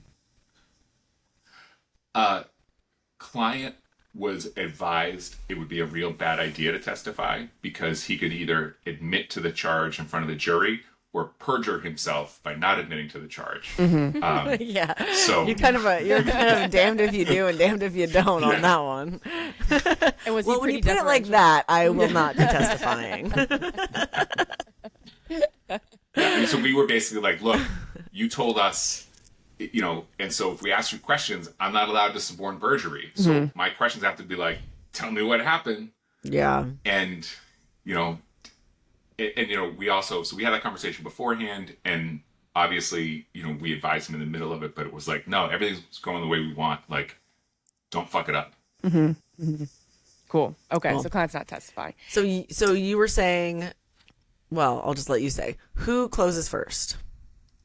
Client was advised it would be a real bad idea to testify because he could either admit to the charge in front of the jury or perjure himself by not admitting to the charge.
Mm-hmm. Yeah.
So
you're kind of damned if you do and damned if you don't on that one.
And was
well, when you put it like that, I will not be testifying.
And so we were basically like, look, you told us, and so if we ask you questions, I'm not allowed to suborn perjury. So my questions have to be like, tell me what happened.
Yeah.
And, we also, so we had that conversation beforehand, and obviously, we advised him in the middle of it, but it was like, no, everything's going the way we want. Like, don't fuck it up.
Mm-hmm. Mm-hmm. Cool. Okay. Cool. So client's not testifying.
So you were saying, well, I'll just let you say, who closes first?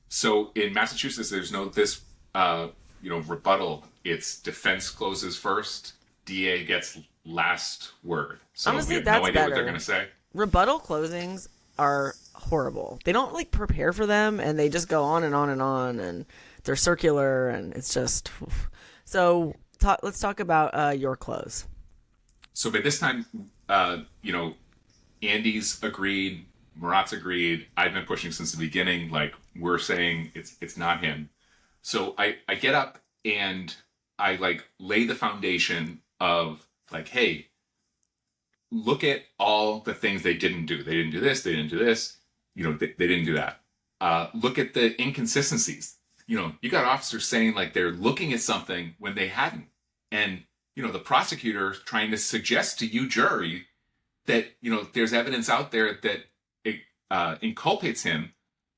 So in Massachusetts, there's no rebuttal. It's defense closes first. DA gets last word. So
honestly,
we have no idea
better.
What they're going to say.
Rebuttal closings are horrible. They don't prepare for them, and they just go on and on and on, and they're circular, and it's just. So let's talk about your close.
So by this time, Andy's agreed. Murat's agreed. I've been pushing since the beginning. Like, we're saying it's not him. So I get up and I like lay the foundation of like, hey, look at all the things they didn't do. They didn't do this. They didn't do this. You know, they didn't do that. Look at the inconsistencies. You know, you got officers saying like they're looking at something when they hadn't. And, you know, the prosecutor trying to suggest to you, jury, that, you know, there's evidence out there that it inculpates him.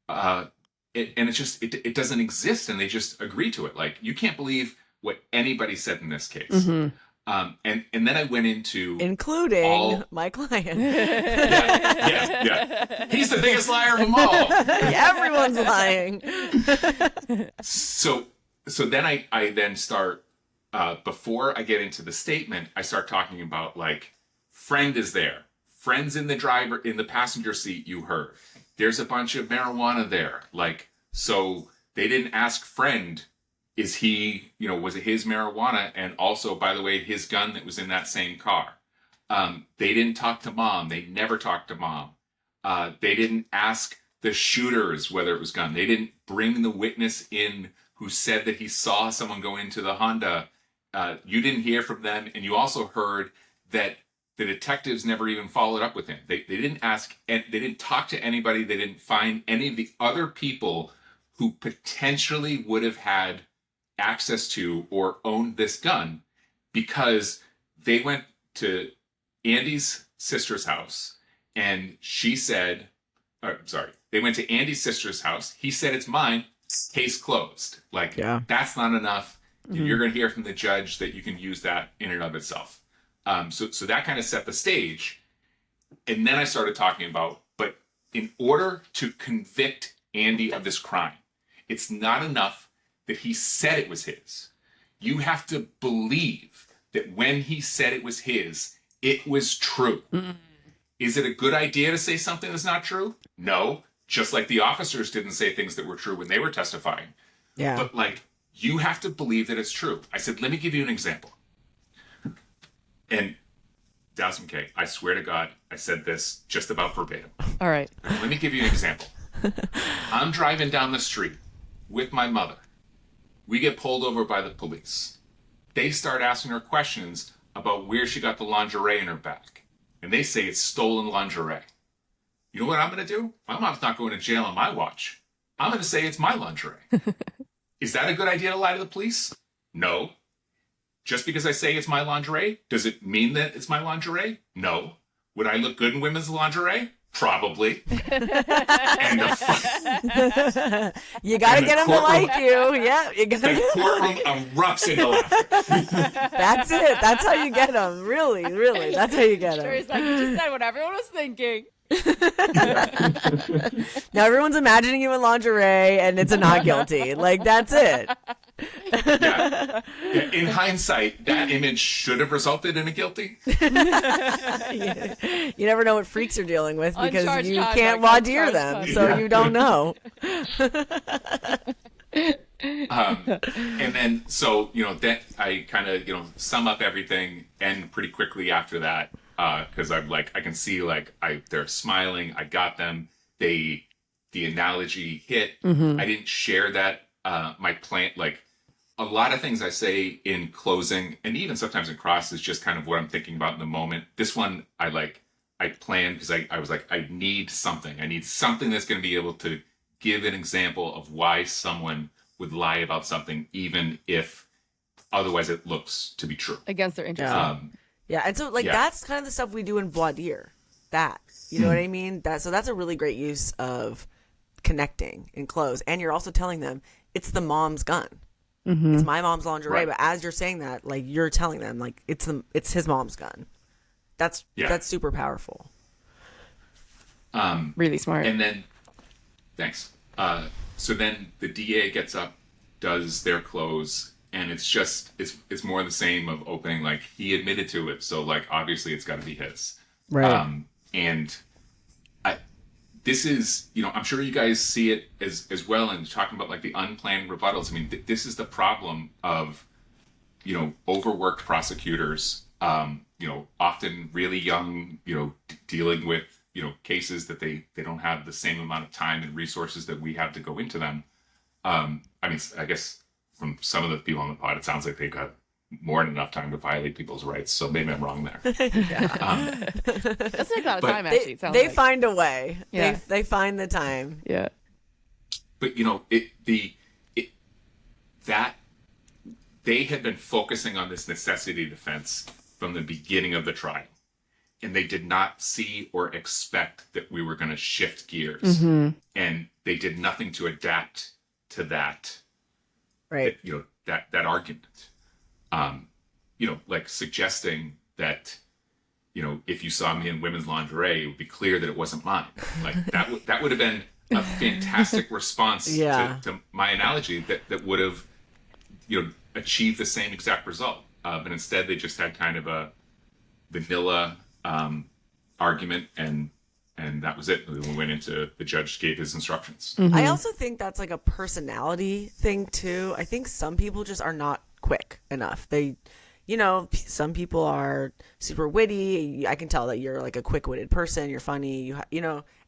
And it doesn't exist. And they just agree to it. Like, you can't believe what anybody said in this case.
Mm-hmm.
And then I went into
including my client.
Yeah. He's the biggest liar of them all.
Everyone's lying.
So then I then start before I get into the statement, I start talking about like, friend is there. Friend's in the passenger seat, you heard. There's a bunch of marijuana there. Like, so they didn't ask friend, is he, you know, was it his marijuana? And also, by the way, his gun that was in that same car. They didn't talk to mom. They never talked to mom. They didn't ask the shooters whether it was gun. They didn't bring the witness in who said that he saw someone go into the Honda. You didn't hear from them. And you also heard that the detectives never even followed up with him. They didn't ask, and they didn't talk to anybody. They didn't find any of the other people who potentially would have had access to or owned this gun, because they went to Andy's sister's house and she said, they went to Andy's sister's house. He said, it's mine. Case closed. Like, that's not enough. Mm-hmm. You're going to hear from the judge that you can use that in and of itself. So that kind of set the stage. And then I started talking about, but in order to convict Andy of this crime, it's not enough that he said it was his. You have to believe that when he said it was his, it was true. Mm-hmm. Is it a good idea to say something that's not true? No. Just like the officers didn't say things that were true when they were testifying. Yeah. But like, you have to believe that it's true. I said, let me give you an example. And Dallas K, I swear to God, I said this just about verbatim.
All right.
Let me give you an example. I'm driving down the street with my mother. We get pulled over by the police. They start asking her questions about where she got the lingerie in her bag. And they say it's stolen lingerie. You know what I'm going to do? My mom's not going to jail on my watch. I'm going to say it's my lingerie. Is that a good idea to lie to the police? No. Just because I say it's my lingerie, does it mean that it's my lingerie? No. Would I look good in women's lingerie? Probably. And
you gotta get them to like you. Yeah, you gotta.
The courtroom erupts into laughter.
That's it. That's how you get them. Really, really. That's how you get them.
Sure, it's like, you just said what everyone was thinking.
Now everyone's imagining you in lingerie, and it's a not guilty. Like, that's it.
Yeah. In hindsight, that image should have resulted in a guilty.
You never know what freaks you're dealing with because
Uncharged
you
conduct,
can't voir dire them,
conduct.
so you don't know.
And then, so, you know, that I kind of, you know, sum up everything, and pretty quickly after that, because I'm like, I can see like they're smiling. I got them. The analogy hit. Mm-hmm. I didn't share that. My plan, like a lot of things I say in closing, and even sometimes in cross, is just kind of what I'm thinking about in the moment. This one, I planned because I was like, I need something. I need something that's going to be able to give an example of why someone would lie about something, even if otherwise it looks to be true.
Against their interest.
Yeah, and so that's kind of the stuff we do in voir dire. That, you know what I mean? That's a really great use of connecting in close, and you're also telling them it's the mom's gun. Mm-hmm. It's my mom's lingerie, right. But as you're saying that, like, you're telling them like it's his mom's gun. That's super powerful.
Really smart.
And then, thanks. So then the DA gets up, does their close. And it's just, it's more the same of opening, like, he admitted to it. So, like, obviously it's got to be his.
Right.
And this is, you know, I'm sure you guys see it as well, and talking about, like, the unplanned rebuttals. I mean, this is the problem of, you know, overworked prosecutors, you know, often really young, you know, dealing with, cases that they don't have the same amount of time and resources that we have to go into them. I mean, I guess from some of the people on the pod, it sounds like they've got more than enough time to violate people's rights. So maybe I'm wrong there.
That's take a lot of time, actually. It sounds
they
like.
find a way.
Yeah.
They find the time.
Yeah.
But that they had been focusing on this necessity defense from the beginning of the trial, and they did not see or expect that we were going to shift gears, and they did nothing to adapt to that.
Right.
That argument. Like suggesting that, if you saw me in women's lingerie, it would be clear that it wasn't mine. Like that would have been a fantastic response to my analogy that would have, achieved the same exact result. But instead they just had kind of a vanilla argument, and that was it. We went into, the judge gave his instructions.
I also think that's like a personality thing too. I think some people just are not quick enough. They, some people are super witty. I can tell that you're like a quick-witted person. You're funny.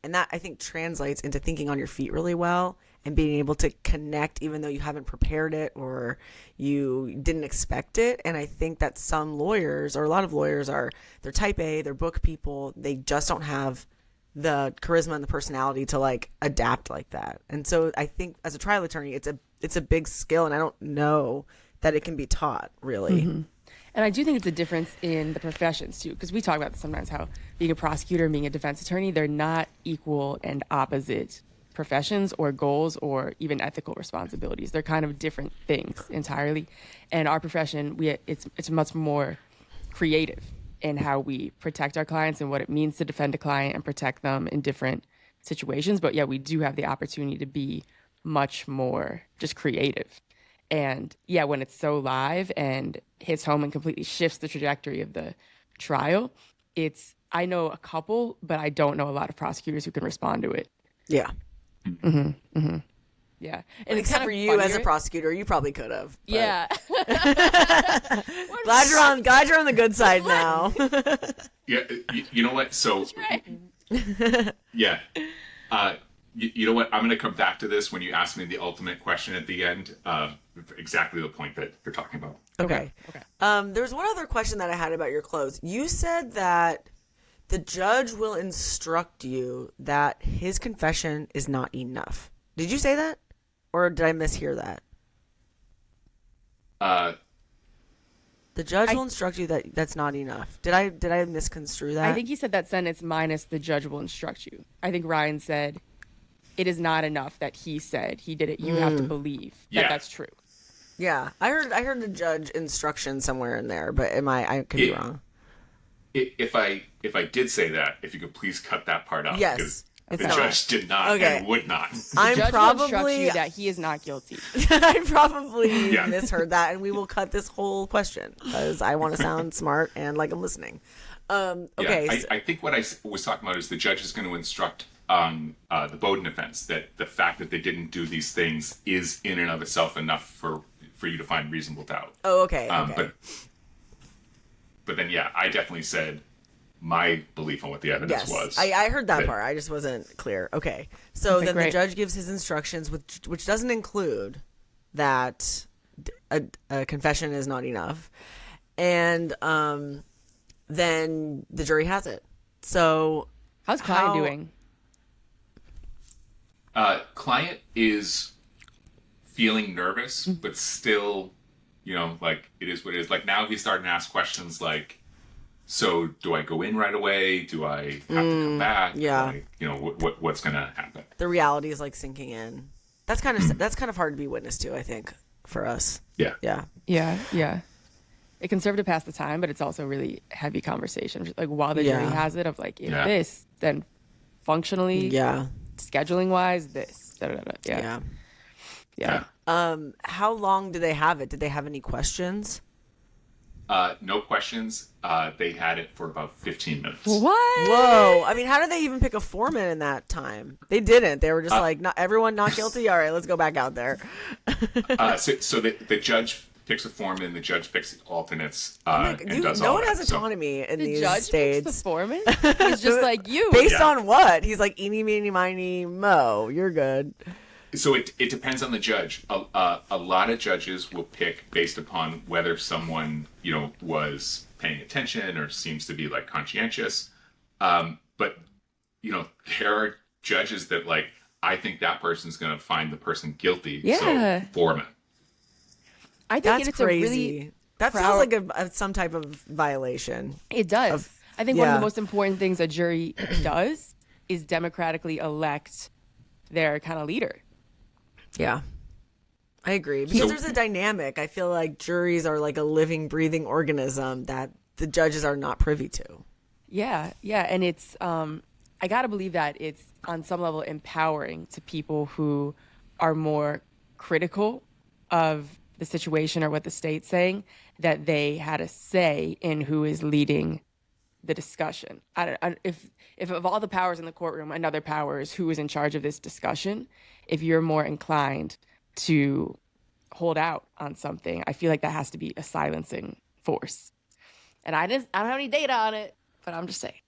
And that I think translates into thinking on your feet really well and being able to connect even though you haven't prepared it or you didn't expect it. And I think that some lawyers, or a lot of lawyers, they're type A, they're book people. They just don't have the charisma and the personality to like adapt like that. And so I think as a trial attorney, it's a big skill, and I don't know that it can be taught really.
And I do think it's a difference in the professions too, because we talk about this sometimes, how being a prosecutor and being a defense attorney, they're not equal and opposite professions or goals or even ethical responsibilities. They're kind of different things entirely. And our profession, it's much more creative in how we protect our clients and what it means to defend a client and protect them in different situations. But yeah, we do have the opportunity to be much more just creative. And yeah, when it's so live and hits home and completely shifts the trajectory of the trial, I know a couple, but I don't know a lot of prosecutors who can respond to it.
Yeah.
Yeah.
And except for you as a prosecutor, you probably could have. But...
Yeah.
glad you're on the good side now.
Yeah. You know what? So,
Right.
Yeah. You know what? I'm going to come back to this when you ask me the ultimate question at the end. Exactly the point that you're talking about.
Okay. There's one other question that I had about your close. You said that the judge will instruct you that his confession is not enough. Did you say that? Or did I mishear that? The judge will instruct you that that's not enough. Did I misconstrue that?
I think he said that sentence minus the judge will instruct you. I think Ryan said it is not enough that he said he did it. You have to believe that that's true.
Yeah, I heard the judge instruction somewhere in there, but I could be wrong.
If I did say that, if you could please cut that part out.
Yes.
Because the judge did not and would not.
The judge will instruct you that he is not guilty.
I probably misheard that, and we will cut this whole question because I want to sound smart and like I'm listening. Okay.
Yeah, I think what I was talking about is the judge is going to instruct on the Bowden offense that the fact that they didn't do these things is in and of itself enough for you to find reasonable doubt.
Oh, okay.
But then, I definitely said my belief on what the evidence was.
I heard that part. I just wasn't clear. Okay. So then
great.
the judge gives his instructions, which doesn't include that a confession is not enough. And then the jury has it. So
how's Klein doing?
Client is feeling nervous, but still, like it is what it is. Like now he's starting to ask questions like, so do I go in right away? Do I have to come back?
Yeah.
Like, what's going to happen?
The reality is like sinking in. That's kind of hard to be witness to, I think, for us.
Yeah.
Yeah.
Yeah. It can serve to pass the time, but it's also really heavy conversation. Like while the jury has it, of like, if this, then functionally, scheduling wise, this. Yeah.
How long do they have it? Did they have any questions?
No questions. They had it for about 15 minutes.
What?
Whoa. I mean, how did they even pick a foreman in that time? They didn't. They were just like, not everyone not guilty. All right, let's go back out there.
So the judge picks a foreman, the judge picks the alternates,
Like,
and does
no
all
one
that.
has
So-
autonomy in
The
these
judge
states.
picks the foreman. He's just like you.
Based
Yeah.
on what? He's like, eeny, meeny, miny, mo. You're good.
So it depends on the judge. A lot of judges will pick based upon whether someone, was paying attention or seems to be like conscientious. But there are judges that like, I think that person's going to find the person guilty.
Yeah.
So foreman.
I think
That's
it's
crazy.
a really
That
proud-
feels like some type of violation.
It does. I think one of
yeah.
the most important things a jury does is democratically elect their kind of leader.
Yeah. I agree. Because there's a dynamic. I feel like juries are like a living, breathing organism that the judges are not privy to.
Yeah, and it's I gotta believe that it's on some level empowering to people who are more critical of the situation or what the state's saying, that they had a say in who is leading the discussion. If of all the powers in the courtroom, another power is who is in charge of this discussion. If you're more inclined to hold out on something, I feel like that has to be a silencing force. And I don't have any data on it, but I'm just saying.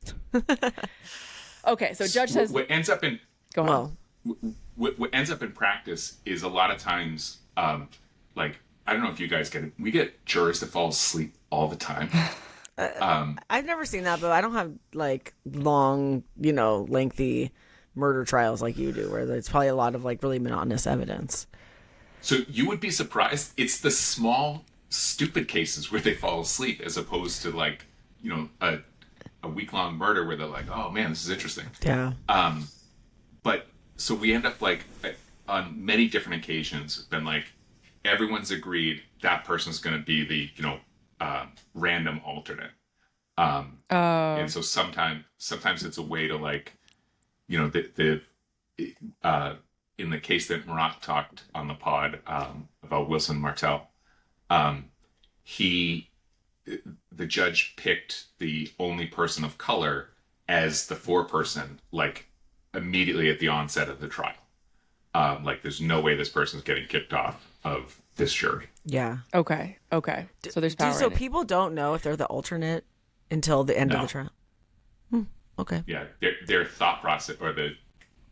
Okay, so judge says
What ends up in
go on.
Well,
what ends up in practice is a lot of times, like, I don't know if you guys get it. We get jurors that fall asleep all the time.
I've never seen that, but I don't have like long, lengthy murder trials like you do, where there's probably a lot of like really monotonous evidence.
So you would be surprised. It's the small, stupid cases where they fall asleep, as opposed to like, a week-long murder where they're like, oh man, this is interesting.
Yeah.
But so we end up like on many different occasions been like, everyone's agreed that person's going to be the random alternate. And so sometimes it's a way to like, in the case that Marat talked on the pod about Wilson Martell, the judge picked the only person of color as the foreperson, like immediately at the onset of the trial. Like there's no way this person's getting kicked off of this jury.
Yeah.
Okay. So there's power.
So
in it.
people don't know if they're the alternate until the end of
No.
the trial. Okay.
Yeah, their thought process, or the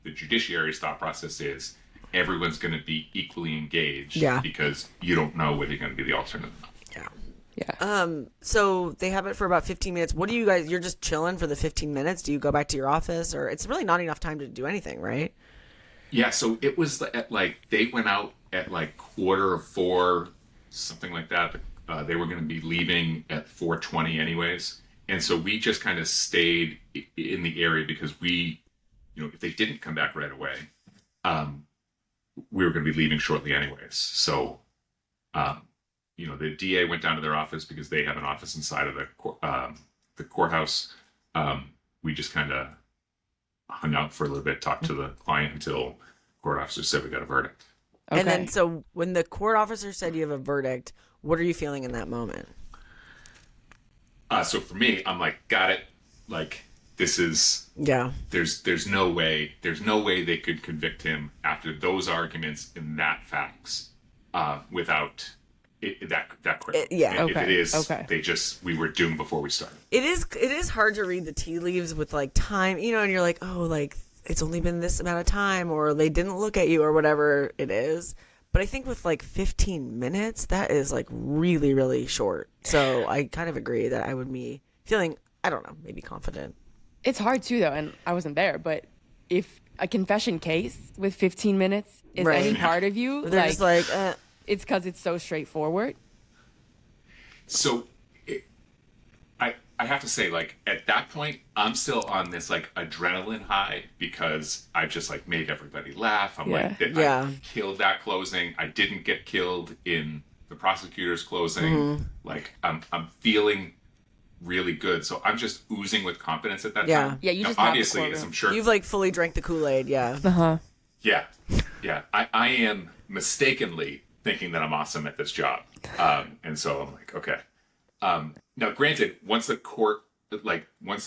judiciary's thought process is everyone's going to be equally engaged.
Yeah.
Because you don't know whether you're going to be the alternate.
Yeah.
Yeah.
So they have it for about 15 minutes. What do you guys? You're just chilling for the 15 minutes. Do you go back to your office, or it's really not enough time to do anything, right?
Yeah, so it was at like, they went out at like 3:45, something like that. They were going to be leaving at 4:20 anyways. And so we just kind of stayed in the area because we, if they didn't come back right away, we were going to be leaving shortly anyways. So, the DA went down to their office because they have an office inside of the courthouse. We just kind of hung out for a little bit, talked to the client until court officer said we got a verdict.
Okay.
And then, so when the court officer said you have a verdict, what are you feeling in that moment?
So for me, I'm like, got it. Like, this is,
Yeah.
there's no way they could convict him after those arguments and that facts, without that quick.
Yeah.
If it
Okay,
is,
okay.
we were doomed before we started.
It is hard to read the tea leaves with like time, and you're like, oh, like it's only been this amount of time, or they didn't look at you, or whatever it is. But I think with like 15 minutes, that is like really, really short. So I kind of agree that I would be feeling, I don't know, maybe confident.
It's hard too, though, and I wasn't there. But if a confession case with 15 minutes is
Right.
any part of you,
They're just like,
it's because it's so straightforward.
So I have to say, like, at that point, I'm still on this like adrenaline high because I've just like made everybody laugh. I'm like,
Yeah.
I killed that closing. I didn't get killed in the prosecutor's closing. Like, I'm feeling really good. So I'm just oozing with confidence at that
Yeah.
time.
Yeah, you
Now,
just have the
obviously,
courtroom.
as I'm sure
you've like fully drank the Kool-Aid. Yeah.
Yeah. I am mistakenly thinking that I'm awesome at this job. And so I'm like, okay. Now, granted, once the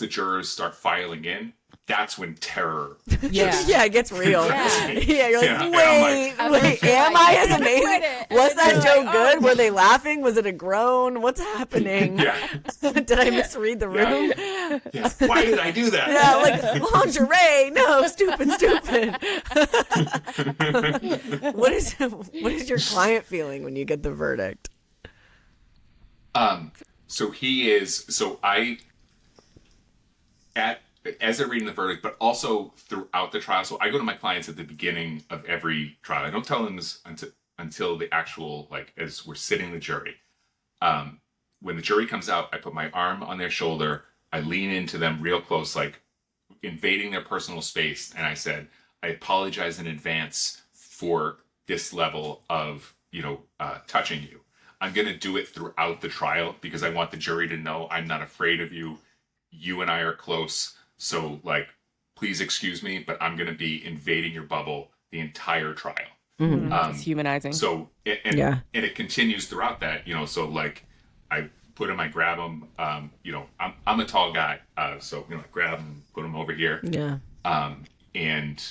jurors start filing in, that's when terror.
Yeah.
Yeah, it gets real.
Yeah.
Yeah, you're like,
Yeah, and
wait,
I'm
wait,
you're
am
like,
I as
"You're gonna
amazing?
quit it."
Was
And
that
then
joke
you're like,
good?
"Oh."
Were they laughing? Was it a groan? What's happening?
Yeah.
Did I misread the room?
Yeah. Why did I do that?
Yeah, like lingerie. No, stupid. What is your client feeling when you get the verdict?
So he is. So as they're reading the verdict, but also throughout the trial. So I go to my clients at the beginning of every trial. I don't tell them this until the actual, like, as we're sitting the jury. When the jury comes out, I put my arm on their shoulder. I lean into them real close, like invading their personal space. And I said, I apologize in advance for this level of, touching you. I'm going to do it throughout the trial because I want the jury to know I'm not afraid of you. You and I are close. So, like, please excuse me, but I'm going to be invading your bubble the entire trial.
Mm-hmm.
It's humanizing.
So, and it continues throughout that, so, like, I put him, I grab him, I'm a tall guy. So, I grab him, put him over here.
Yeah.
And,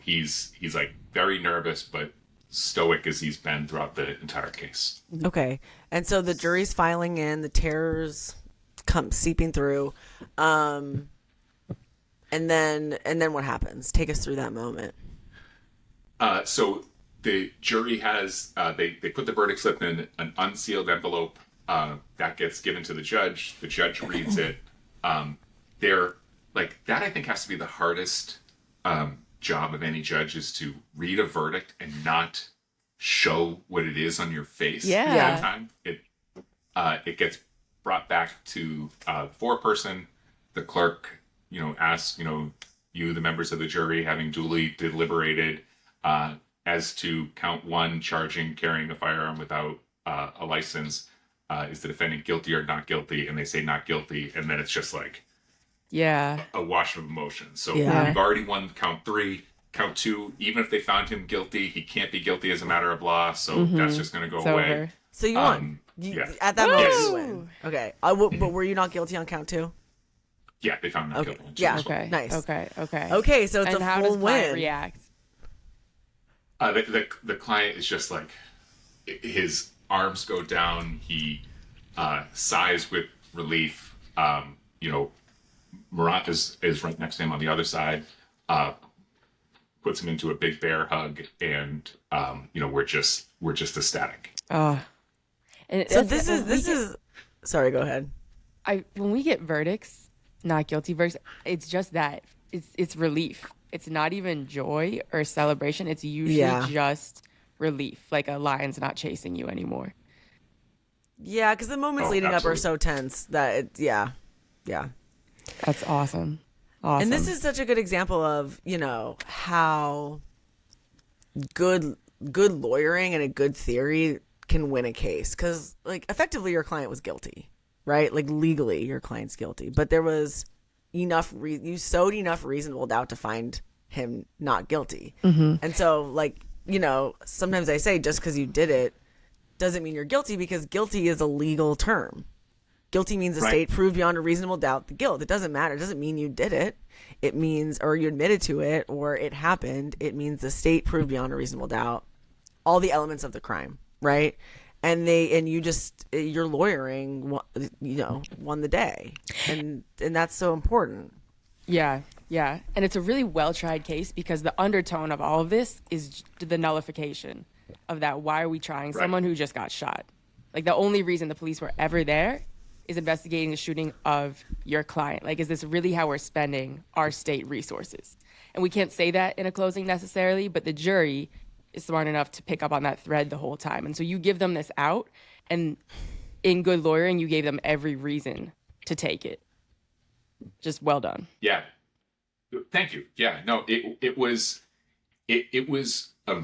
he's like very nervous, but stoic as he's been throughout the entire case.
Okay. And so the jury's filing in, the terror's come seeping through. And then what happens? Take us through that moment.
So the jury has, they put the verdict slip in an unsealed envelope. That gets given to the judge. The judge reads it. They're like, that I think has to be the hardest job of any judge, is to read a verdict and not show what it is on your face.
Yeah.
That time. It gets brought back to the foreperson. The clerk, asks, you, the members of the jury, having duly deliberated, as to count one, charging carrying a firearm without a license, is the defendant guilty or not guilty? And they say not guilty, and then it's just like a wash of emotions. So we've already won count 3. Count 2, even if they found him guilty, he can't be guilty as a matter of law. So that's just going to go away.
Over.
So you won. At that moment, you win. Okay. But were you not guilty on count 2?
Yeah, they found him not guilty.
Yeah.
Okay.
Nice.
Okay.
So it's
and
a
how
full
does client
win.
react?
The client is just like, his arms go down. He sighs with relief. Murat is right next to him on the other side. Puts him into a big bear hug, and we're just ecstatic.
Oh.
So this is. Sorry, go ahead.
When we get verdicts, not guilty verdicts, it's just that it's relief. It's not even joy or celebration. It's usually just relief, like a lion's not chasing you anymore.
Yeah, because the moments leading up are so tense that yeah.
That's awesome. Awesome.
And this is such a good example of how good lawyering and a good theory can win a case, because like effectively your client was guilty, right? Like legally your client's guilty, but there was enough you sowed enough reasonable doubt to find him not guilty. And so like sometimes I say just because you did it doesn't mean you're guilty, because guilty is a legal term. Guilty means the state proved beyond a reasonable doubt the guilt. It doesn't matter. It doesn't mean you did it. It means, or you admitted to it, or it happened. It means the state proved beyond a reasonable doubt all the elements of the crime, right? And your lawyering, won the day, and that's so important.
Yeah. And it's a really well-tried case, because the undertone of all of this is the nullification of that. Why are we trying someone who just got shot? Like, the only reason the police were ever there is investigating the shooting of your client. Like, is this really how we're spending our state resources? And we can't say that in a closing necessarily, but the jury is smart enough to pick up on that thread the whole time. And so you give them this out, and in good lawyering, you gave them every reason to take it. Just well done.
Yeah. Thank you. Yeah, no, it was a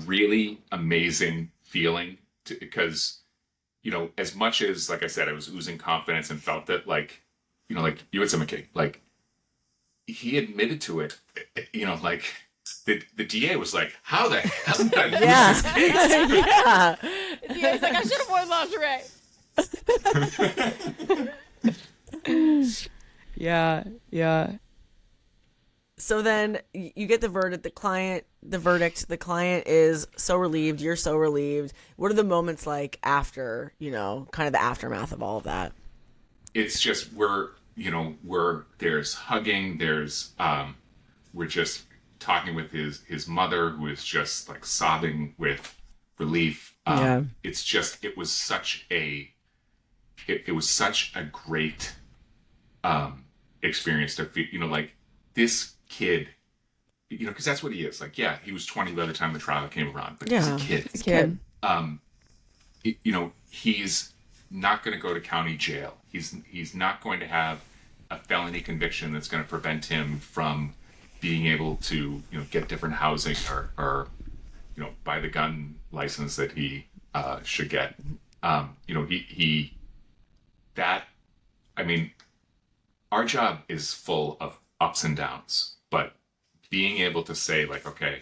really amazing feeling, because as much as, like I said, I was oozing confidence and felt that, like you had some kid, like he admitted to it, like the DA was like, how the hell did I lose this case?
Yeah. The DA's like, I should have worn lingerie. Yeah.
So then you get the verdict. The client is so relieved. You're so relieved. What are the moments like after, kind of the aftermath of all of that?
It's just there's hugging. We're just talking with his mother, who is just like sobbing with relief. It's just it was such a great experience to feel, like this kid, because that's what he is. Like, yeah, he was 20 by the time the trial came around, but he's a kid.
He's a kid.
He's not going to go to county jail. He's not going to have a felony conviction that's going to prevent him from being able to, get different housing or buy the gun license that he should get. Our job is full of ups and downs, but being able to say, like, okay,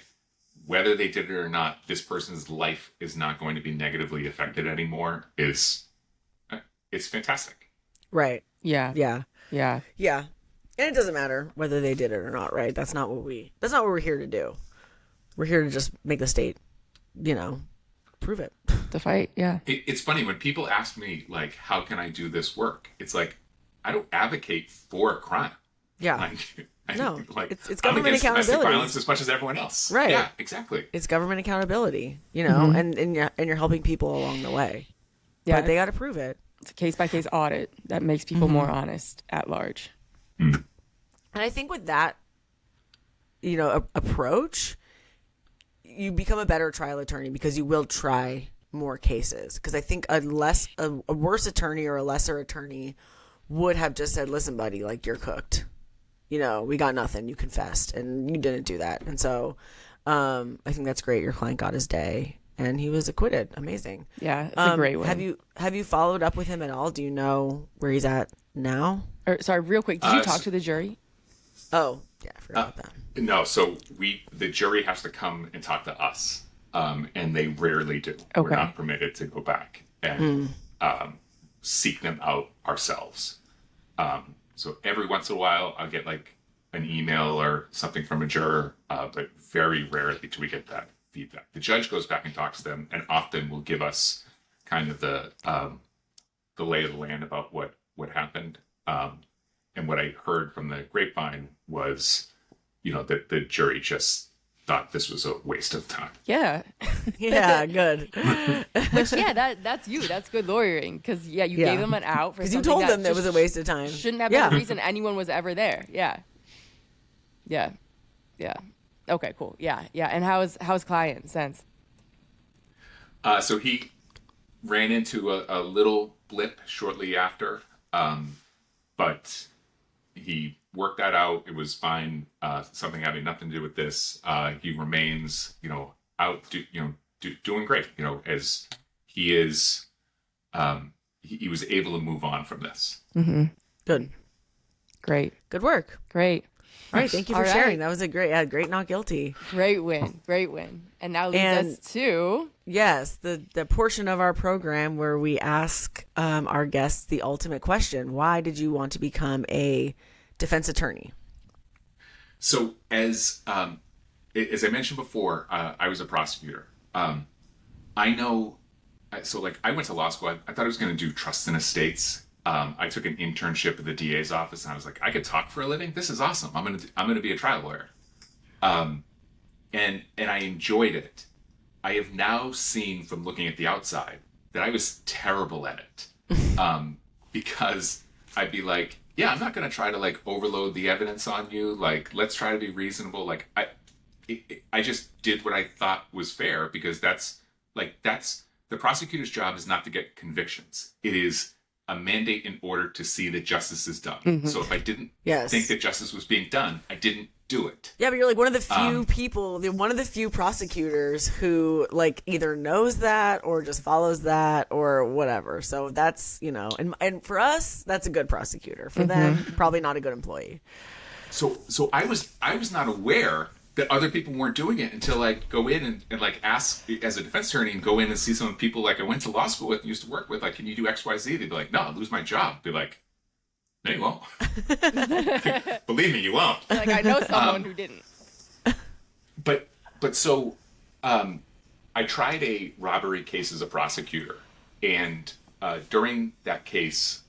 whether they did it or not, this person's life is not going to be negatively affected anymore it's fantastic.
Right.
Yeah.
Yeah.
Yeah.
Yeah. And it doesn't matter whether they did it or not, right? That's not what we're here to do. We're here to just make the state, prove it.
The fight. Yeah.
It's funny when people ask me, like, how can I do this work? It's like, I don't advocate for a crime.
Yeah. It's government
against
accountability.
Domestic violence as much as everyone else.
Right.
Yeah, exactly.
It's government accountability,
Mm-hmm.
and you're helping people along the way.
Yeah.
But they got to prove it.
It's a case-by-case audit that makes people more honest at large.
Mm.
And I think with that, approach, you become a better trial attorney because you will try more cases. Because I think a worse attorney or a lesser attorney would have just said, listen, buddy, like, you're cooked. We got nothing. You confessed and you didn't do that. And so I think that's great. Your client got his day and he was acquitted. Amazing.
Yeah, it's a great win.
Have you followed up with him at all? Do you know where he's at now?
Sorry, real quick. Did you talk to the jury?
Oh, yeah, I forgot about that.
No, so the jury has to come and talk to us, and they rarely do.
Okay.
We're not permitted to go back and seek them out ourselves. So every once in a while, I'll get like an email or something from a juror, but very rarely do we get that feedback. The judge goes back and talks to them, and often will give us kind of the lay of the land about what happened. And what I heard from the grapevine was, that the jury just thought this was a waste of time.
Yeah.
Yeah, good.
Which, that's you. That's good lawyering. Because, you gave them an out for something
you told
that
them that it was a waste of time.
Shouldn't have been the reason anyone was ever there. Yeah. Yeah. Yeah. Okay, cool. Yeah. Yeah. And how's client since?
So he ran into a little blip shortly after, but he worked that out. It was fine. Something having nothing to do with this. He remains, out, doing great. As he is, he was able to move on from this.
Mm-hmm.
Good.
Great.
Good work.
Great.
All right. Thank you for
All
sharing.
right.
That was a great not guilty.
Great win. Great win. And now leads us to...
Yes, the portion of our program where we ask our guests the ultimate question. Why did you want to become a defense attorney?
So as I mentioned before, I was a prosecutor. I know, so like I went to law school. I thought I was going to do trusts and estates. I took an internship at the DA's office, and I was like, I could talk for a living. This is awesome. I'm gonna be a trial lawyer. And I enjoyed it. I have now seen from looking at the outside that I was terrible at it. Because I'd be like, yeah, I'm not going to try to like overload the evidence on you. Like, let's try to be reasonable. Like I just did what I thought was fair, because that's the prosecutor's job is not to get convictions. It is a mandate in order to see that justice is done. Mm-hmm. So if I didn't think that justice was being done, I didn't do it. Yeah,
but you're like one of the few people, one of the few prosecutors who like either knows that or just follows that or whatever. So that's, and for us, that's a good prosecutor. For them, probably not a good employee.
So I was not aware that other people weren't doing it until I go in and like ask as a defense attorney and go in and see some of the people like I went to law school with and used to work with, like, can you do X, Y, Z? They'd be like, no, I'll lose my job. Be like, No, you won't. Believe me, you won't.
Like, I know someone who didn't.
But so I tried a robbery case as a prosecutor, and during that case,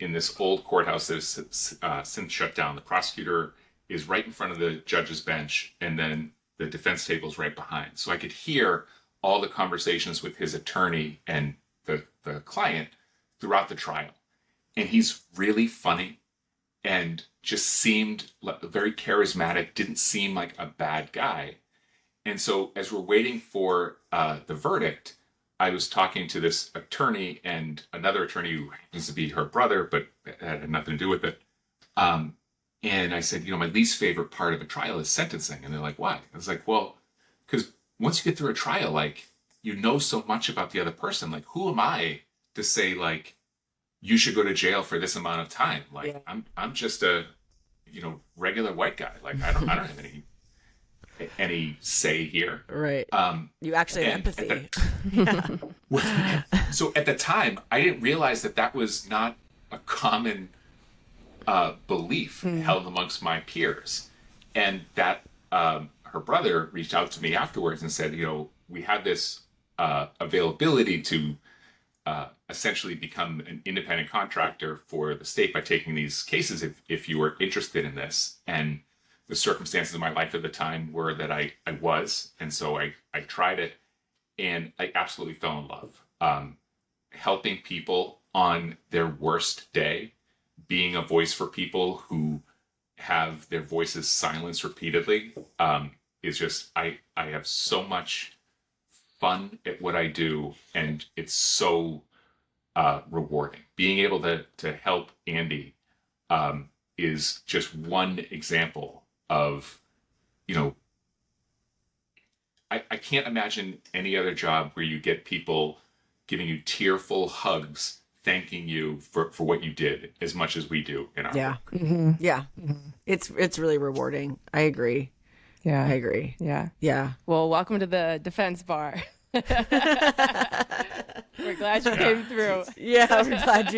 in this old courthouse that has since shut down, the prosecutor is right in front of the judge's bench, and then the defense table is right behind. So I could hear all the conversations with his attorney and the client throughout the trial. And he's really funny and just seemed very charismatic, didn't seem like a bad guy. And so as we're waiting for the verdict, I was talking to this attorney and another attorney who happens to be her brother, but it had nothing to do with it. And I said, my least favorite part of a trial is sentencing. And they're like, why? I was like, well, because once you get through a trial, like, you know so much about the other person. Like, who am I to say, like, you should go to jail for this amount of time? Like, yeah. I'm just a, regular white guy. Like, I don't have any say here.
Right. You actually have empathy.
So at the time, I didn't realize that was not a common belief held amongst my peers. And that her brother reached out to me afterwards and said, we have this availability to essentially become an independent contractor for the state by taking these cases if you were interested in this. And the circumstances of my life at the time were that I was. And so I tried it, and I absolutely fell in love. Helping people on their worst day, being a voice for people who have their voices silenced repeatedly, is just, I have so much fun at what I do, and it's so rewarding. Being able to help Andy is just one example of, I can't imagine any other job where you get people giving you tearful hugs, thanking you for what you did as much as we do in our work.
Mm-hmm. Yeah. Mm-hmm. It's really rewarding. I agree.
Yeah.
I agree.
Yeah.
Yeah.
Well, welcome to the defense bar. We're glad you came through.
Yeah, we're glad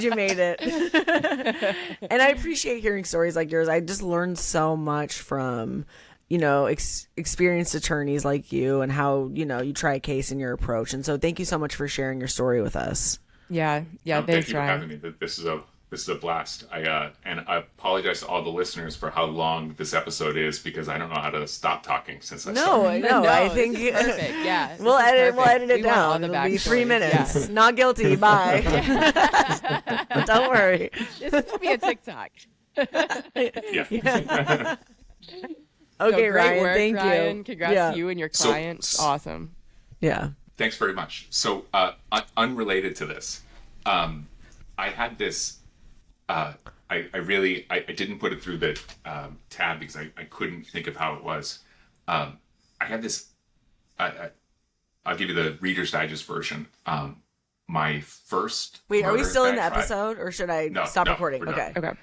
you made it. And I appreciate hearing stories like yours. I just learned so much from, experienced attorneys like you, and how, you try a case and your approach. And so thank you so much for sharing your story with us.
Yeah.
Thank
Thanks,
you for
Ryan.
having me. This is a blast. And I apologize to all the listeners for how long this episode is, because I don't know how to stop talking since I started.
No,
I think
this is perfect. Yeah,
we'll edit it down. It'll be 3 minutes.
Yeah.
Not guilty. Bye. Don't worry.
This will be a TikTok.
Yeah.
Okay,
So
Ryan.
work,
Thank
Ryan.
you.
Congrats to you and your client. Awesome.
Yeah.
Thanks very much. So, unrelated to this, I had this. I didn't put it through the tab because I couldn't think of how it was. I had this. I'll give you the Reader's Digest version. My first.
Wait, are we
murder
still in
that
the
I tried-
episode, or should I
No,
stop
no,
recording?
we're done.
Okay.
Okay.